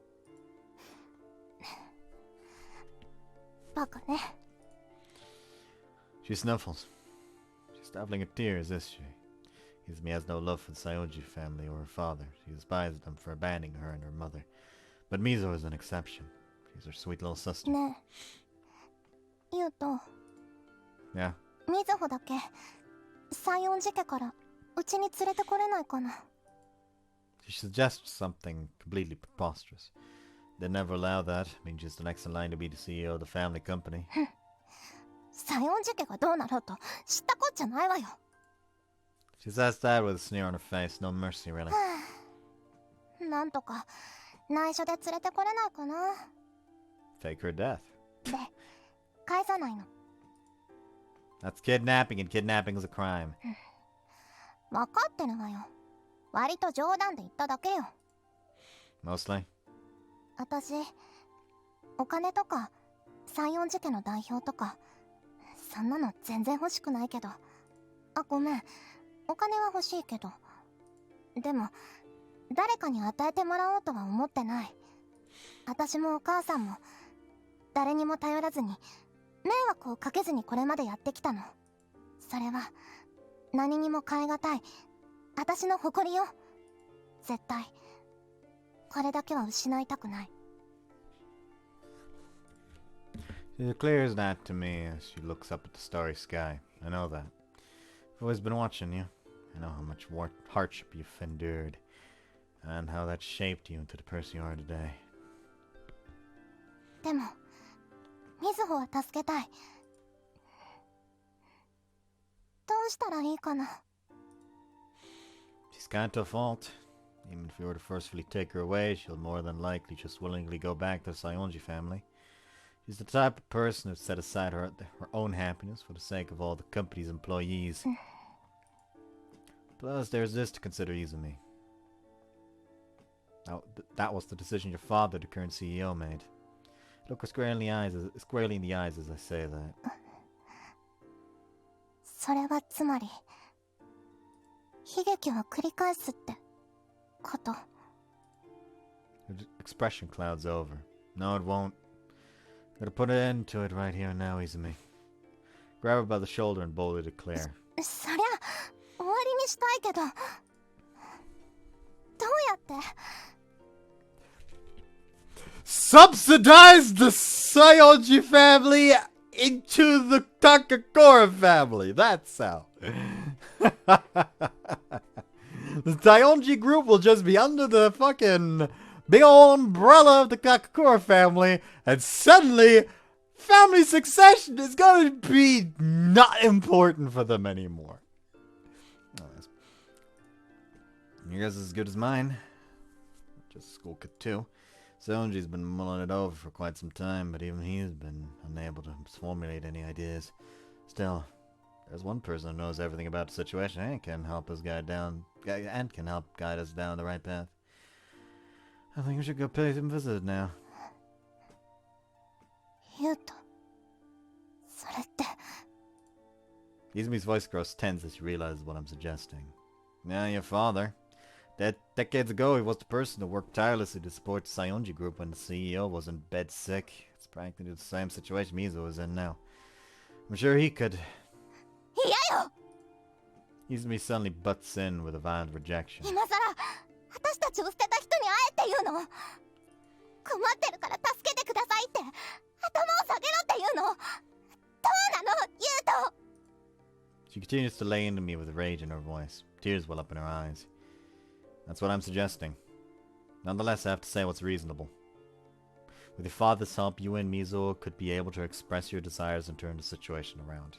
バカね。 She snuffles. She's stifling her tears, is she? Izumi has no love for the Saionji family or her father. She despises them for abandoning her and her mother. But Mizuho is an exception. She's her sweet little sister. ねえ、ユウと Yeah. みずほだけ西園寺家からうちに連れてこれないかな。 She suggests something completely preposterous. They never allow that. I mean, she's the next in line to be the CEO of the family company. 西園寺家がどうなろうと知ったこっちゃないわよ。 She says that with a sneer on her face. No mercy, really. なんとか内緒で連れてこれないかな。 Fake her death. で、返さないの。 That's kidnapping, and kidnapping is a crime. わかってるわよ。割と冗談で言っただけよ。 Mostly. 私、お金とか西園寺家の代表とかそんなの全然欲しくないけど。あ、ごめん。お金は欲しいけど。でも誰かに与えてもらおうとは思ってない。私もお母さんも誰にも頼らずに迷惑をかけずにこれまでやってきたの。それは何にも代えがたい私の誇りよ。絶対これだけは失いたくない。 She declares that to me as she looks up at the starry sky. I know that. I've always been watching you. I know how much hardship you've endured, and how that shaped you into the person you are today. でもみずほは助けたい。どうしたらいいかな。 She's kind of fault. Even if you were to forcefully take her away, she'll more than likely just willingly go back to the Saionji family. She's the type of person who'd set aside her own happiness for the sake of all the company's employees. Plus, there's this to consider, Izumi. Now, that was the decision your father, the current CEO, made. Look her squarely in the eyes as I say that. それはつまり悲劇を繰り返すってこと。 Her expression clouds over. No, it won't. Gotta put an end to it right here and now, Izumi. Grab her by the shoulder and boldly declare. そりゃ終わりにしたいけど、どうやって。 Subsidize the Saionji family into the Takakura family. That's how. The Saionji group will just be under the fucking big old umbrella of the Kakakura family, and suddenly family succession is gonna be not important for them anymore. Your guess is as good as mine. Just a school kid too. Saionji's been mulling it over for quite some time, but even he's been unable to formulate any ideas. Still, there's one person who knows everything about the situation and can help us guide us down the right path. I think we should go pay him a visit now. ユウト、それって。 Izumi's voice grows tense as she realizes what I'm suggesting. Yeah, your father. Decades ago, he was the person who worked tirelessly to support the Saionji group when the CEO was in bed sick. It's practically the same situation Mizuho is in now. I'm sure he could. 嫌よ。 Izumi suddenly butts in with a violent rejection. 今さら私たちを捨てた人に会えって言うの。困ってるから助けてくださいって頭を下げろって言うの。どうなの、ユウト。 She continues to lay into me with rage in her voice. Tears well up in her eyes. That's what I'm suggesting. Nonetheless, I have to say what's reasonable. With your father's help, you and Mizuho could be able to express your desires and turn the situation around.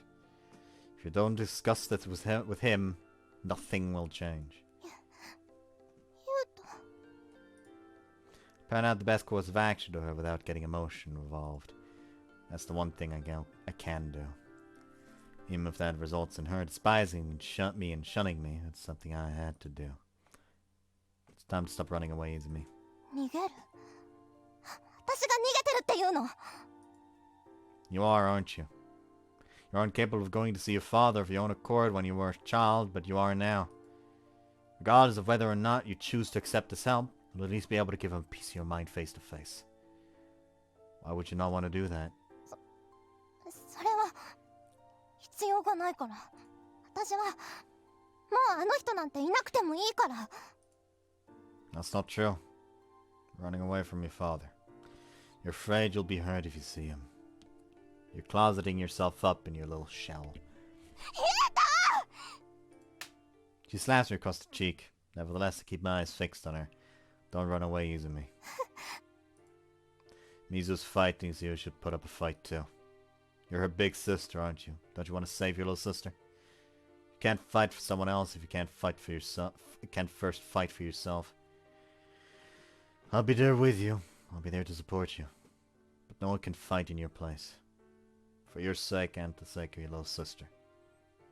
If you don't discuss this with him, nothing will change. ユウト。 Plan out the best course of action to her without getting emotion involved. That's the one thing I can do. Even if that results in her despising me and shunning me, it's something I had to do. It's time to stop running away, Izumi. 逃げる。私が逃げてるって言うの。 You are, aren't you? You're incapable of going to see your father of your own accord when you were a child, but you are now. Regardless of whether or not you choose to accept his help, you'll at least be able to give him a piece of your mind face to face. Why would you not want to do that? 必要がないから。私はもうあの人なんていなくてもいいから。 That's not true. Running away from your father. You're afraid you'll be hurt if you see him. You're closeting yourself up in your little shell. She slaps her across the cheek. Nevertheless, I keep my eyes fixed on her. Don't run away, Izumi. Mizu's fighting, so you should put up a fight too. You're her big sister, aren't you? Don't you want to save your little sister? You can't fight for someone else if you can't fight for yourself. You can't first fight for yourself. I'll be there with you. I'll be there to support you. But no one can fight in your place. For your sake and the sake of your little sister.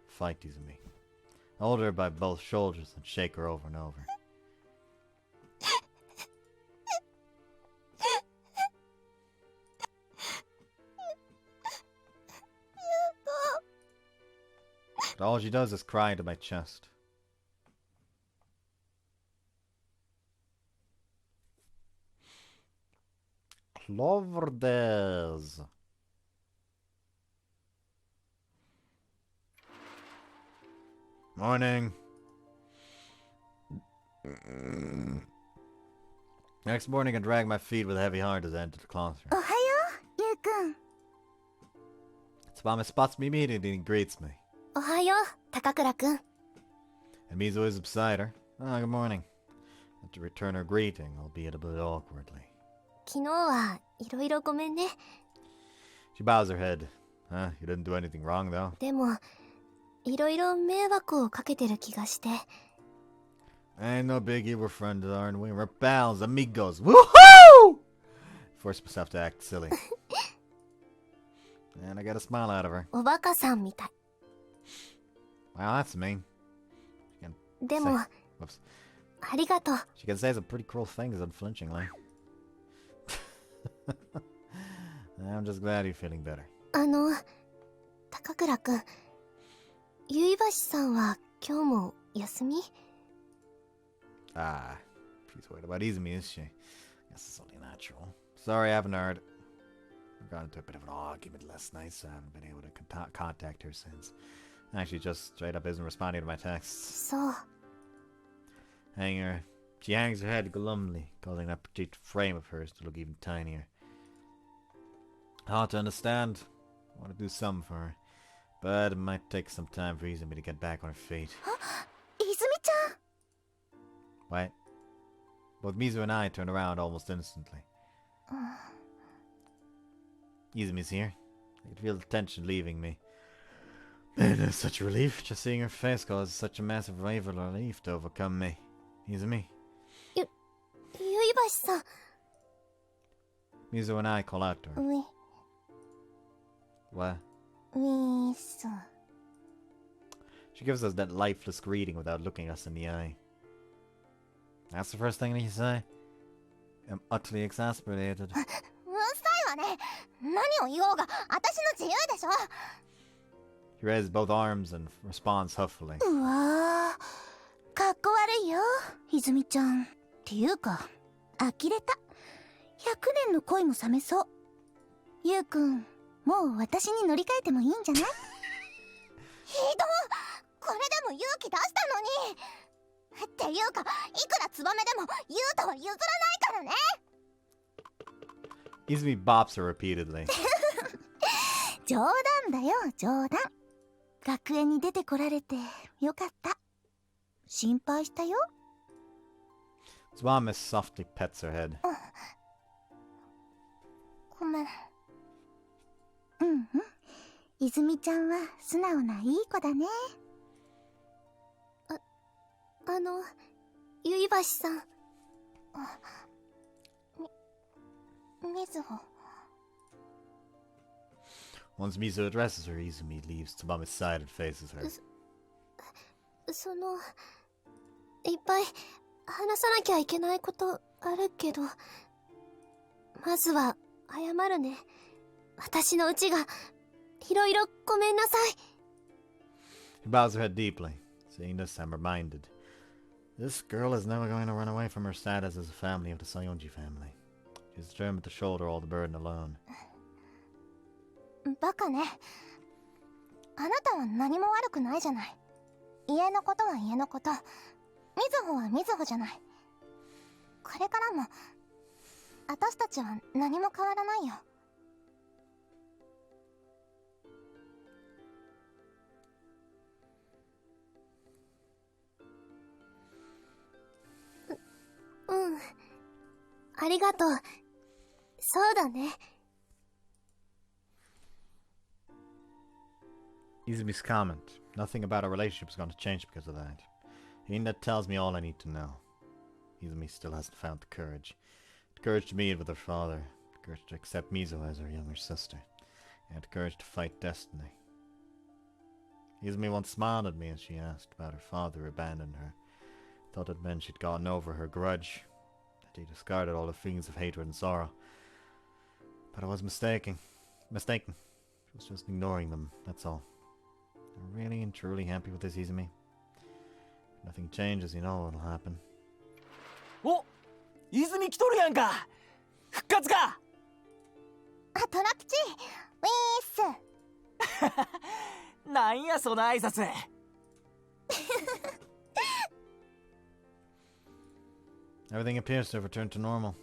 Fight, Izumi. Hold her by both shoulders and shake her over and over. But all she does is cry into my chest. Clover des. Morning. Next morning I drag my feet with a heavy heart as I enter the classroom. おはよう、ゆうくん。 Tsubame spots me immediately and greets me. おはよう、高倉くん。 And Mizuho is beside her. Ah, good morning. I have to return her greeting, albeit a bit awkwardly. 昨日はいろいろごめんね。 She bows her head. Huh? You didn't do anything wrong, though. でも、いろいろ迷惑をかけてる気がして。 Ain't no biggie, we're friends, aren't we? We're pals, amigos. Woohoo! Forced myself to act silly. And I got a smile out of her. おバカさんみたい。 Wow, that's mean. でも、 Whoops. ありがとう。 She can say some pretty cruel things unflinchingly. I'm just glad you're feeling better. 高倉くん、ゆいばしさんは今日も休み？ Ah, she's worried about Izumi, is she? Guess it's only natural. Sorry, I haven't heard. We got into a bit of an argument last night, so I haven't been able to contact her since. Actually, just straight up isn't responding to my texts. そう。 She hangs her head glumly, causing that petite frame of hers to look even tinier. Hard to understand. I want to do something for her. But it might take some time for Izumi to get back on her feet. 泉ちゃん。 What? Both Mizu and I turned around almost instantly. Izumi's here. I could feel the tension leaving me. And it's such a relief. Just seeing her face caused such a massive wave of relief to overcome me. Izumi. ゆいばしさん。 Mizu and I call out to her. うい、 What? ウィス。 She gives us that lifeless greeting without looking us in the eye. That's the first thing you say? I'm utterly exasperated. うるさいわね。何を言おうが私の自由でしょ。 She raises both arms and responds huffily. うわー、かっこ悪いよ、泉ちゃん。っていうか、呆れた。100年の恋も冷めそう。ゆうくん、もう私に乗り換えてもいいんじゃない？ひどっ！これでも勇気出したのに。っていうか、いくらツバメでもユウとは譲らないからね。 Izumi bops her repeatedly. 冗談だよ、冗談。学園に出てこられてよかった。心配したよ。 Tsubame softly pets her head. ごめん。うんうん。泉ちゃんは素直ないい子だね。ゆいばしさん。みずほ。 Once Mizu addresses her, Izumi leaves Tsubame's side and faces her. いっぱい話さなきゃいけないことあるけど、まずは謝るね。私のうちがいろいろごめんなさい。 He bows her head deeply. Seeing this, I'm reminded. This girl is never going to run away from her status as a family of the Sayonji family. She's determined to shoulder all the burden alone. バカね。あなたは何も悪くないじゃない。家のことは家のこと、みずほはみずほじゃない。これからも私たちは何も変わらないよ。うん。ありがとう。そうだね。Izumi's comment. Nothing about our relationship is going to change because of that. That tells me all I need to know. Izumi still hasn't found the courage. The courage to meet with her father. The courage to accept Mizuho as her younger sister. And the courage to fight destiny. Izumi once smiled at me as she asked about her father who abandoned her. Thought it meant she'd gotten over her grudge. That he discarded all the feelings of hatred and sorrow. But I was mistaken. She was just ignoring them, that's all. I'm really and truly happy with this, Izumi. If nothing changes, you know what'll happen. お、泉来とるやんか。復活か。あ、トラ吉、ウィース。なんやその挨拶。Everything appears to have returned to normal,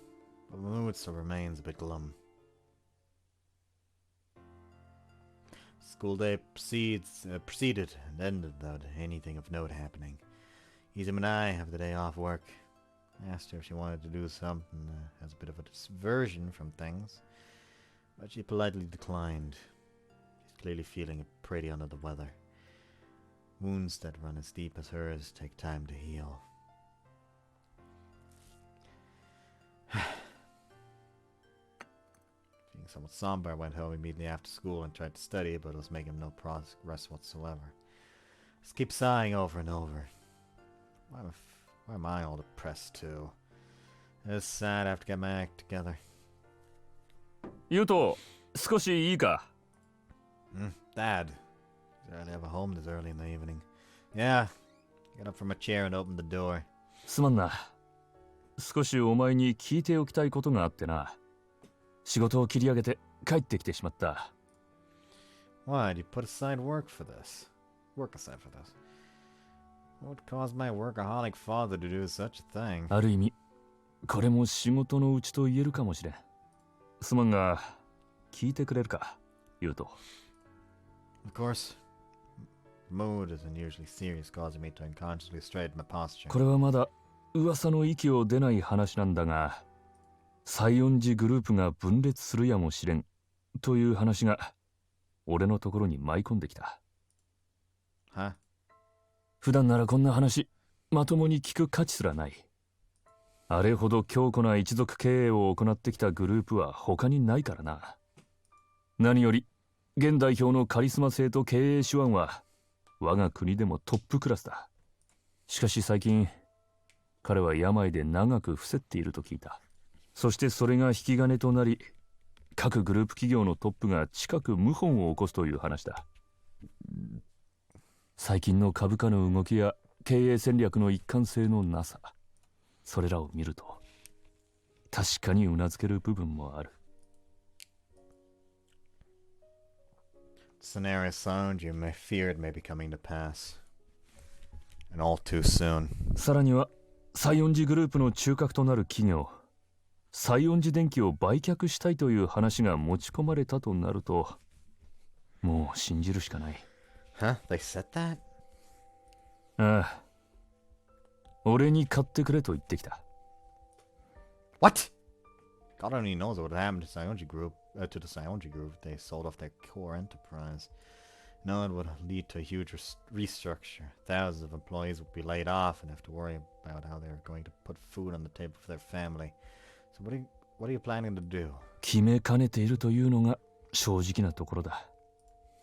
but the mood still remains a bit glum. School day proceeded and ended without anything of note happening. Izumi and I have the day off work. I asked her if she wanted to do something as a bit of a diversion from things, but she politely declined. She's clearly feeling pretty under the weather. Wounds that run as deep as hers take time to heal. Feeling somewhat somber, I went home immediately after school and tried to study, but it was making no progress whatsoever. Just keep sighing over and over. Why am I all depressed too? It's sad I have to get my act together. ユウト、少しいいか？ Dad. He's rarely ever home this early in the evening. Yeah. I got up from a chair and opened the door. すまんな。少しお前に聞いておきたいことがあってな。仕事を切り上げて帰ってきてしまった。Why? Did you put aside work for this? Work aside for this? What would cause my workaholic father to do such a thing? ある意味、これも仕事のうちと言えるかもしれん。すまんが、聞いてくれるか、ユウト。Of course. Mood is unusually serious, causing me to unconsciously straighten my posture. これはまだ噂の息を出ない話なんだが、西園寺グループが分裂するやもしれんという話が俺のところに舞い込んできた。Huh? 普段ならこんな話まともに聞く価値すらない。あれほど強固な一族経営を行ってきたグループは他にないからな。何より現代表のカリスマ性と経営手腕は我が国でもトップクラスだ。しかし最近彼は病で長く伏せっていると聞いた。そしてそれが引き金となり、各グループ企業のトップが近く謀反を起こすという話だ。最近の株価の動きや経営戦略の一貫性のなさ、それらを見ると確かにうなずける部分もある。Scenario sound you may feared may be coming to pass. And all too soon. さらには西園寺グループの中核となる企業、西園寺電機を売却したいという話が持ち込まれたとなると、もう信じるしかない。Huh? They said that? ああ、俺に買ってくれと言ってきた。What? God only knows what happened to Sionji Group, to the Sionji Group if they sold off their core enterprise. No, it would lead to a huge restructure. Thousands of employees would be laid off and have to worry about how they're going to put food on the table for their family. So what are you planning to do? 決めかねているというのが正直なところだ。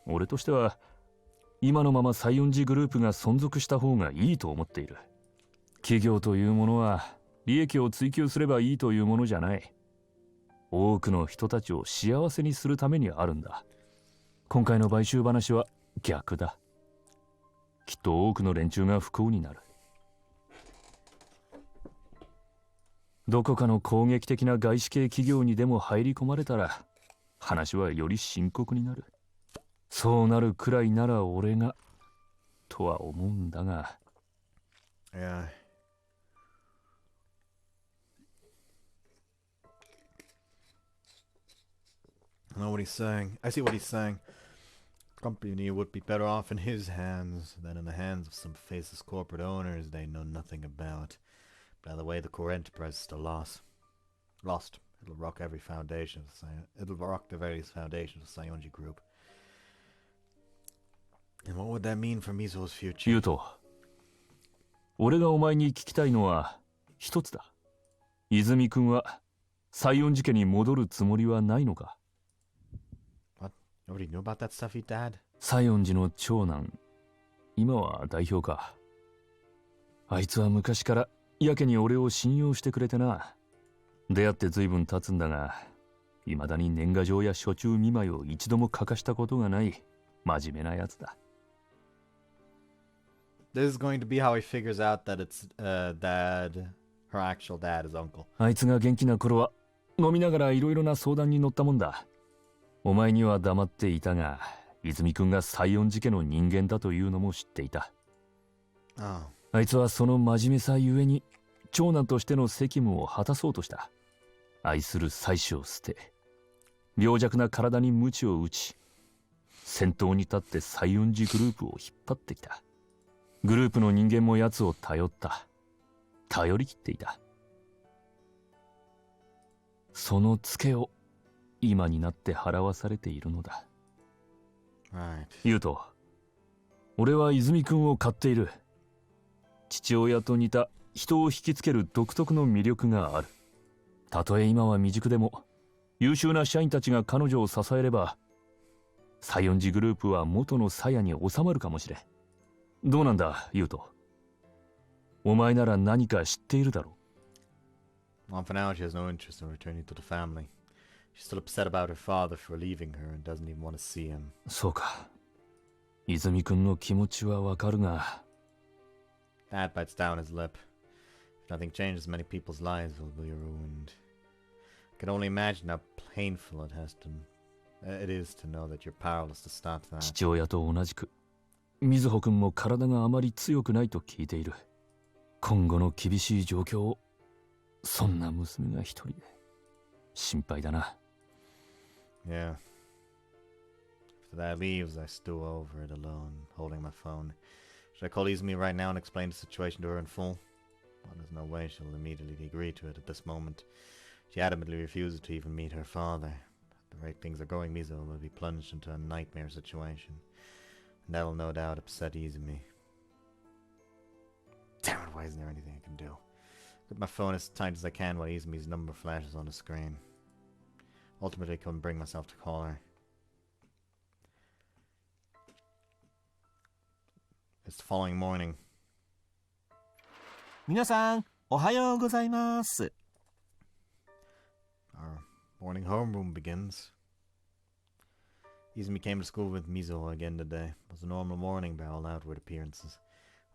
俺としては今のまま西園寺グループが存続した方がいいと思っている。企業というものは利益を追求すればいいというものじゃない。多くの人たちを幸せにするためにあるんだ。今回の買収話は逆だ。きっと多くの連中が不幸になる。どこかの攻撃的な外資系企業にでも入り込まれたら話はより深刻になる。そうなるくらいなら俺がとは思うんだが。 Yeah. I know what he's saying. I see what he's saying. Company would be better off in his hands than in the hands of some faceless corporate owners they know nothing about. By the way, the core enterprise is still lost. It'll rock every foundation of It'll rock the various foundations of the Sayonji Group. And what would that mean for Mizuho's future? ユウト、俺がお前に聞きたいのは一つだ。泉君は西園寺家に戻るつもりはないのか？ What? Nobody knew about that stuff he did? 西園寺の長男、今は代表か。あいつは昔からやけに俺を信用してくれてな。出会って随分経つんだが、未だに年賀状や暑中見舞いを一度も欠かしたことがない真面目なやつだ。This is going to be how he figures out that it's dad, her actual dad, his uncle. あいつが元気な頃は飲みながらいろいろな相談に乗ったもんだ。お前には黙っていたが、泉君が西園寺家の人間だというのも知っていた。Oh. あいつはその真面目さゆえに長男としての責務を果たそうとした。愛する妻子を捨て、病弱な体に鞭を打ち、先頭に立って西園寺グループを引っ張ってきた。グループの人間も奴を頼った。頼り切っていた。そのツケを今になって払わされているのだ。Right. ユウト、俺は泉君を買っている。父親と似た人を引きつける独特の魅力がある。たとえ今は未熟でも優秀な社員たちが彼女を支えれば、西園寺グループは元の鞘に収まるかもしれん。どうなんだ、ユウト。お前なら何か知っているだろう。 Well, for now, she has no interest in returning to the family. She's still upset about her father for leaving her and doesn't even want to see him. そうか。泉君の気持ちはわかるが。Dad bites down his lip. If nothing changes, many people's lives will be ruined. I can only imagine how painful it is to know that you're powerless to stop that. 父親と同じく、瑞穂君も体があまり強くないと聞いている。今後の厳しい状況を、そんな娘が一人で。心配だな。Yeah. After Dad leaves, I stew over it alone, holding my phone. Should I call Izumi right now and explain the situation to her in full? Well, there's no way she'll immediately agree to it at this moment. She adamantly refuses to even meet her father. At the rate things are going, Mizuho will be plunged into a nightmare situation. And that'll no doubt upset Izumi. Damn it, why isn't there anything I can do? Grip my phone as tight as I can while Izumi's number flashes on the screen. Ultimately, I couldn't bring myself to call her. It's the following morning. 皆さん、おはようございます。Our morning homeroom begins. Izumi came to school with Mizuho again today. It was a normal morning by all outward appearances.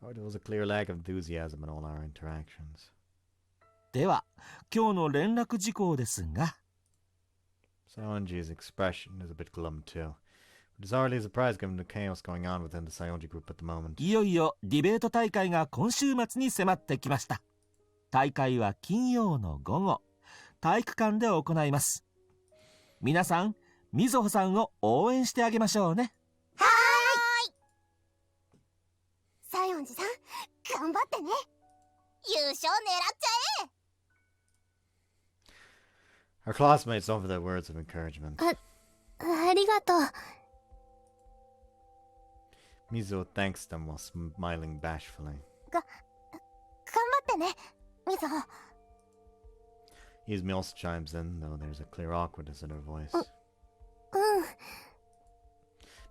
However, there was a clear lack of enthusiasm in all our interactions. では、今日の連絡事項ですが。Sayonji's expression is a bit glum too. But it's hardly a surprise given the chaos going on within the Sayonji group at the moment. いよいよディベート大会が今週末に迫ってきました。大会は金曜の午後、体育館で行います。皆さん、みずほさんを応援してあげましょうね。はーい。西園寺さん、頑張ってね。優勝狙っちゃえ。Our classmates offer their words of encouragement. ありがとう。Mizuho thanks them while smiling bashfully. 頑張ってね、みずほ。Izumi also chimes in, though there's a clear awkwardness in her voice. うん。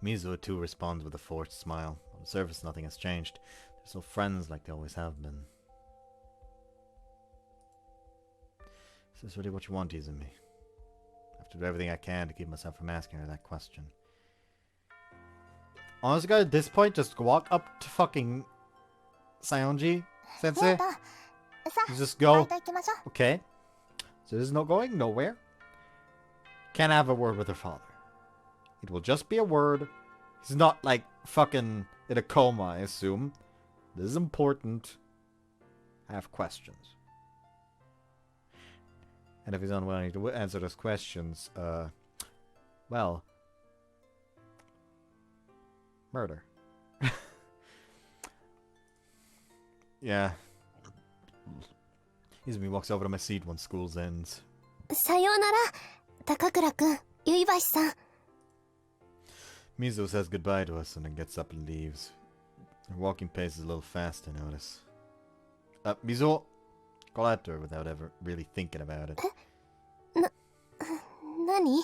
Mizuho too responds with a forced smile. On the surface, nothing has changed. They're still friends like they always have been. Is this really what you want, Izumi? I have to do everything I can to keep myself from asking her that question. Honestly, guys, at this point, just walk up to fucking Sayonji Sensei. さあ、 Just バ go. イト行きましょう。 Okay. So there's no going nowhere. Can't have a word with her father. It will just be a word He's not like fucking in a coma, I assume. This is important. I have questions. And if he's unwilling to answer those questions, well, murder. Yeah. Izumi walks over to my seat when school ends. さようなら、高倉くん、ゆいばしさん。Mizuho says goodbye to us and then gets up and leaves. Her walking pace is a little fast, I notice. Mizuho! Call out to her without ever really thinking about it. 何？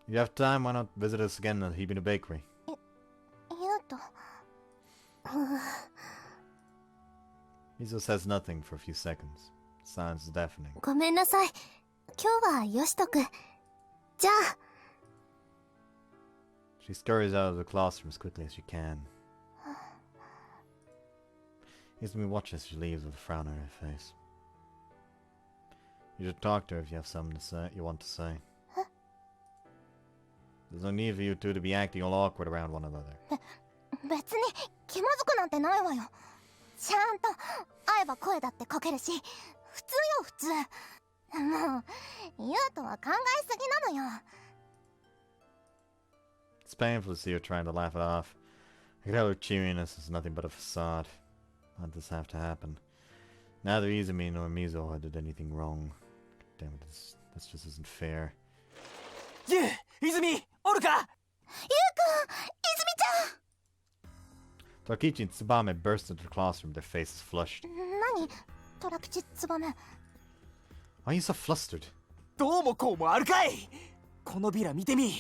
You have time, why not visit us again at Hibino Bakery? ゆうと Mizuho says nothing for a few seconds. Silence is deafening. ごめんなさい。今日はよしとく。じゃあ。 She scurries out of the classroom as quickly as she can. Izumi watches as she leaves with a frown on her face. You should talk to her if you have something to say. You want to say. There's no need for you two to be acting all awkward around one another. 別に気まずくなんてないわよ。ちゃんと会えば声だってかけるし、普通よ普通。もうゆうとは考えすぎなのよ。 It's painful to see her trying to laugh it off. I can tell her cheeriness is nothing but a facade. Why did this have to happen? Neither Izumi nor Mizuho did anything wrong. Damn it, this just isn't fair. ゆう、泉、おるか？ゆうくん、泉ちゃん。 Torakichi and Tsubame burst into the classroom, their faces flushed. 何？虎吉つばめ。 Why are you so flustered? どうもこうもあるかい。このビラ見てみ。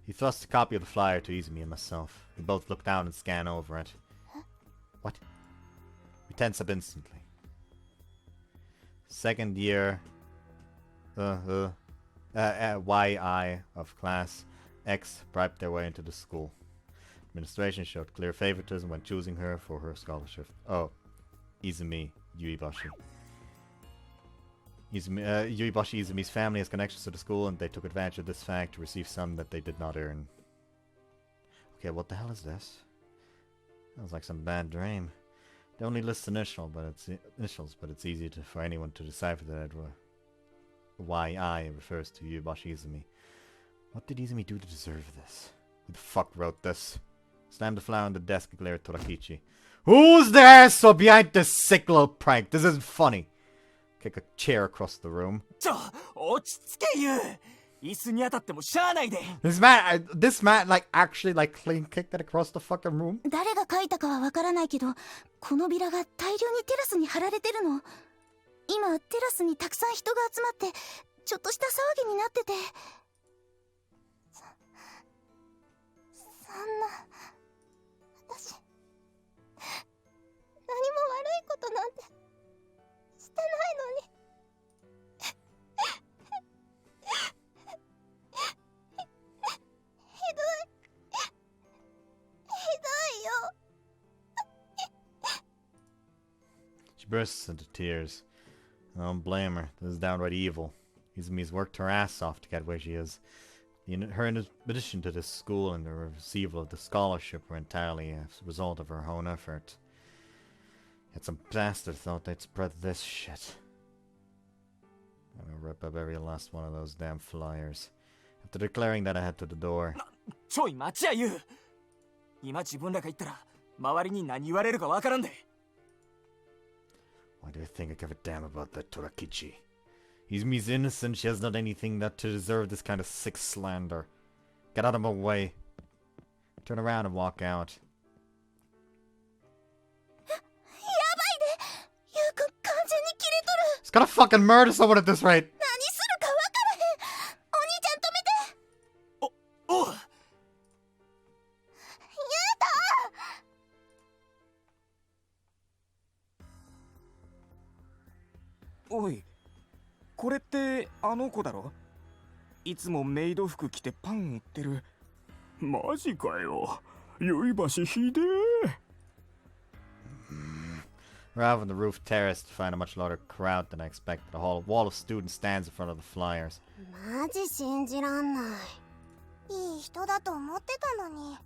He thrust a copy of the flyer to Izumi and myself. We both look down and scan over it. What? We tense up instantly. Second year YI of class X bribed their way into the school. Administration showed clear favoritism when choosing her for her scholarship. Oh, Izumi Yuibashi. Yuibashi Izumi's family has connections to the school, and they took advantage of this fact to receive some that they did not earn. Okay, what the hell is this? Sounds like some bad dream. They only list initials, but it's easy for anyone to decipher that YI refers to Yuibashi Izumi. What did Izumi do to deserve this? Who the fuck wrote this? Slammed the flower on the desk and glared at Torakichi. Who's the asshole behind this sick little prank? This isn't funny. Kick a chair across the room. 落ち着けゆう。椅子に当たってもしゃあないで。This man, like, actually, like, clean kicked it across the fucking room? 誰が書いたかはわからないけど、このビラが大量にテラスに貼られてるの。今テラスにたくさん人が集まってちょっとした騒ぎになってて。そんな私何も悪いことなんてしてないのに。ひどいよ。 She bursts into tears. I don't blame her. This is downright evil. Izumi's worked her ass off to get where she is. Her admission to this school and the receival of the scholarship were entirely a result of her own effort. Yet some bastard thought they'd spread this shit. I'm gonna rip up every last one of those damn flyers. After declaring that, I head to the door. ちょい待ちやゆう。今自分らが言ったら周りに何言われるかわからんで。 Why do you think I give a damn about that Torakichi? Izumi's innocent. She has done anything that to deserve this kind of sick slander. Get out of my way. Turn around and walk out. やばいで。ゆうくん完全にキレとる。 He's gonna fucking murder someone at this rate. 何するかわからへん。お兄ちゃん止めて。おう。ゆうと。おい、これってあの子だろ？いつもメイド服着てパン売ってる。マジかよ。酔い橋ひでえ。We're out on the roof terrace to find a much larger crowd than I expected. A wall of students stands in front of the flyers. マジ信じらんない。いい人だと思ってたのに、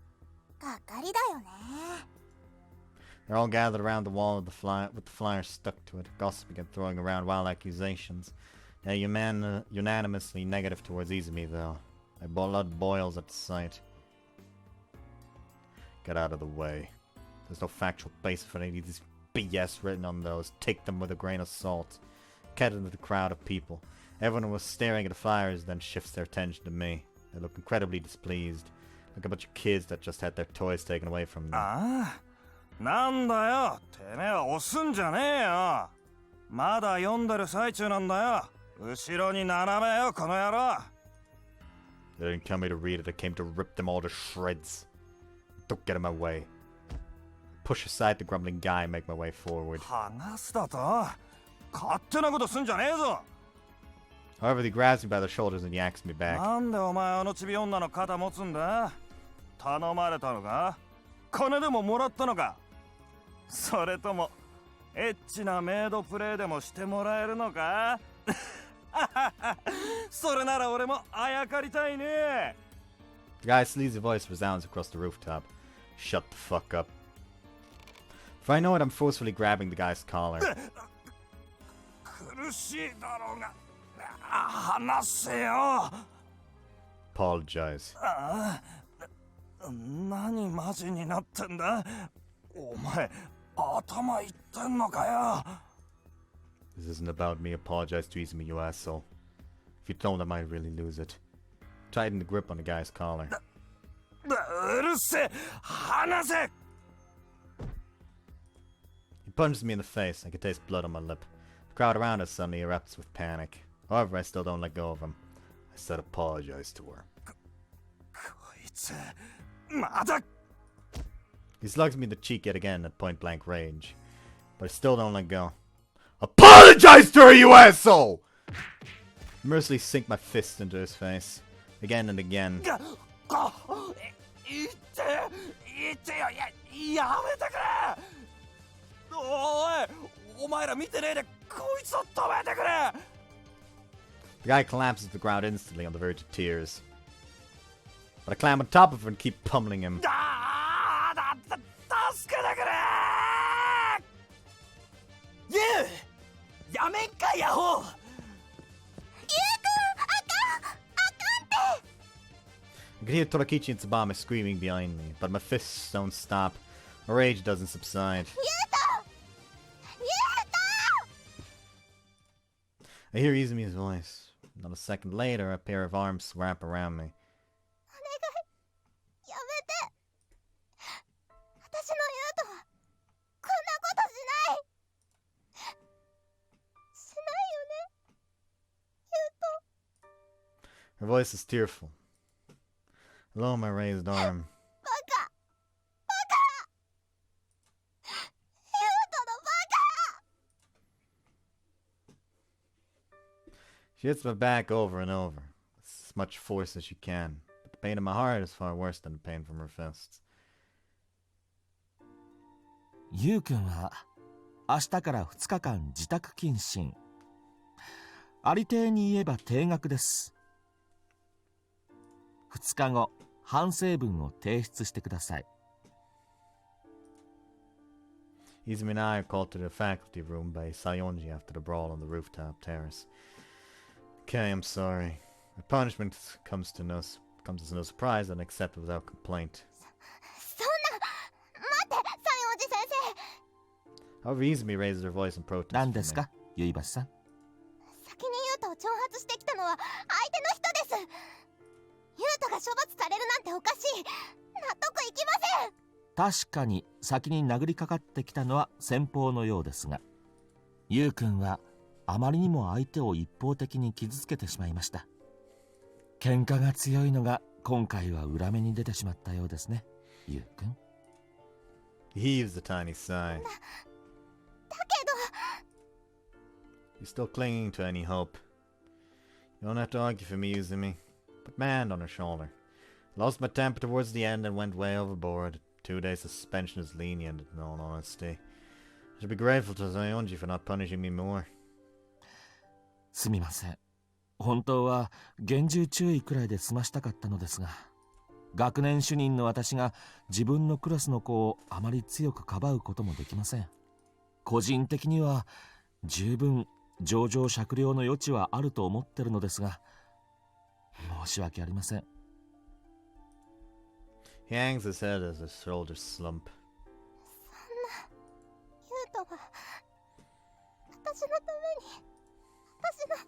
がっかりだよね。They're all gathered around the wall of with the flyer stuck to it, gossiping and throwing around wild accusations. They're unanimously negative towards Izumi, though. My blood boils at the sight. Get out of the way. There's no factual basis for any of these BS written on those. Take them with a grain of salt. Get into the crowd of people. Everyone was staring at the flyers, then shifts their attention to me. They look incredibly displeased. Like a bunch of kids that just had their toys taken away from them. ああ、なんだよ、てめえは押すんじゃねえよ。まだ読んでる最中なんだよ。後ろに斜めよ、この野郎。They didn't come here to read it, I came to rip them all to shreds. Don't get in my way. Push aside the grumbling guy and make my way forward. 話すだと勝手なことすんじゃねえぞ。However, he grabs me by the shoulders and yaks me back. なんでお前あのチビ女の肩持つんだ？頼まれたのか？金でももらったのか？それともエッチなメイドプレイでもしてもらえるのか？それなら俺もあやかりたいね。The guy's sleazy voice resounds across the rooftop. Shut the fuck up. If I know it, I'm forcefully grabbing the guy's collar. 苦しいだろうが話せよ。 Apologize. 何マジになってんだ？お前頭いってんのかよ。 This isn't about me. Apologize to Izumi, you asshole. If you don't, I might really lose it. Tighten the grip on the guy's collar. うるせえ、話せ。 He punches me in the face. I can taste blood on my lip. The crowd around us suddenly erupts with panic. However, I still don't let go of him. I said apologize to her. こいつまだ。 He slugs me in the cheek yet again at point blank range. But I still don't let go. Apologize to her, you asshole! I mercilessly sink my fists into his face. Again and again. 言ってよ、やめてくれ。お前ら見てねえでこいつを止めてくれ。 The guy collapses to the ground instantly on the verge of tears. But I climb on top of him and keep pummeling him. 助けてくれ。ユウ、やめんかヤホー。 I can hear Torakichi and Tsubame screaming behind me, but my fists don't stop. My rage doesn't subside. I hear Izumi's voice. Not a second later, a pair of arms wrap around me. やめて。私のユウトはこんなことしない。しないよね、ユウト。 Her voice is tearful. I lower my raised arm. バカ。ユウトのバカ。 She hits my back over and over, with as much force as she can. But the pain in my heart is far worse than the pain from her fists. ゆうくんは明日から2日間自宅謹慎。ありていに言えば停学です。2日後、反省文を提出してください。Izumi and I are called to the faculty room by Sayonji after the brawl on the rooftop terrace. Okay, I'm sorry. My punishment comes as no surprise and accepted without complaint. そんな。待って、西園寺先生。 However, Izumi raises her voice in protest. 何ですか、ゆいばしさん。先にユウトを挑発してきたのは相手の人です。ユウトが処罰されるなんておかしい。納得いきません。確かに先に殴りかかってきたのは先方のようですが、ゆうくんはあまりにも相手を一方的に傷つけてしまいました。喧嘩が強いのが今回は裏目に出てしまったようですね、ゆうくん。He heaves a tiny sigh. だけど。 He's still clinging to any hope. You don't have to argue for me, Izumi. Put my hand on her shoulder. Lost my temper towards the end and went way overboard. 2-day suspension is lenient, in all honesty. I should be grateful to Sayonji for not punishing me more. すみません。本当は厳重注意くらいで済ましたかったのですが。学年主任の私が自分のクラスの子をあまり強くかばうこともできません。個人的には十分情状酌量の余地はあると思ってるのですが、申し訳ありません。He hangs his head as his shoulders slump. ユウトが私のために、私のた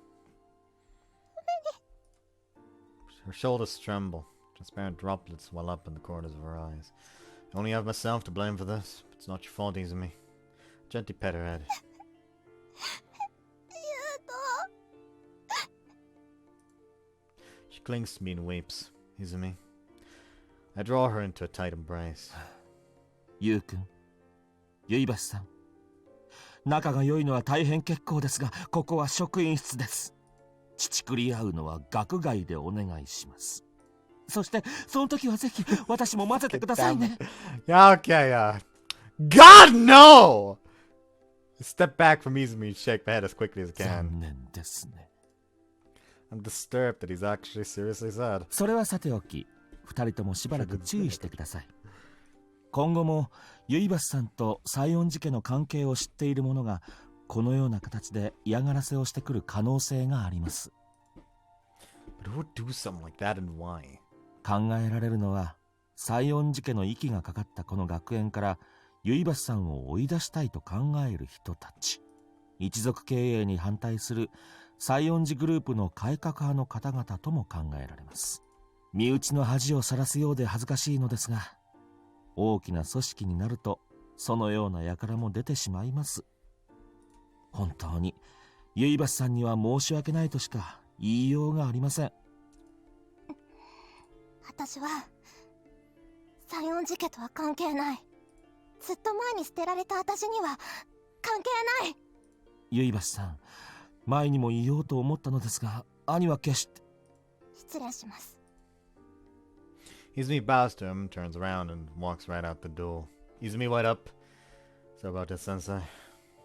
めに。 Her shoulders tremble. Transparent droplets well up in the corners of her eyes. I only have myself to blame for this. It's not your fault, Izumi. Gently pet her head. ユウト。 She clings to me and weeps. Izumi. I draw her into a tight embrace. ゆうくん、ゆいばしさん、仲が良いのは大変結構ですが、ここは職員室です。乳くり合うのは学外でお願いします。そしてその時はぜひ私も混ぜてくださいね。Yeah, okay, God, no! Step back from Izumi and shake my head as quickly as I 残 can. 念ですね。I'm disturbed that he's actually seriously sad. それはさておき、二人ともしばらく注意してください。今後もゆいばしさんと西園寺家の関係を知っている者がこのような形で嫌がらせをしてくる可能性があります。 But who would do something like that and why? 考えられるのは、西園寺家の息がかかったこの学園からゆいばしさんを追い出したいと考える人たち、一族経営に反対する西園寺グループの改革派の方々とも考えられます。身内の恥をさらすようで恥ずかしいのですが、大きな組織になるとそのような輩も出てしまいます。本当にゆいばしさんには申し訳ないとしか言いようがありません。私は西園寺家とは関係ない。ずっと前に捨てられた私には関係ない。ゆいばしさん、前にも言おうと思ったのですが、兄は決して。失礼します。 Izumi bows to him, turns around, and walks right out the door. Izumi, what up? So about this, sensei?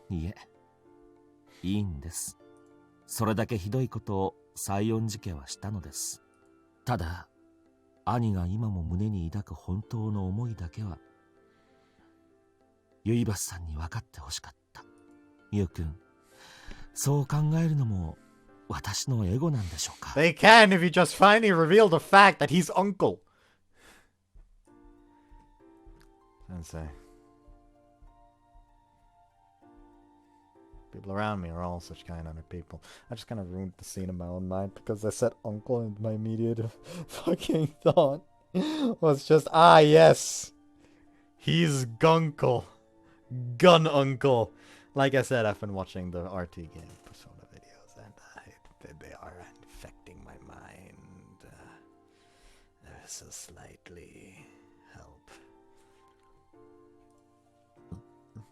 いえ、いいんです。それだけひどいことを西園寺家はしたのです。ただ、兄が今も胸に抱く本当の思いだけは、ゆいばしさんに分かってほしかった。ゆうくん、そう考えるのも私のエゴなんでしょうか。 They can if you just finally reveal the fact that he's uncle. Sensei. People around me are all such kind-hearted people. I just kind of ruined the scene in my own mind because I said uncle and my immediate fucking thought was just, yes, he's Gunkle. Gun Uncle. Like I said, I've been watching the RT game Persona videos and they are infecting my mind so slightly. Help.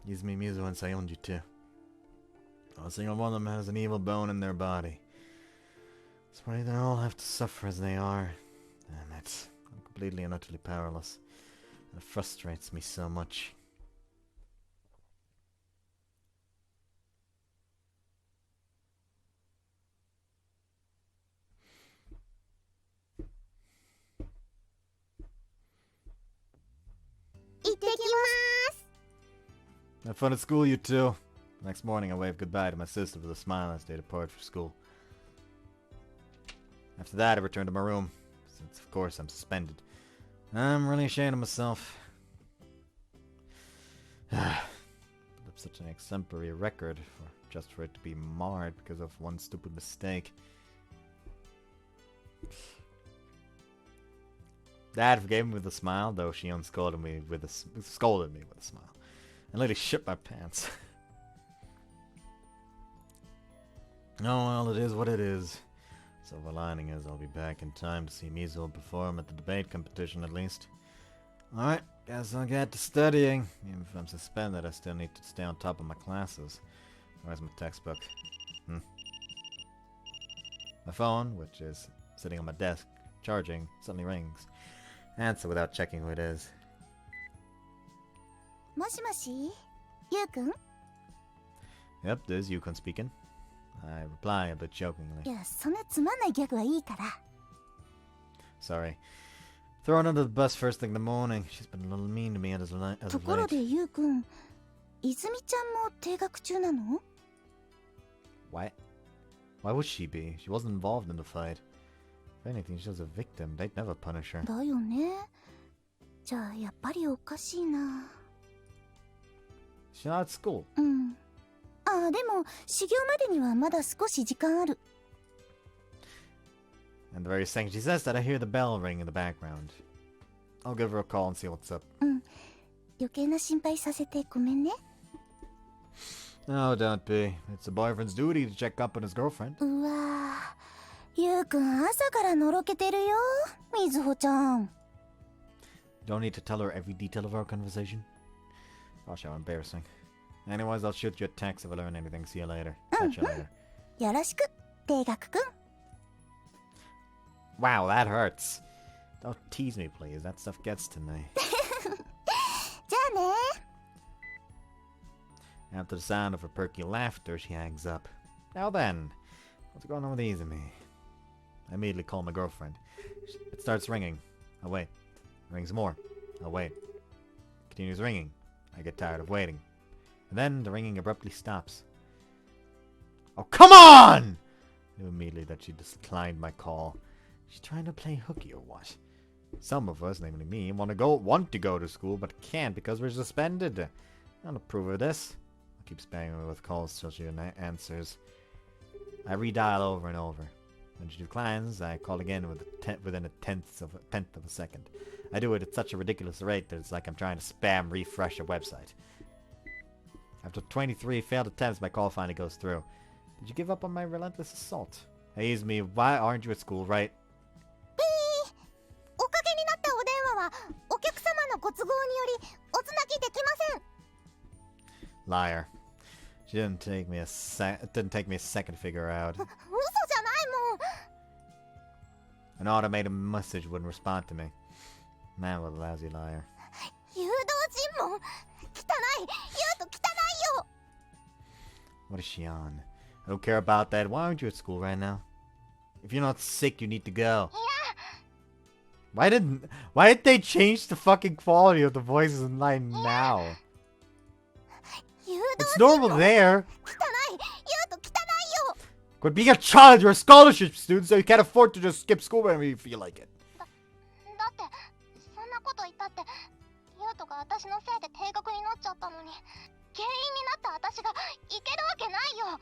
Izumi, Mizuho, and Sayonji too. A single one of them has an evil bone in their body. That's why they all have to suffer as they are. Damn it. I'm completely and utterly powerless. It frustrates me so much. Have fun at school, you two. Next morning, I waved goodbye to my sister with a smile as they departed for school. After that, I returned to my room, since of course I'm suspended. I'm really ashamed of myself. Put up such an exemplary record just for it to be marred because of one stupid mistake. Dad forgave me with a smile, though she scolded me with a smile. And literally shit my pants. Oh well, it is what it is. Silver lining is I'll be back in time to see Mizuho perform at the debate competition at least. Alright, guess I'll get to studying. Even if I'm suspended, I still need to stay on top of my classes. Where's my textbook? My phone, which is sitting on my desk, charging, suddenly rings. Answer without checking who it is. もしもし、ゆうくん？ Yep, this is Yukon speaking. I reply a bit jokingly. いや、そんなつまんないギャグはいいから。 Sorry. Throw her under the bus first thing in the morning. She's been a little mean to me as of ところ late. でゆうくん、泉ちゃんも停学中なの？ Why? Why would she be? She wasn't involved in the fight. If anything, she was a victim. They'd never punish her. だよね。じゃあやっぱりおかしいな。 She's not at school. うん。あ、でも始業までにはまだ少し時間ある。 And the very second she says that, I hear the bell ring in the background. I'll give her a call and see what's up. うん。余計な心配させてごめんね。 No, don't be. It's a boyfriend's duty to check up on his girlfriend. うわぁ。ゆうくん朝からのろけてるよ。みずほちゃん。 Don't need to tell her every detail of our conversation. Gosh, how embarrassing. Anyways, I'll shoot you a text if I learn anything. See you later. Catch you later. よろしく、定学くん。 Wow, that hurts. Don't tease me, please. That stuff gets to me. じゃあね。 After the sound of her perky laughter, she hangs up. Now then, what's going on with Izumi? I immediately call my girlfriend. It starts ringing. I wait. Rings more. I wait. Continues ringing. I get tired of waiting. And then the ringing abruptly stops. Oh, come on! I knew immediately that she declined my call. She's trying to play hooky or what? Some of us, namely me, want to go to school, but can't because we're suspended. I don't approve of this. I keep spamming her with calls till she answers. I redial over and over. When she declines, I call again within a tenth of a second. I do it at such a ridiculous rate that it's like I'm trying to spam refresh a website. After 23 failed attempts, my call finally goes through. Did you give up on my relentless assault? Hey, Izumi, why aren't you at school, right? おかけになったお電話はお客様のご都合によりおつなぎできません。 Liar. She didn't take me a second to figure out. 嘘じゃないもん。 An automated message wouldn't respond to me. Man, what a lousy liar. 誘導尋問。汚い。言うと汚いよ。 What is she on? I don't care about that. Why aren't you at school right now? If you're not sick, you need to go. Why did they change the fucking quality of the voices in line now? 誘導 It's normal there. 汚い。言うと汚いよ。 But being a child, you're a scholarship student, so you can't afford to just skip school whenever you feel like it. だってそんなこと言ったってユウトが私のせいで停学になっちゃったのに原因になった私がいけるわけないよ。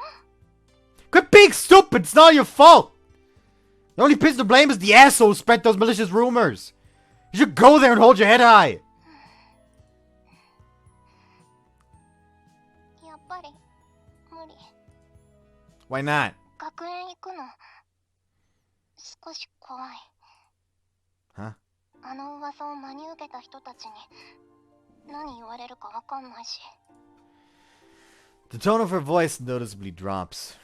Quit being stupid! It's not your fault! The only person to blame is the asshole who spread those malicious rumors. You should go there and hold your head high. やっぱり無理。 Why not? 学園行くの少し怖い。 Huh? あの噂を真に受けた人たちに何言われるかわかんないし。 The tone of her voice noticeably drops.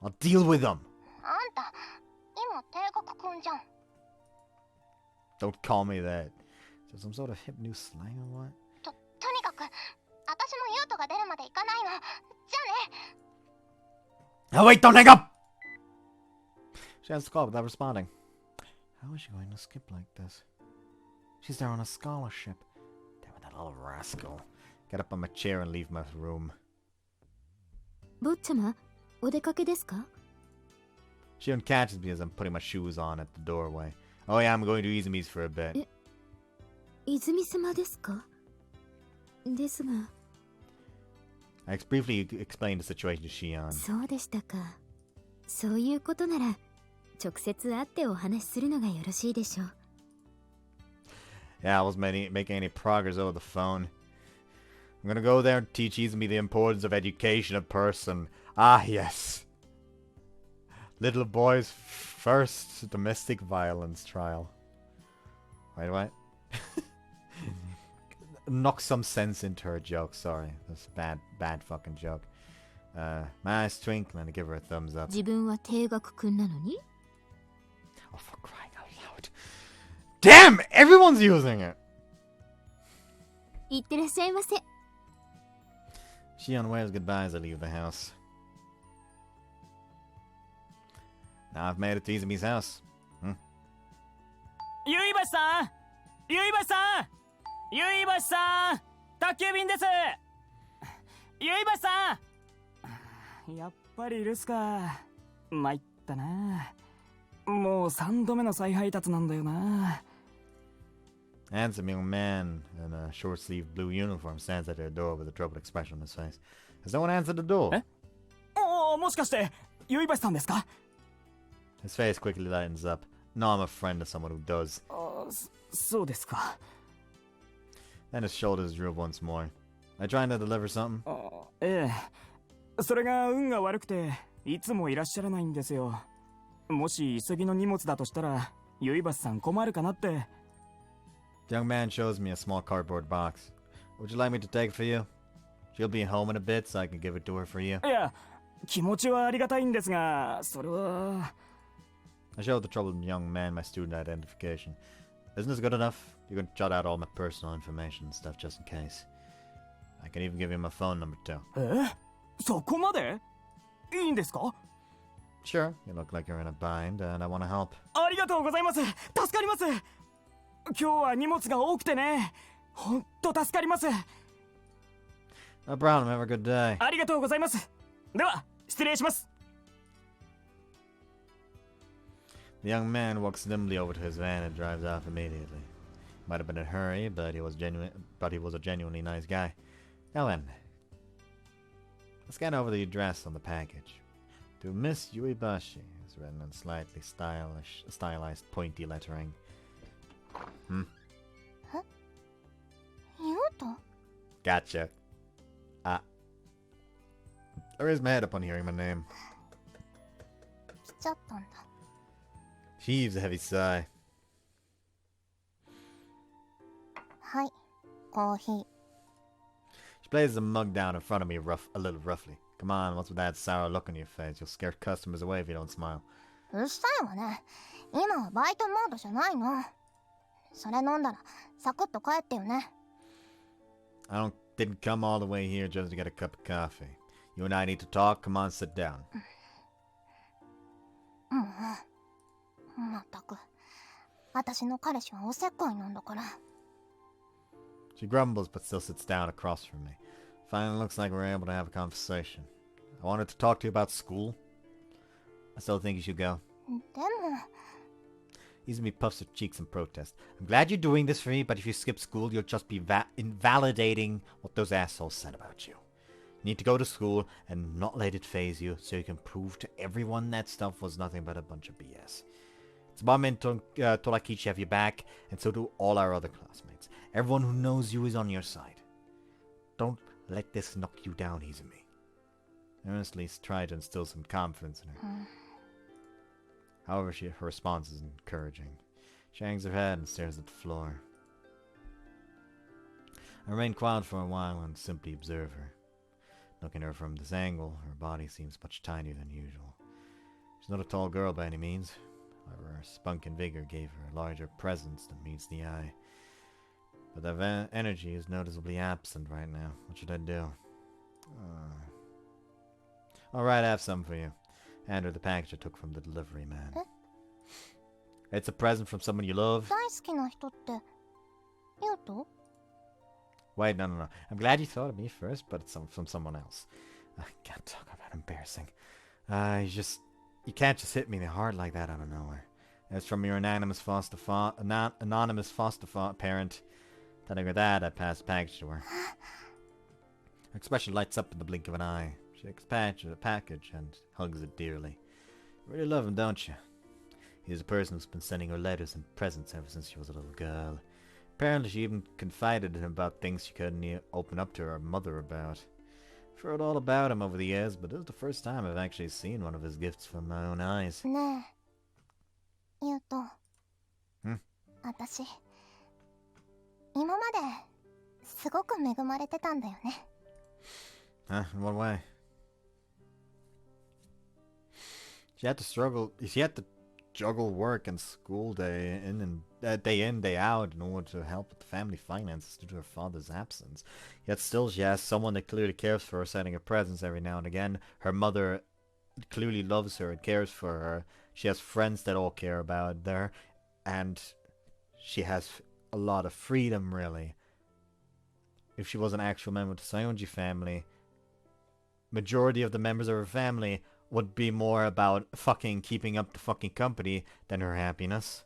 I'll deal with them. あんた今定学くんじゃん。 Don't call me that. Is that some sort of hip new slang or what? とにかく私もユウトが出るまで行かないの。じゃあね。 Oh, wait, don't hang up! She answers the call without responding. How is she going to skip like this? She's there on a scholarship. Damn it, that little rascal. Get up on my chair and leave my room. 坊ちゃま、お出かけですか？ She uncatches me as I'm putting my shoes on at the doorway. Oh yeah, I'm going to Izumi's for a bit. 泉様ですか？ですが。 I briefly explained the situation to Shion. そうでしたか。そういうことなら直接会ってお話しするのがよろしいでしょう。 Yeah, I wasn't making any progress over the phone. I'm gonna go there and teach Izumi the importance of education in person. Ah, yes. Little boy's first domestic violence trial. Wait, what? Knock some sense into her joke. Sorry, that's a bad fucking joke. My eyes twinkle and I give her a thumbs up. 自分は定学くんなのに？ Oh, for crying out loud. Damn! Everyone's using it! いってらっしゃいませ。 Shion waves goodbye as I leave the house. Now I've made it to Izumi's house. ゆいばしさんゆいばしさん、ゆいばしさん、宅急便です。ゆいばしさん、やっぱり留守か。参ったな。もう3度目の再配達なんだよな。Handsome young man in a short-sleeved blue uniform stands at their door with a troubled expression on his face. Has no one answered the door? もしかしてゆいばしさんですか？ His face quickly lightens up. No, I'm a friend of someone who does. そうですか。 Then his shoulders droop once more. I trying to deliver something? ええ。それが運が悪くていつもいらっしゃらないんですよ。もし急ぎの荷物だとしたらゆいばしさん困るかなって。 The young man shows me a small cardboard box. Would you like me to take it for you? She'll be home in a bit, so I can give it to her for you. いや、気持ちはありがたいんですが、それは。 I showed the troubled young man my student identification. Isn't this good enough? You can jot out all my personal information and stuff just in case. I can even give you my phone number too. そこまで？いいんですか？ Sure, you look like you're in a bind and I want to help. ありがとうございます。助かります。今日は荷物が多くてね。ほんと助かります。 No problem, have a good day. ありがとうございます。では、失礼します。 The young man walks nimbly over to his van and drives off immediately. Might have been in a hurry, but he was a genuinely nice guy. Now then, let's scan over the address on the package. To Miss Yuibashi is written in slightly stylized pointy lettering. ゆうと Gotcha. I raised my head upon hearing my name. 来ちゃったんだ。 She heaves a heavy sigh. はい、コーヒー。 She places the mug down in front of me a little roughly. Come on, what's with that sour look on your face? You'll scare customers away if you don't smile. うっさいわね。今はバイトモードじゃないの。それ飲んだらサクッと帰ってよね。 I didn't come all the way here just to get a cup of coffee. You and I need to talk. Come on, sit down. まったく。私の彼氏はおせっかいなんだから。 She grumbles but still sits down across from me. Finally looks like we're able to have a conversation. I wanted to talk to you about school. I still think you should go. でも。 Izumi puffs her cheeks in protest. I'm glad you're doing this for me, but if you skip school, you'll just be invalidating what those assholes said about you. You need to go to school and not let it phase you, so you can prove to everyone that stuff was nothing but a bunch of BS. Tsubame and Torakichi have your back, and so do all our other classmates. Everyone who knows you is on your side. Don't let this knock you down, Izumi. I earnestly try to instill some confidence in her. However, her response is encouraging. She hangs her head and stares at the floor. I remain quiet for a while and simply observe her. Looking at her from this angle, her body seems much tinier than usual. She's not a tall girl by any means. However, her spunk and vigor gave her a larger presence than meets the eye. But that energy is noticeably absent right now. What should I do? Alright, I have some for you. Hand her the package I took from the delivery man. It's a present from someone you love. 大好きな人って、ゆうと Wait, no. I'm glad you thought of me first, but it's from someone else. I can't talk about embarrassing. You can't just hit me in the heart like that out of nowhere. It's from your anonymous foster parent. Telling her that, I pass the package to her. Her expression lights up in the blink of an eye. She takes the package and hugs it dearly. You really love him, don't you? He's a person who's been sending her letters and presents ever since she was a little girl. Apparently she even confided in him about things she couldn't open up to her mother about. I've heard all about him over the years, but this is the first time I've actually seen one of his gifts from my own eyes. ねえ、ゆうと。私、今まですごく恵まれてたんだよね。Huh? In what way? She had to juggle work and school day in, day out in order to help with the family finances due to her father's absence. Yet still she has someone that clearly cares for her, sending her presents every now and again. Her mother clearly loves her and cares for her. She has friends that all care about her. And she has a lot of freedom, really. If she was an actual member of the Sayonji family, majority of the members of her family would be more about fucking keeping up the fucking company than her happiness.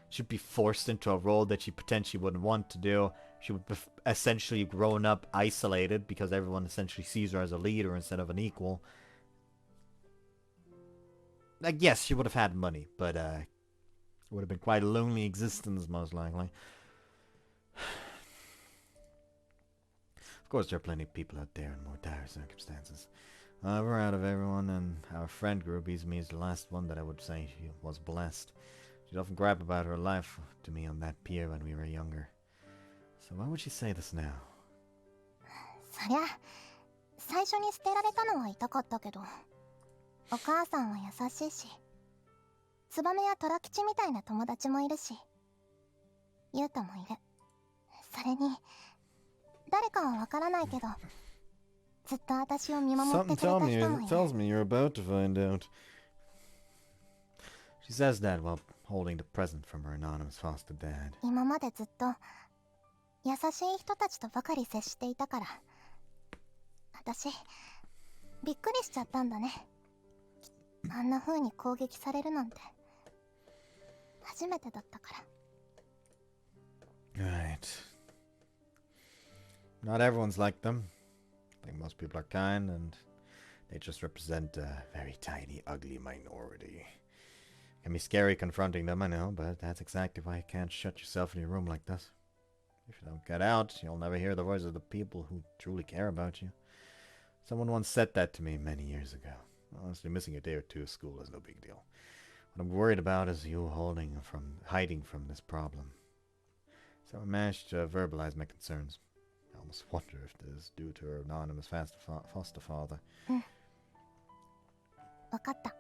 She'd be forced into a role that she potentially wouldn't want to do. She would be essentially grown up isolated because everyone essentially sees her as a leader instead of an equal. Like, yes, she would have had money, but it would have been quite a lonely existence, most likely. Of course, there are plenty of people out there in more dire circumstances. However, out of everyone in our friend group, Izumi is the last one that I would say she was blessed. She'd often grab about her life to me on that pier when we were younger. So why would she say this now? そりゃ最初に捨てられたのは痛かったけど、お母さんは優しいし、ツバメやトラ吉みたいな友達もいるし、ユウタもいる。それに誰かはわからないけど、ずっと私を見守ってくれた人もいる。 tells me you're about to find out. She says that while holding the present from her anonymous foster dad. 今までずっと優しい人たちとばかり接していたから、私びっくりしちゃったんだね。あんな風に攻撃されるなんて初めてだったから。 Right. Not everyone's like them. I think most people are kind, and they just represent a very tiny, ugly minority. It can be scary confronting them, I know, but that's exactly why you can't shut yourself in your room like this. If you don't get out, you'll never hear the voices of the people who truly care about you. Someone once said that to me many years ago. Honestly, missing a day or two of school is no big deal. What I'm worried about is you hiding from this problem. So I managed to verbalize my concerns. I almost wonder if this is due to her anonymous foster father. わかった。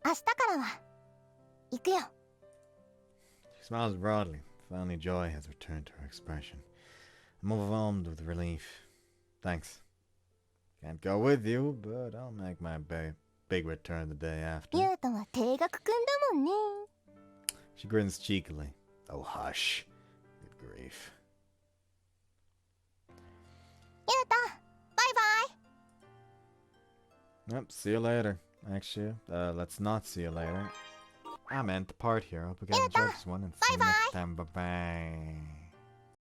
明日からは行くよ。 She smiles broadly. Finally, joy has returned to her expression. I'm overwhelmed with relief. Thanks. Can't go with you, but I'll make my big return the day after. ユウタは定額くんだもんね。 She grins cheekily. Oh, hush. Good grief. ユウタ、バイバイ。 Yep, see you later. Actually, let's not see you later. I meant the part here. Hope you guys enjoyed this one and see you next time. Bye-bye.